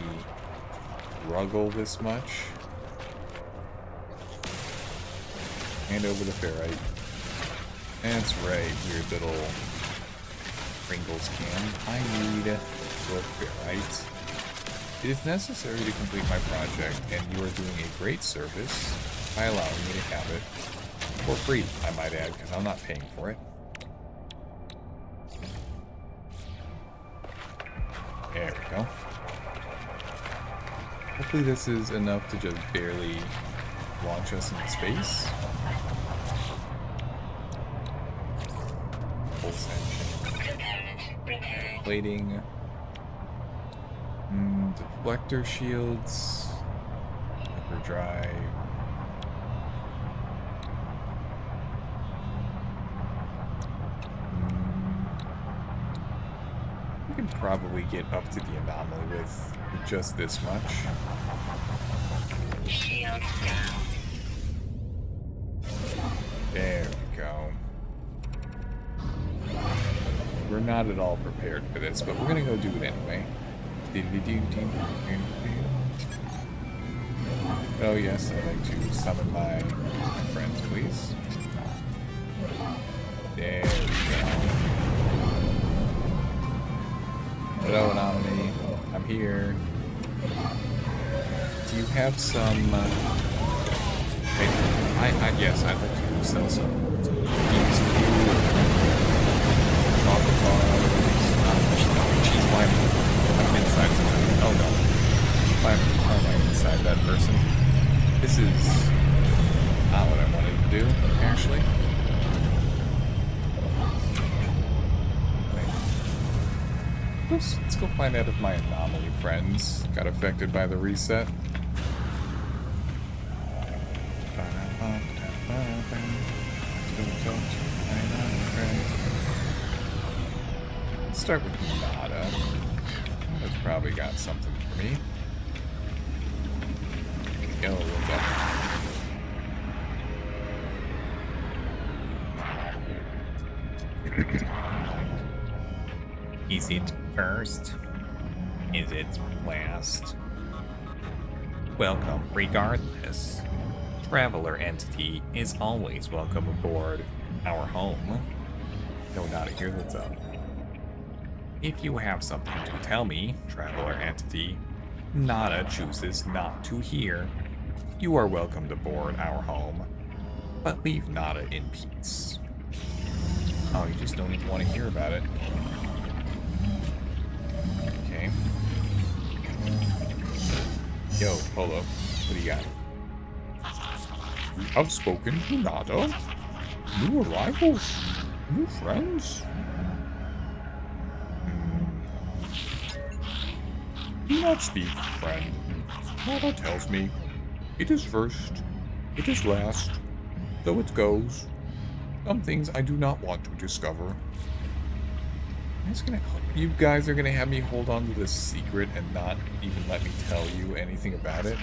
struggle this much. Hand over the ferrite. That's right, weird little Pringles can. I need more ferrite. It is necessary to complete my project, and you are doing a great service by allowing me to have it for free, I might add, because I'm not paying for it. There we go. Hopefully this is enough to just barely launch us into space. Full sanction. Component repaired. Plating. Deflector shields. Hyperdrive. We can probably get up to the anomaly with just this much. Shields down. There we go. We're not at all prepared for this, but we're gonna go do it anyway. Oh yes, I'd like to summon my friends, please. There we go. Hello, Anomaly. I'm here. Do you have some... yes, I'd like to sell some cookies to you. Chocolate bars. Cheese wine. I'm inside somebody. Oh no. Why am I inside that person? This is not what I wanted to do, actually. Let's go find out if my anomaly friends got affected by the reset. Let's start with Nada. That's probably got something for me. Yo, what's up? Is it first? Is it last? Welcome, regardless. Traveler entity is always welcome aboard our home. No, not here, what's up? If you have something to tell me, traveler entity, Nada chooses not to hear. You are welcomed aboard our home, but leave Nada in peace. Oh, you just don't even want to hear about it. Okay. Yo, Polo, what do you got? We have spoken to Nada. New arrivals. New friends. Do not speak, friend. Nada tells me. It is first. It is last. So it goes. Some things I do not want to discover. You guys are gonna have me hold on to this secret and not even let me tell you anything about it?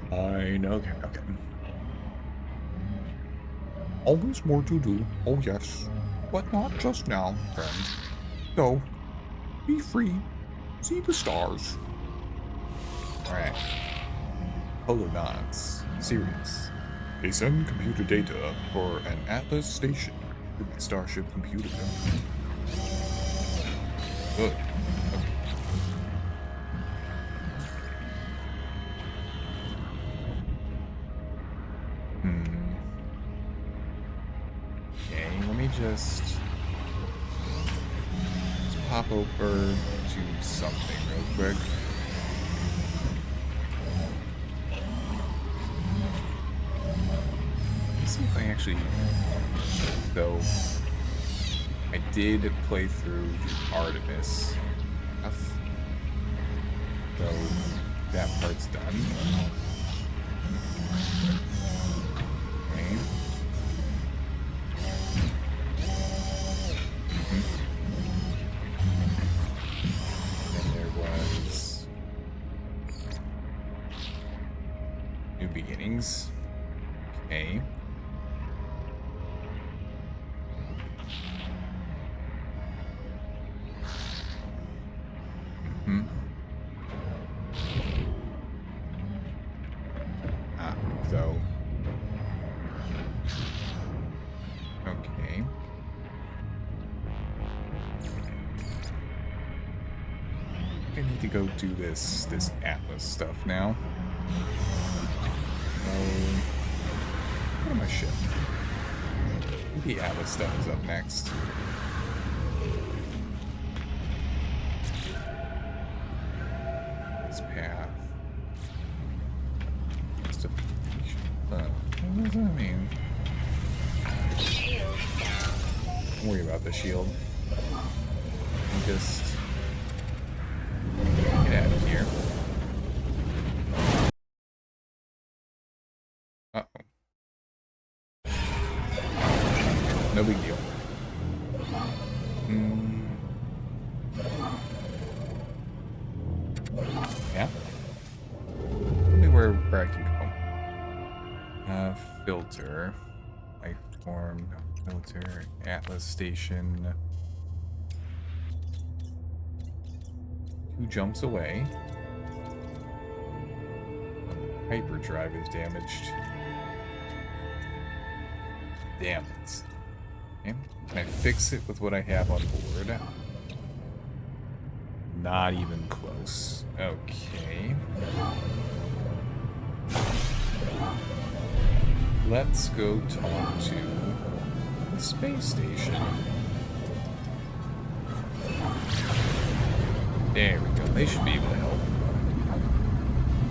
Fine, okay. Always more to do, oh yes. But not just now, friend. So, be free. See the stars. Alright. Polo nods. Serious. They send computer data for an Atlas station to the Starship computer. Good. Okay, let me just pop over to something real quick. Let's see if I actually... Though, I did play through the Artemis stuff. So, that part's done. Okay. things. Okay. Hmm. So. Okay. I need to go do this Atlas stuff now. What am I shipping? The Atlas stuff is up next. This path. Justification. What does that mean? Shield down. Don't worry about the shield. Just get out of here. Uh-oh. No big deal. Yeah. Tell me where I can go. Filter. Life form. No filter. Atlas station. 2 jumps away. Hyperdrive is damaged. Damn it. Okay. Can I fix it with what I have on board? Not even close. Okay. Let's go talk to the space station. There we go. They should be able to help.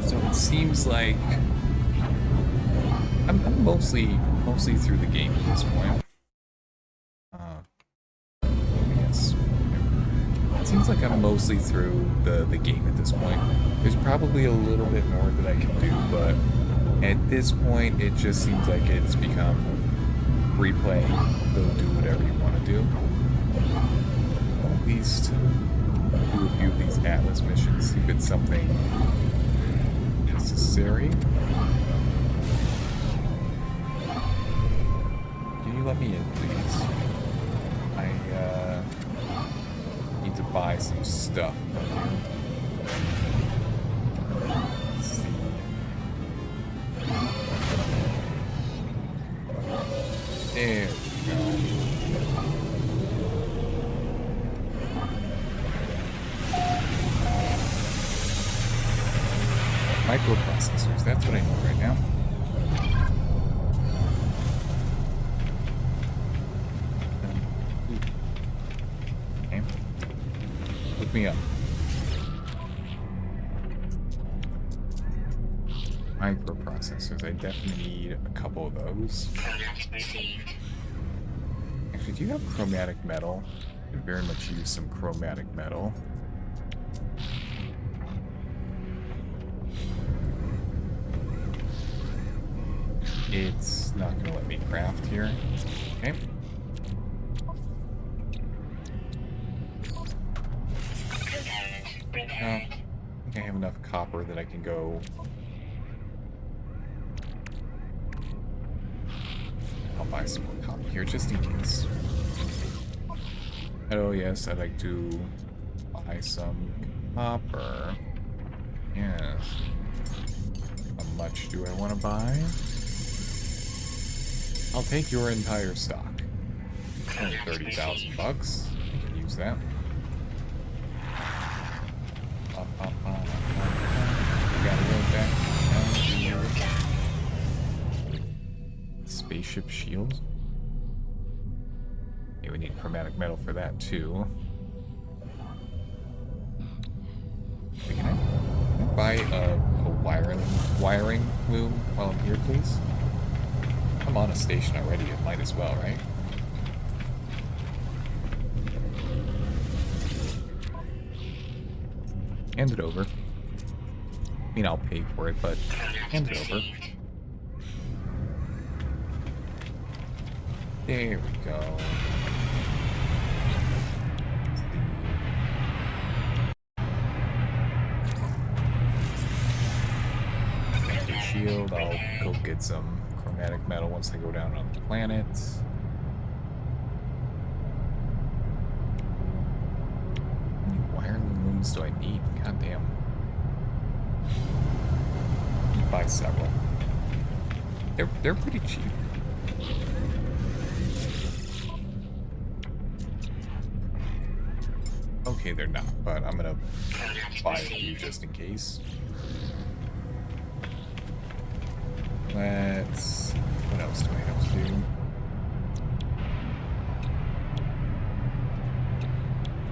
So it seems like I'm mostly through the game at this point. Yes. It seems like I'm mostly through the game at this point. There's probably a little bit more that I can do, but at this point it just seems like it's become replay. Go do whatever you want to do. At least do a few of these Atlas missions, see if it's something necessary. Can you let me in, please? I need to buy some stuff from you. Let's see. There we go. Microprocessors, that's what I need right now. Okay. Look me up. Microprocessors, I definitely need a couple of those. Product received. Actually, do you have chromatic metal? I could very much use some chromatic metal. It's not going to let me craft here. Okay. Prepared. I think I have enough copper that I can go. I'll buy some more copper here just in case. Oh yes, I'd like to buy some copper. Yes. How much do I want to buy? I'll take your entire stock. Only 30,000 bucks. I can use that. Gotta go back down to spaceship shield. Okay, we need chromatic metal for that too. Wait, can I buy a wiring loom while I'm here, please? I'm on a station already, it might as well, right? Hand it over. I mean, I'll pay for it, but hand it over. There we go. Shield. shield. I'll go get some chromatic metal once I go down on the planet. How many wiring looms do I need? God damn. You buy several. They're pretty cheap. Okay, they're not, but I'm gonna buy a few just in case. Let's... What else do I have to do?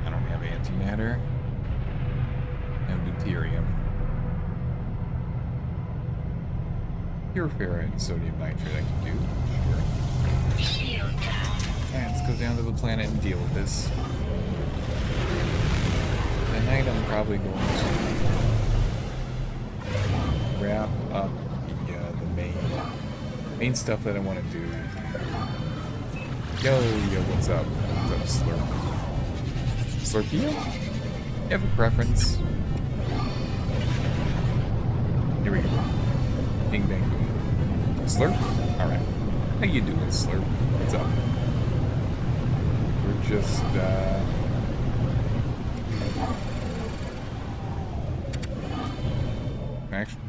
I don't have antimatter. No deuterium. Pure ferrite and sodium nitrate I can do. Sure. Shield down. Alright, let's go down to the planet and deal with this. Tonight I'm probably going to wrap up the main stuff that I want to do. Yo, what's up? What's up, Slurp? Slurpio? You have a preference? Here we go. Bing bang boom. Slurp? Alright. How you doing, Slurp? What's up? We're just, actually,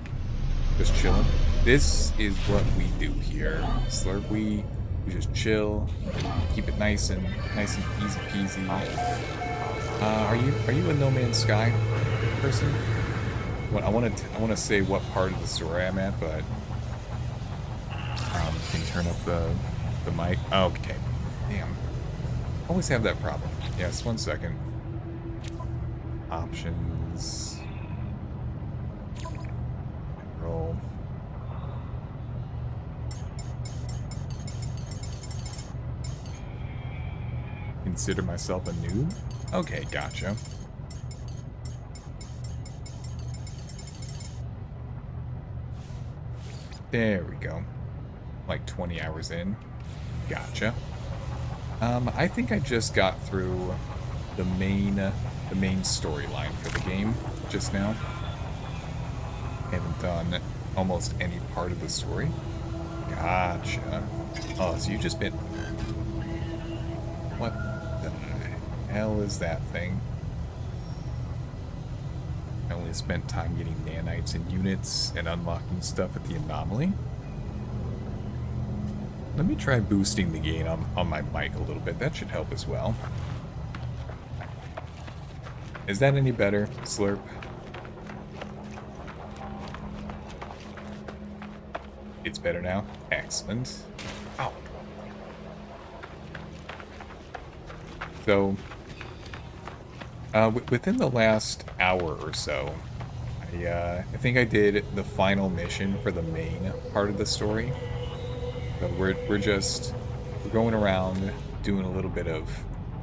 just chilling. This is what we do here, Slurp. We just chill, keep it nice and easy peasy. Are you a No Man's Sky person? Well, I want to say what part of the story I'm at, but can turn up the mic. Okay, damn. Always have that problem. Yes, 1 second. Options. Roll. Consider myself a noob? Okay, gotcha. There we go. Like 20 hours in. Gotcha. I think I just got through the main storyline for the game just now. Haven't done almost any part of the story. Gotcha. Oh, so you've just been... What the hell is that thing? I only spent time getting nanites and units and unlocking stuff at the anomaly. Let me try boosting the gain on my mic a little bit. That should help as well. Is that any better, Slurp? It's better now? Excellent. Ow. So, within the last hour or so, I think I did the final mission for the main part of the story. So we're going around doing a little bit of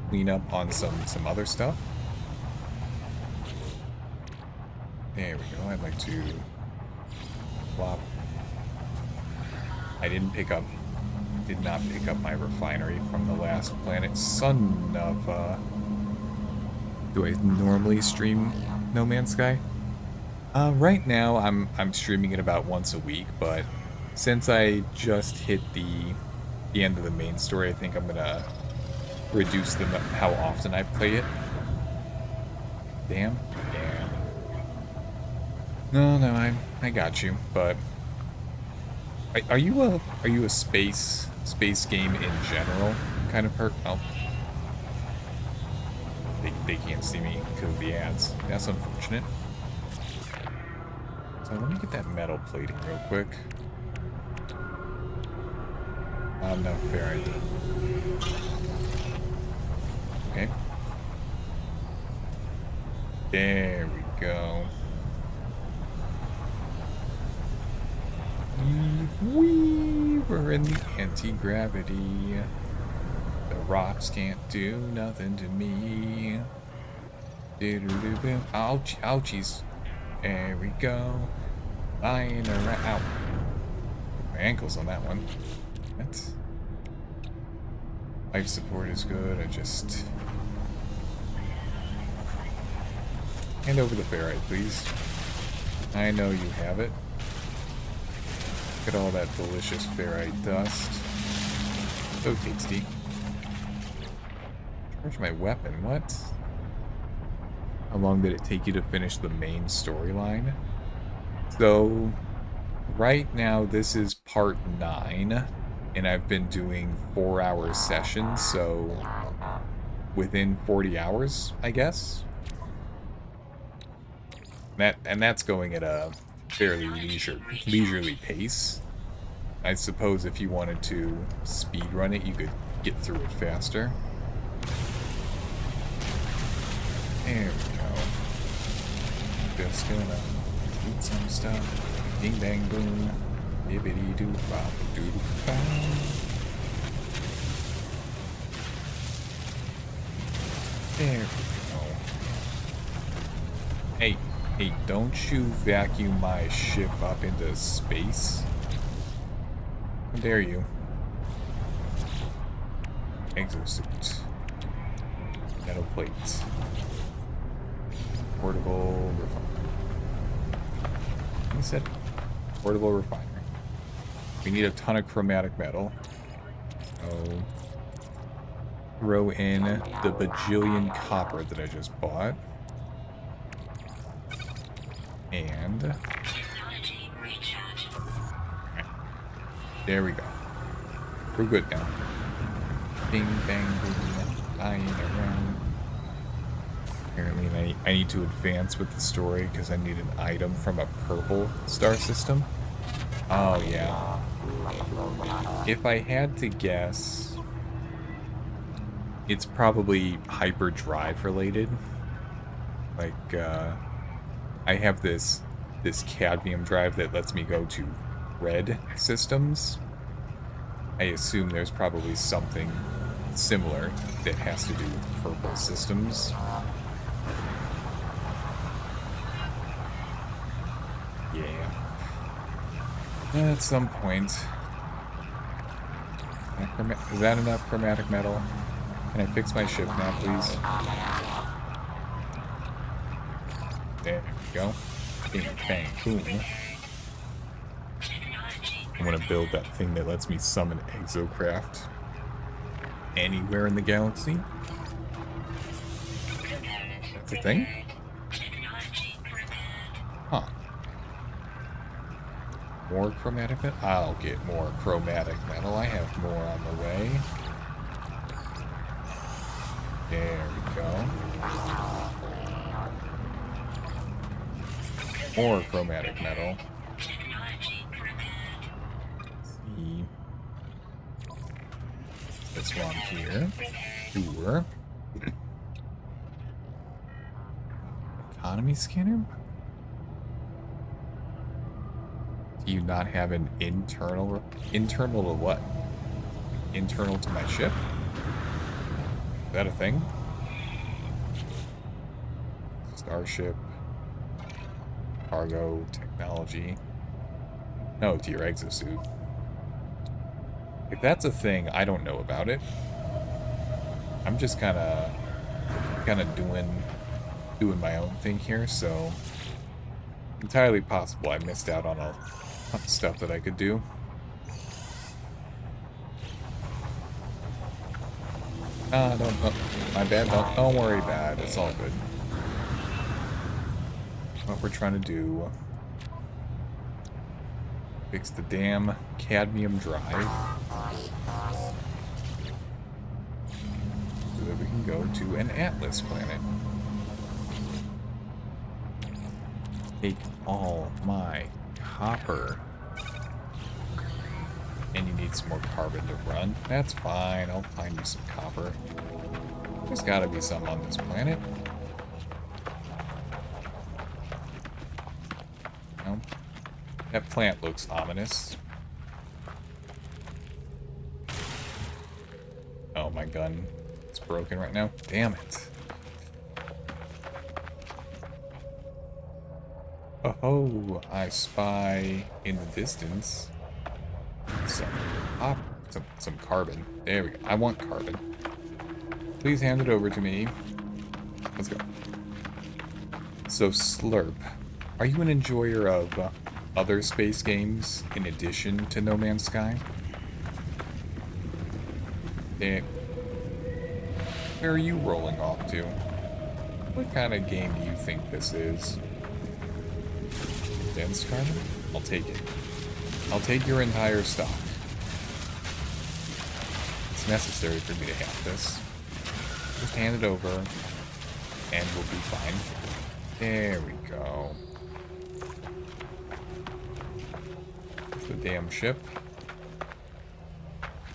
cleanup on some other stuff. There we go. I'd like to flop. I did not pick up my refinery from the last planet. Son of do I normally stream No Man's Sky? Right now I'm streaming it about once a week, but since I just hit the end of the main story, I think I'm gonna reduce how often I play it. Damn. No, I got you. But are you a space game in general kind of person? Oh, they can't see me because of the ads. That's unfortunate. So let me get that metal plating real quick. No, fair. Okay. There we go. We're in the anti-gravity. The rocks can't do nothing to me. Ouch, ouchies. There we go. Lying around. Ow. My ankles on that one. That's... Life support is good. I just... Hand over the ferrite, please. I know you have it. Look at all that delicious ferrite dust. So tasty. Charge my weapon, what? How long did it take you to finish the main storyline? So, right now this is part 9, and I've been doing 4-hour sessions, so within 40 hours, I guess? That's going at a fairly leisurely pace. I suppose if you wanted to speedrun it, you could get through it faster. There we go. Just gonna shoot some stuff. Bing bang boom. Bibbidi doo bop doo bop. There we go. Hey, don't you vacuum my ship up into space? How dare you? Exosuit. Metal plates. Portable refinery. He said portable refinery. We need a ton of chromatic metal. So throw in the bajillion copper that I just bought. And there we go. We're good now. Bing bang boom, flying around. Apparently I need to advance with the story because I need an item from a purple star system. Oh yeah. If I had to guess, it's probably hyperdrive related. Like I have this cadmium drive that lets me go to red systems. I assume there's probably something similar that has to do with purple systems. Yeah. At some point. Is that enough chromatic metal? Can I fix my ship now, please? There we go. Bing, bang, boom. I want to build that thing that lets me summon Exocraft anywhere in the galaxy. That's a thing? Huh. More chromatic metal? I'll get more chromatic metal. I have more on the way. There we go. More chromatic metal. See. This one here. Sure. Economy scanner? Do you not have an internal to what? Internal to my ship? Is that a thing? Starship. Cargo, technology. No, to your exosuit. If that's a thing, I don't know about it. I'm just kind of doing my own thing here, so entirely possible I missed out on stuff that I could do. Don't, my bad. Don't worry, bad. It's all good. What we're trying to do: fix the damn cadmium drive so that we can go to an Atlas planet. Take all my copper. And you need some more carbon to run. That's fine. I'll find you some copper. There's gotta be some on this planet. No? That plant looks ominous. Oh, my gun. It's broken right now. Damn it. Oh, I spy in the distance some carbon. There we go. I want carbon. Please hand it over to me. Let's go. So, Slurp, are you an enjoyer of other space games in addition to No Man's Sky. Where are you rolling off to? What kind of game do you think this is? Dense carbon? I'll take it. I'll take your entire stock. It's necessary for me to have this. Just hand it over, and we'll be fine. There we go. There's the damn ship.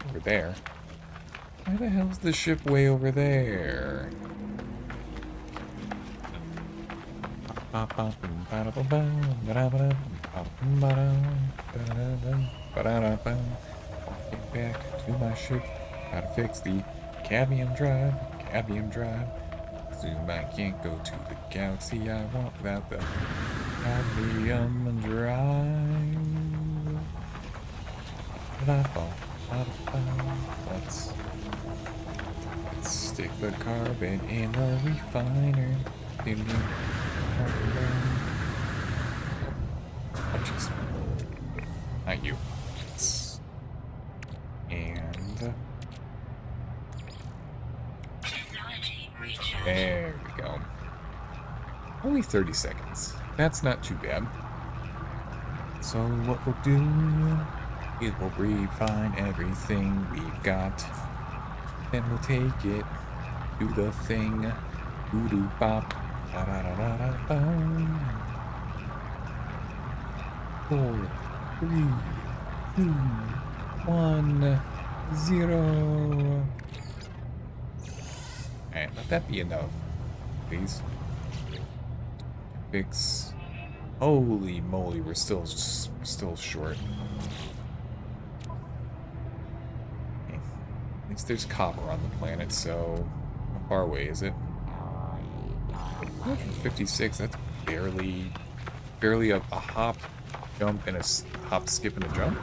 Over there. Why the hell's the ship way over there? Walking back to my ship. Gotta fix the cadmium drive. Zoom, I can't go to the galaxy I want without the cadmium drive. Let's stick the carbon in the refiner. Oh, jeez. Not you. And there we go. Only 30 seconds. That's not too bad. So what we'll do is we'll refine everything we've got. Then we'll take it, do the thing, doo bop, da da da da da da. 4, 3, 2, 1, 0. Alright, let that be enough, please. Fix. Holy moly, we're still short. Okay. At least there's copper on the planet, so how far away is it? 156. That's barely a hop, jump, and a hop, skip, and a jump.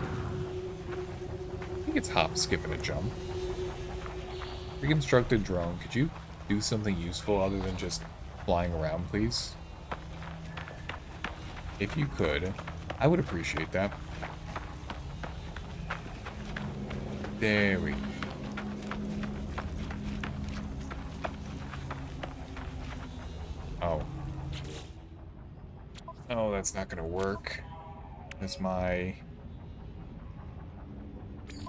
I think it's hop, skip, and a jump. Reconstructed drone. Could you do something useful other than just flying around, please? If you could, I would appreciate that. There we go. Oh. Oh, that's not gonna work. That's my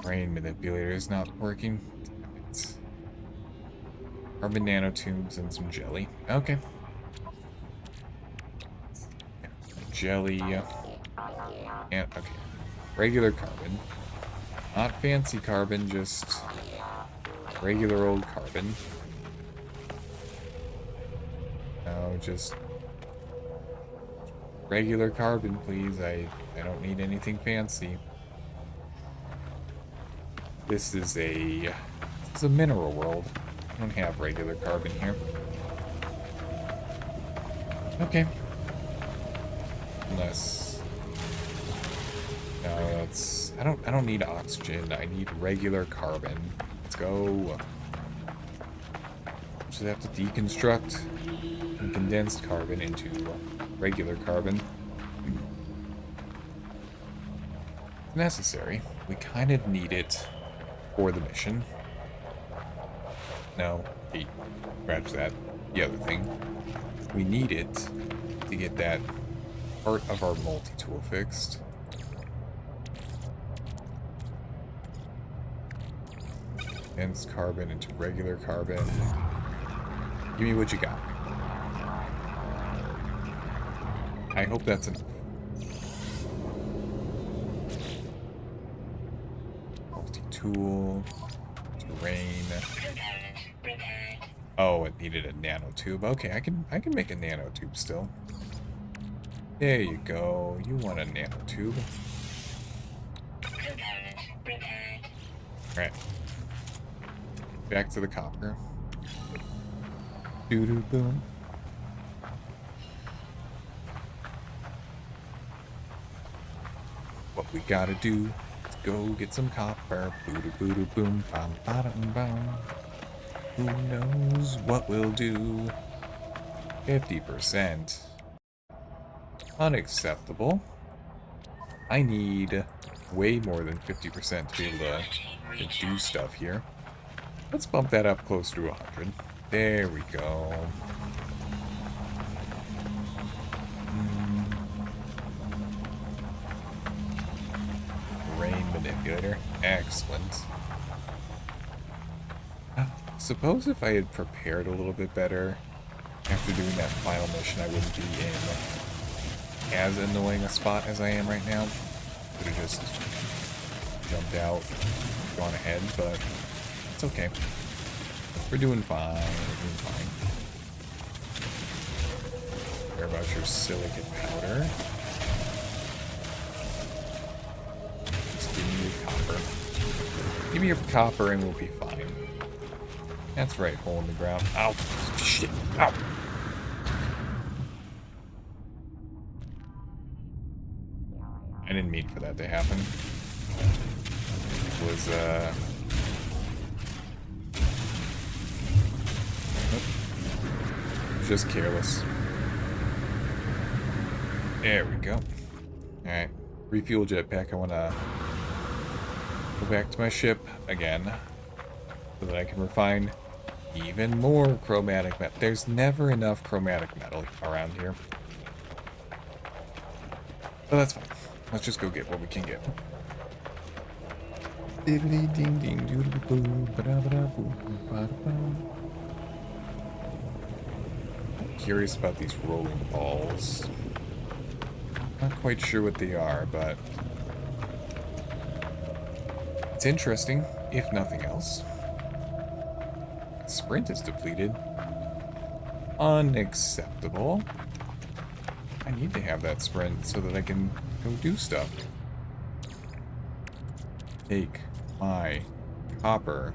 brain manipulator is not working. Damn it. Carbon nanotubes and some jelly. Okay. Jelly. And okay. Regular carbon. Not fancy carbon, just regular old carbon. No, just regular carbon, please. I don't need anything fancy. This is a mineral world. I don't have regular carbon here. Okay. Unless no, that's I don't need oxygen. I need regular carbon. Let's go. Just have to deconstruct some condensed carbon into regular carbon. It's necessary. We kind of need it for the mission. No, scratch that. The other thing. We need it to get that part of our multi-tool fixed. Condensed carbon into regular carbon. Give me what you got. I hope that's enough. Multi-tool. Terrain. Oh, it needed a nanotube. Okay, I can make a nanotube still. There you go. You want a nanotube. Alright. Back to the copper. Doo-doo boom. What we gotta do is go get some copper. Boo-doo boo-doo boom. Bam bada bam. Who knows what we'll do? 50%. Unacceptable. I need way more than 50% to be able to do stuff here. Let's bump that up close to 100. There we go. Rain manipulator. Excellent. Suppose if I had prepared a little bit better after doing that final mission, I wouldn't be in as annoying a spot as I am right now. Could have just jumped out, gone ahead, but it's okay. We're doing fine. We're doing fine. Care about your silicate powder. Just give me your copper. Give me your copper and we'll be fine. That's right, hole in the ground. Ow! Shit! Ow! I didn't mean for that to happen. It was, nope. Just careless. There we go. Alright. Refuel jetpack. I want to go back to my ship again so that I can refine even more chromatic metal. There's never enough chromatic metal around here. But that's fine. Let's just go get what we can get. I'm curious about these rolling balls. Not quite sure what they are, but it's interesting, if nothing else. Sprint is depleted. Unacceptable. I need to have that sprint so that I can go do stuff. Take my copper.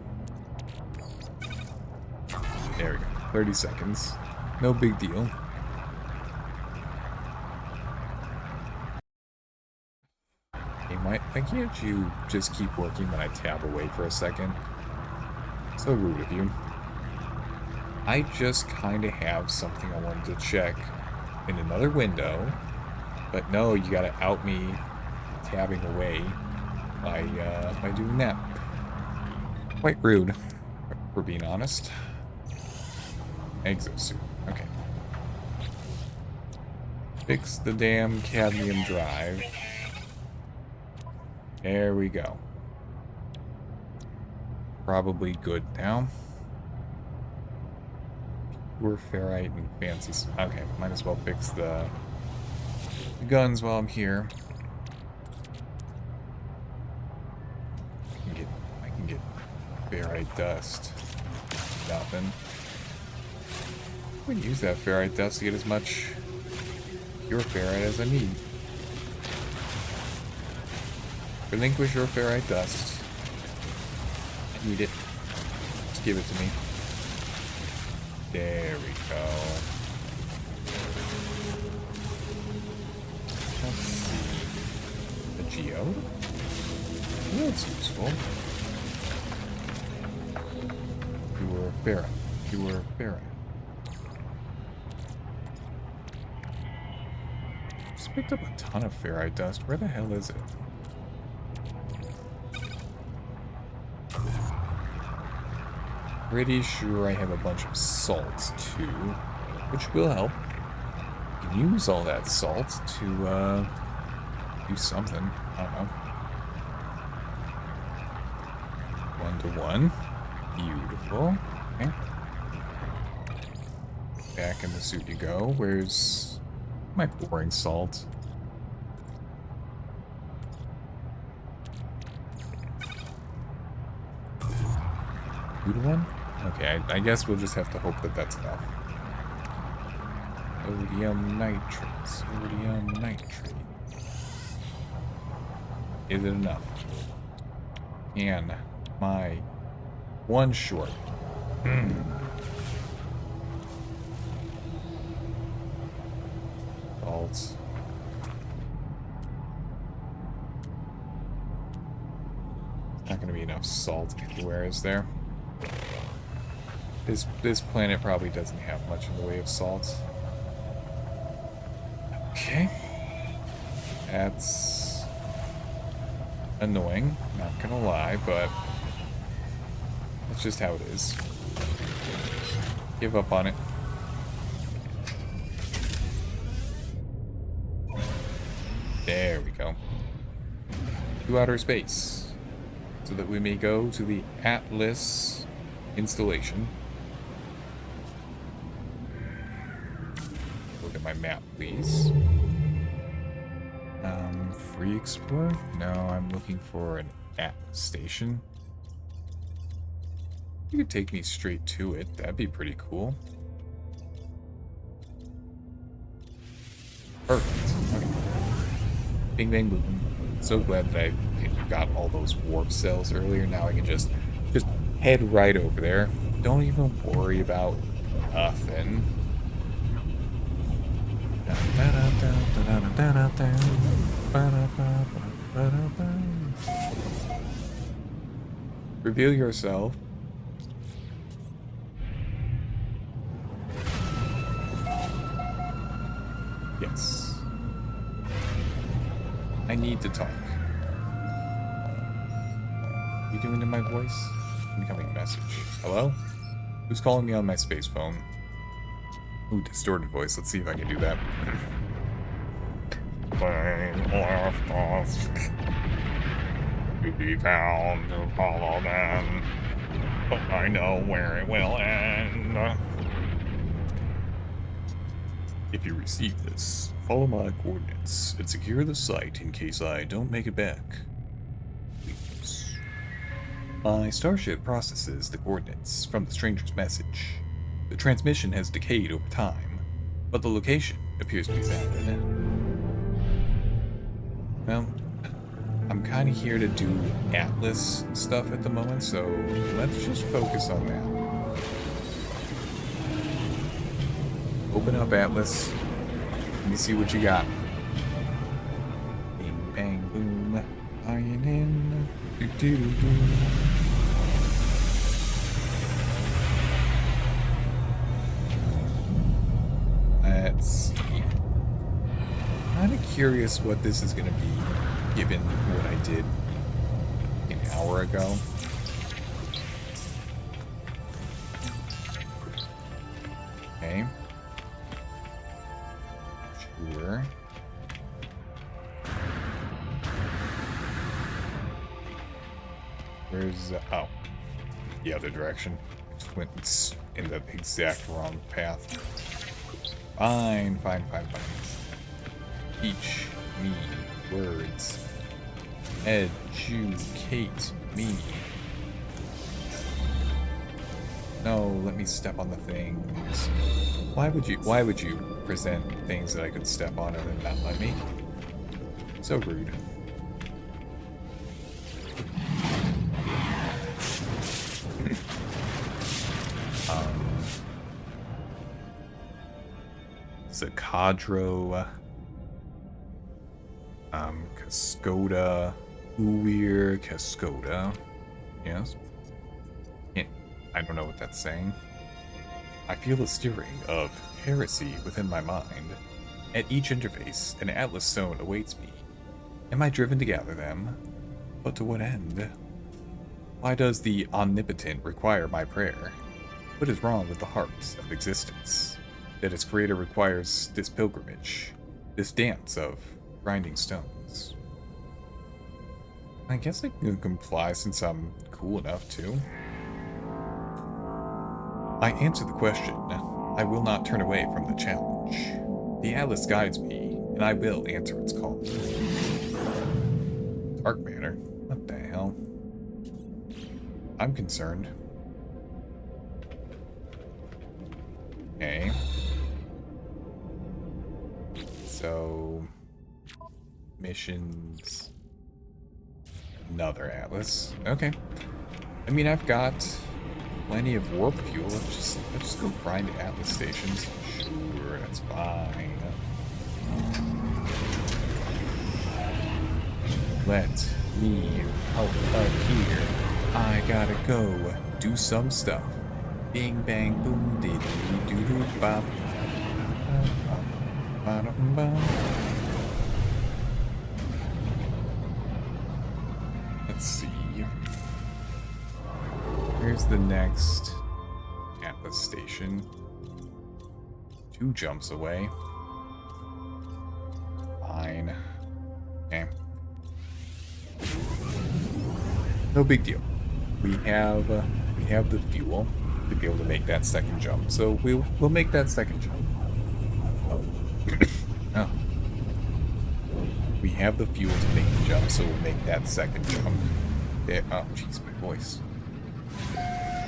There we go. 30 seconds. No big deal. Hey, why can't you just keep working when I tab away for a second? So rude of you. I just kind of have something I wanted to check in another window, but no, you gotta out me tabbing away by doing that. Quite rude, if we're being honest. Exosuit. Okay. Fix the damn cadmium drive. There we go. Probably good now. Pure ferrite and fancy. Okay, might as well fix the guns while I'm here. I can get ferrite dust. Nothing. I wouldn't use that ferrite dust to get as much pure ferrite as I need. Relinquish your ferrite dust. I need it. Just give it to me. There we go. Let's see. A geode? Well, that's useful. Pure ferrite. Pure ferrite. Just picked up a ton of ferrite dust. Where the hell is it? Pretty sure I have a bunch of salt too, which will help. You can use all that salt to do something. I don't know. 1 to 1. Beautiful. Okay. Back in the suit you go. Where's my boring salt? One? Okay, I guess we'll just have to hope that that's enough. Sodium nitrate. Sodium nitrate. Is it enough? And my one short. Salts. Not going to be enough salt anywhere, is there? This planet probably doesn't have much in the way of salt. Okay. That's annoying, not gonna lie, but that's just how it is. Give up on it. There we go. To outer space, so that we may go to the Atlas installation. Look at my map, please. Free explore? No, I'm looking for an Atlas station. You could take me straight to it. That'd be pretty cool. Perfect. Okay. Bing, bang, boom. So glad that I got all those warp cells earlier. Now I can just head right over there. Don't even worry about nothing. Reveal yourself. Yes. I need to talk. You doing to my voice? Incoming message. Hello? Who's calling me on my space phone? Ooh, distorted voice. Let's see if I can do that. They left us to be found to follow them, but I know where it will end. If you receive this, follow my coordinates and secure the site in case I don't make it back. Please. My starship processes the coordinates from the stranger's message. The transmission has decayed over time, but the location appears to be valid. Well, I'm kind of here to do Atlas stuff at the moment, so let's just focus on that. Open up Atlas. Let me see what you got. Bing, bang, boom. Iron in. Do, do, do, do. Let's see. Kind of curious what this is going to be, given what I did an hour ago. Okay. Sure. Where's oh, the other direction. Just went in the exact wrong path. Fine, fine, fine, fine. Teach me words. Educate me. No, let me step on the things. Why would you present things that I could step on and then not let me? So rude. Zacadro, Cascoda, Uir, Cascoda. Yes. I don't know what that's saying. I feel a stirring of heresy within my mind. At each interface, an Atlas zone awaits me. Am I driven to gather them? But to what end? Why does the Omnipotent require my prayer? What is wrong with the heart of existence? That its creator requires this pilgrimage, this dance of grinding stones. I guess I can comply since I'm cool enough to. I answer the question. I will not turn away from the challenge. The Atlas guides me, and I will answer its call. Dark matter? What the hell? I'm concerned. Okay. So, missions, another Atlas. Okay. I mean, I've got plenty of warp fuel. Let's just go grind Atlas stations. Sure, that's fine. Let me help up here. I gotta go do some stuff. Bing bang boom diddy doo doo bop. Let's see. Here's the next Atlas station. 2 jumps away. Fine. Okay. No big deal. We have the fuel to be able to make that second jump. So we'll make that second jump. Oh. We have the fuel to make the jump, so we'll make that second jump. Yeah, oh, jeez, my voice.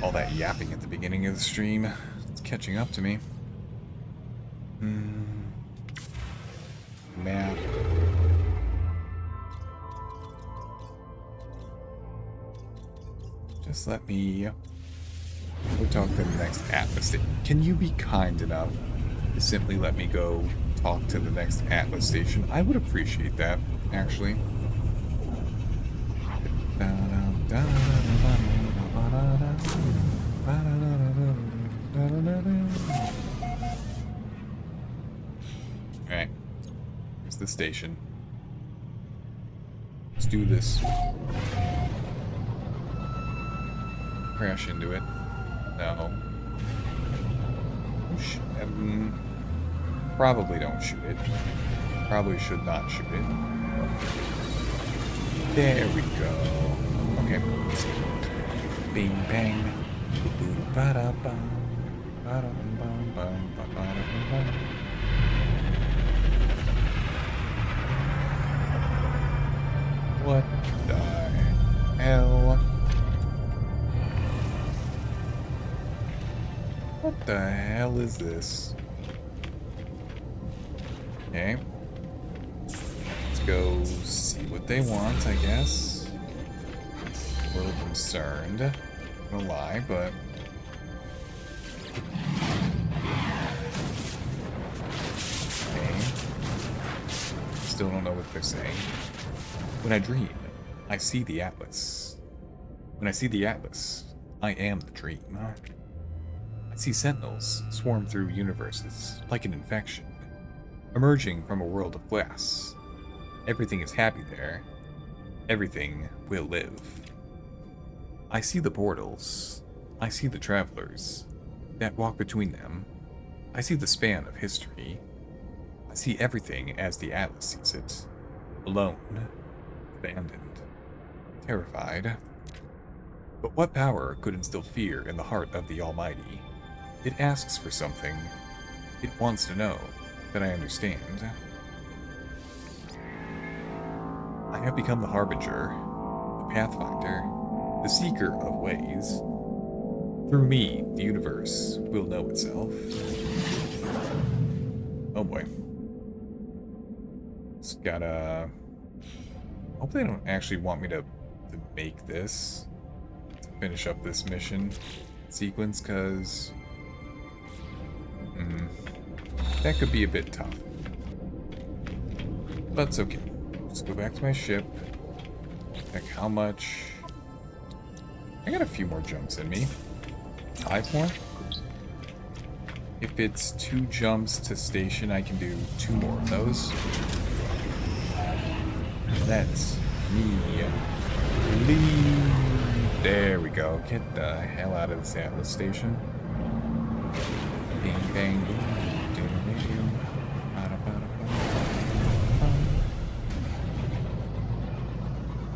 All that yapping at the beginning of the stream, it's catching up to me. Map. Just let me go talk to the next Atlas station. Can you be kind enough to simply let me go talk to the next Atlas station? I would appreciate that, actually. Alright. Here's the station. Let's do this. Crash into it. No. Probably don't shoot it. Probably should not shoot it. There we go. Okay. Bing bang. What the hell? What the hell is this? Okay. Let's go see what they want, I guess. A little concerned. Not gonna lie, but... Okay. Still don't know what they're saying. When I dream, I see the Atlas. When I see the Atlas, I am the dream. I see sentinels swarm through universes like an infection, emerging from a world of glass. Everything is happy there. Everything will live. I see the portals. I see the travelers that walk between them. I see the span of history. I see everything as the Atlas sees it. Alone. Abandoned. Terrified. But what power could instill fear in the heart of the Almighty? It asks for something. It wants to know that I understand. I have become the Harbinger, the Pathfinder, the Seeker of Ways. Through me, the universe will know itself. Oh boy. It's gotta... Hope they don't actually want me to make this. To finish up this mission sequence, because... that could be a bit tough. But it's okay. Let's go back to my ship. Check how much... I got a few more jumps in me. 5 more? If it's 2 jumps to station, I can do 2 more of those. Let's me leave. There we go. Get the hell out of this Atlas station. Bing bang boom.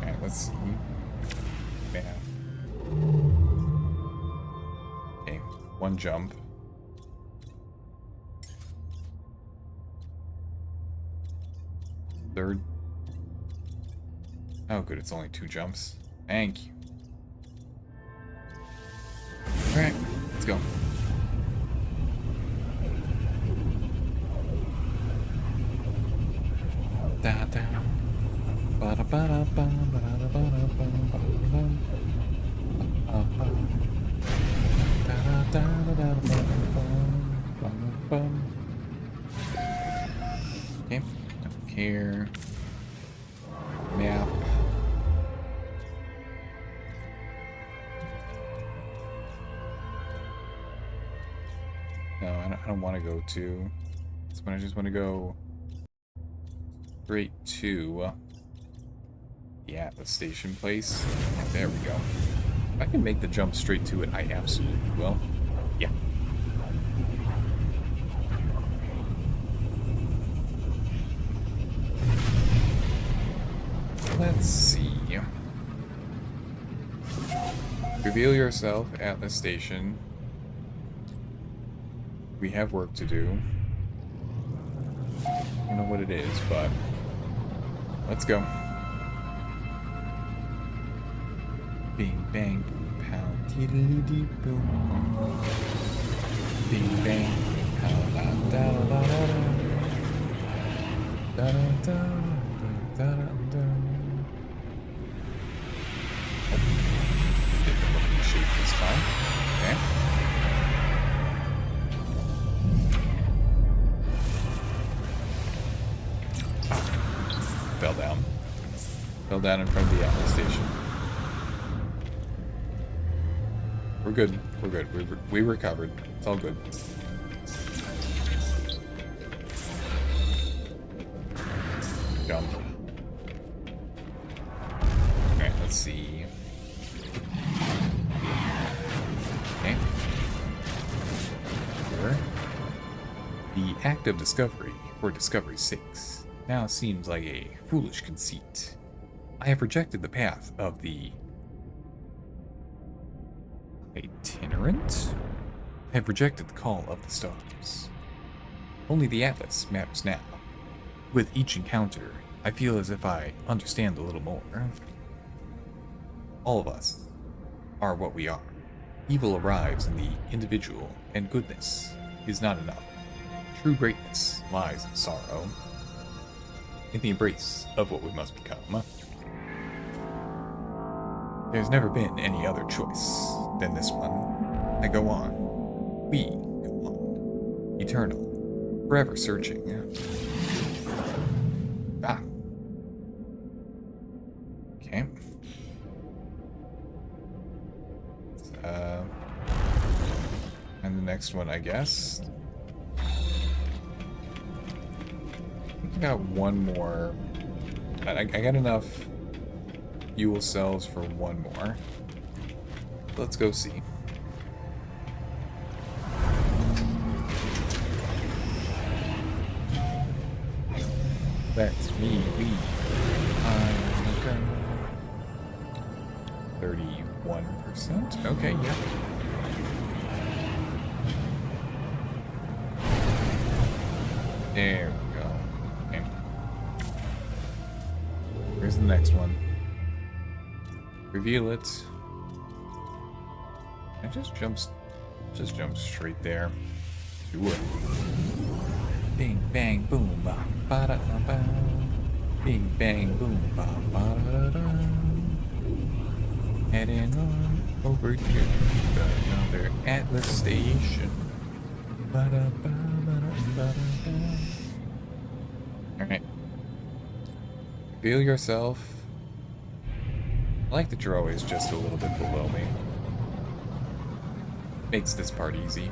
Alright, let's see. Man. Okay, 1 jump. Third. Oh, good, it's only 2 jumps. Thank you. Alright, let's go. Da da. Ba da ba da ba ba da ba da ba ba ba. Da da da da da ba ba ba. Okay, don't care. Map. No, I don't want to go to. That's when I just want to go straight to the Atlas station place. There we go. If I can make the jump straight to it, I absolutely will. Yeah. Let's see. Reveal yourself, Atlas Station. We have work to do. I don't know what it is, but let's go. Bing bang boom pow tiddly dee boom. Bing bang boom pow la da da da da da da da da da. Did the looking shape this time. Okay. Fell down. Fell down in front of the Atlas station. We're good. We're good. We recovered. It's all good. Jump. Alright, let's see. Okay. Here. The act of discovery for discovery's sakes now seems like a foolish conceit. I have rejected the path of the itinerant? I have rejected the call of the stars. Only the Atlas matters now. With each encounter, I feel as if I understand a little more. All of us are what we are. Evil arrives in the individual, and goodness is not enough. True greatness lies in sorrow, in the embrace of what we must become. There's never been any other choice than this one. I go on. We go on. Eternal. Forever searching. Ah. Okay. And the next one, I guess. I got one more. I got enough fuel cells for one more. Let's go see. That's me. I'm gonna 31%. Okay, yeah. There we go. Okay. Here's the next one. Reveal it. I just jump straight there. Sure. Bing bang boom ba ba da ba. Bing bang boom ba ba da da. Heading on over to another Atlas station. Ba da ba ba da ba da. All right. Reveal yourself. I like that you're always just a little bit below me. Makes this part easy.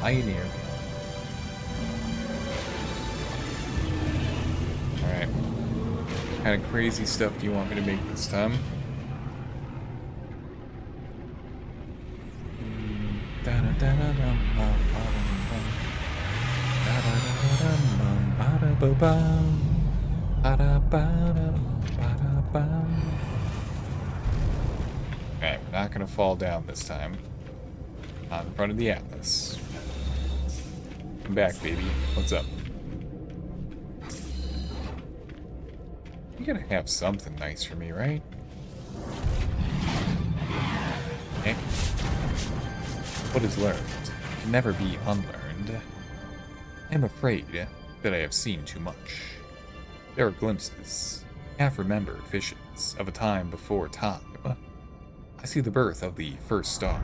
Pioneer. Alright. What kind of crazy stuff do you want me to make this time? Okay, we're not gonna fall down this time. Not in front of the Atlas. Come back, baby. What's up? You gotta have something nice for me, right? Okay. What is learned can never be unlearned. I am afraid that I have seen too much. There are glimpses, half-remembered visions of a time before time. I see the birth of the first star.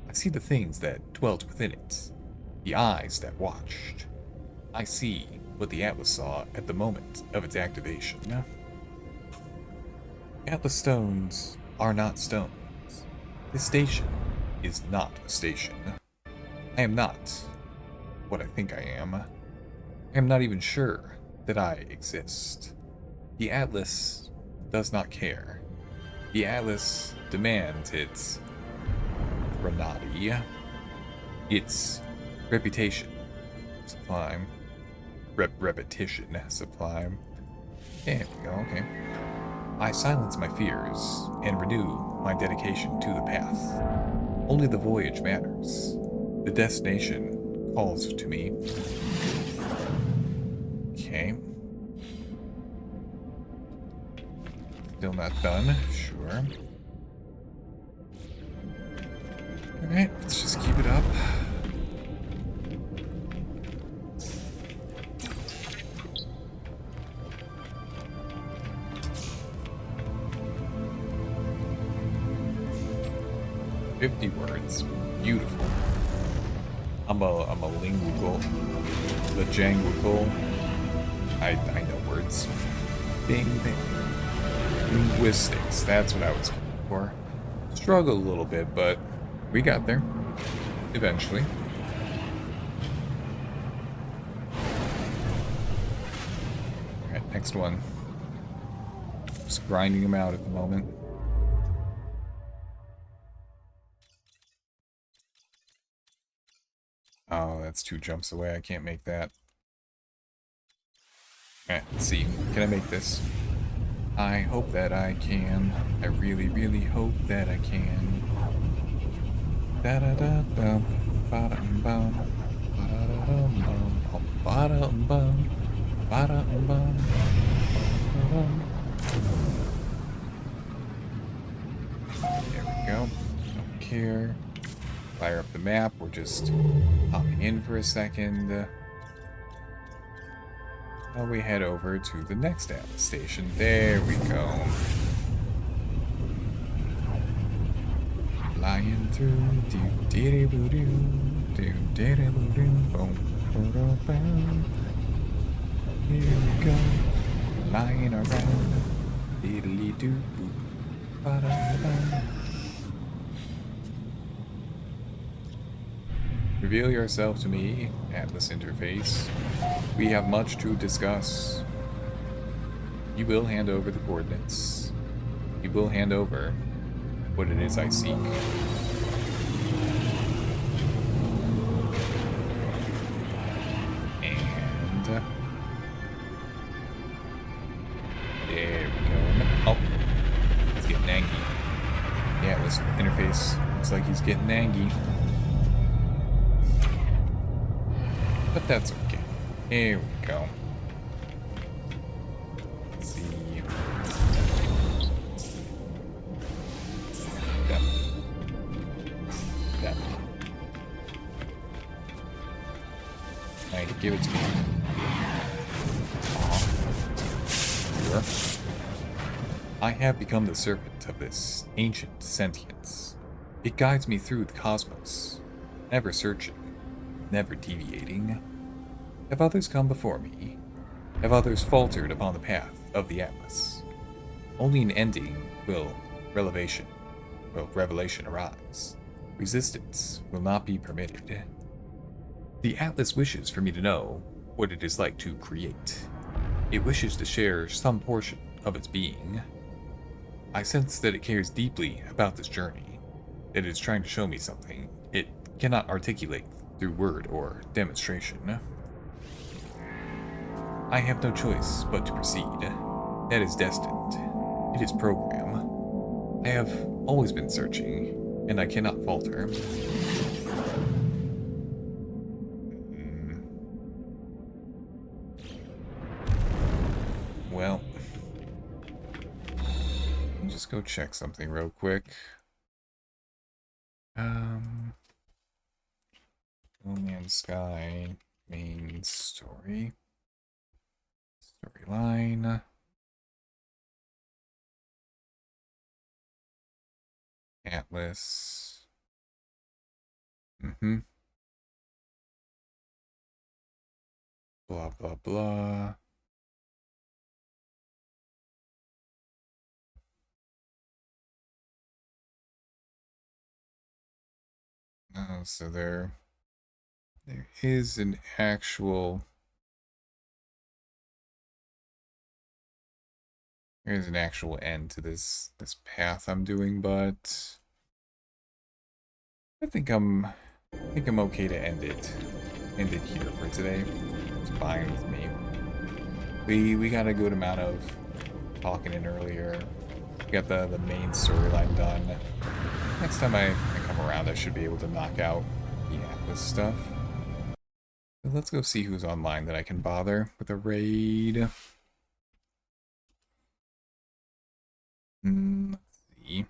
I see the things that dwelt within it, the eyes that watched. I see what the Atlas saw at the moment of its activation. Atlas stones are not stones. This station is not a station. I am not what I think I am. I am not even sure that I exist. The Atlas does not care. The Atlas demands its Renati, its reputation sublime. Repetition sublime. There we go, okay. I silence my fears and renew my dedication to the path. Only the voyage matters. The destination calls to me. Okay. Still not done, sure. Alright, let's just keep it up. "50 words. Beautiful. I'm a linguical. The janguical. I know words. Bing bing. Linguistics, that's what I was looking for. Struggled a little bit, but we got there. Eventually. Alright, next one. Just grinding them out at the moment. Oh, that's 2 jumps away. I can't make that. Alright, let's see. Can I make this? I hope that I can. I really, really hope that I can. Da da da dum, ba da bum, ba da da dum bum, ba da bum, ba da bum. There we go. Don't care. Fire up the map. We're just hopping in for a second. While we head over to the next Atlas station. There we go. Flying through, do diddy boo doo, do diddy boo doo, boom, boom, boom. Here we go, flying around, diddly doo boo, ba da ba. Reveal yourself to me, Atlas interface. We have much to discuss. You will hand over the coordinates. You will hand over what it is I seek. And there we go. Oh, he's getting angry. The Atlas interface looks like he's getting angry. But that's okay. Here we go. Let's see. That. Alright, give it to me. Sure. I have become the servant of this ancient sentience. It guides me through the cosmos, never searching, never deviating. Have others come before me? Have others faltered upon the path of the Atlas? Only an ending will revelation arise. Resistance will not be permitted. The Atlas wishes for me to know what it is like to create. It wishes to share some portion of its being. I sense that it cares deeply about this journey, that it is trying to show me something it cannot articulate through word or demonstration. I have no choice but to proceed. That is destined. It is program. I have always been searching, and I cannot falter. Well, let me just go check something real quick. No Man's Sky main story. Storyline. Atlas. Blah, blah, blah. Oh, so there is an actual There's an actual end to this path I'm doing, but I think I'm okay to end it here for today. It's fine with me. We got a good amount of talking in earlier. We got the main storyline done. Next time I come around, I should be able to knock out the Atlas stuff. So let's go see who's online that I can bother with a raid. Let's see.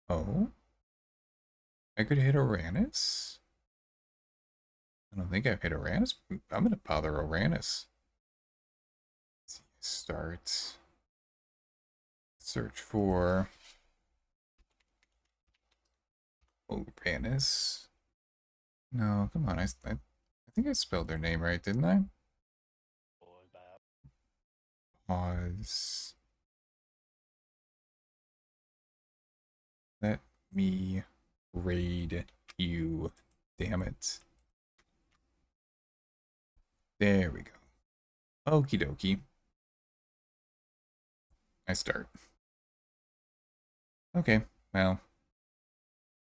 Oh? I could hit Uranus? I don't think I've hit Uranus. I'm gonna bother Uranus. Let's see. Start. Search for Uranus. No, come on. I think I spelled their name right, didn't I? Pause. Let me raid you. Damn it. There we go. Okie dokie. I start. Okay, well,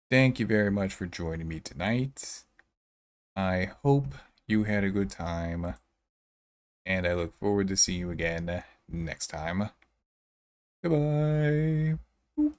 thank you very much for joining me tonight. I hope you had a good time, and I look forward to seeing you again next time. Goodbye. Boop.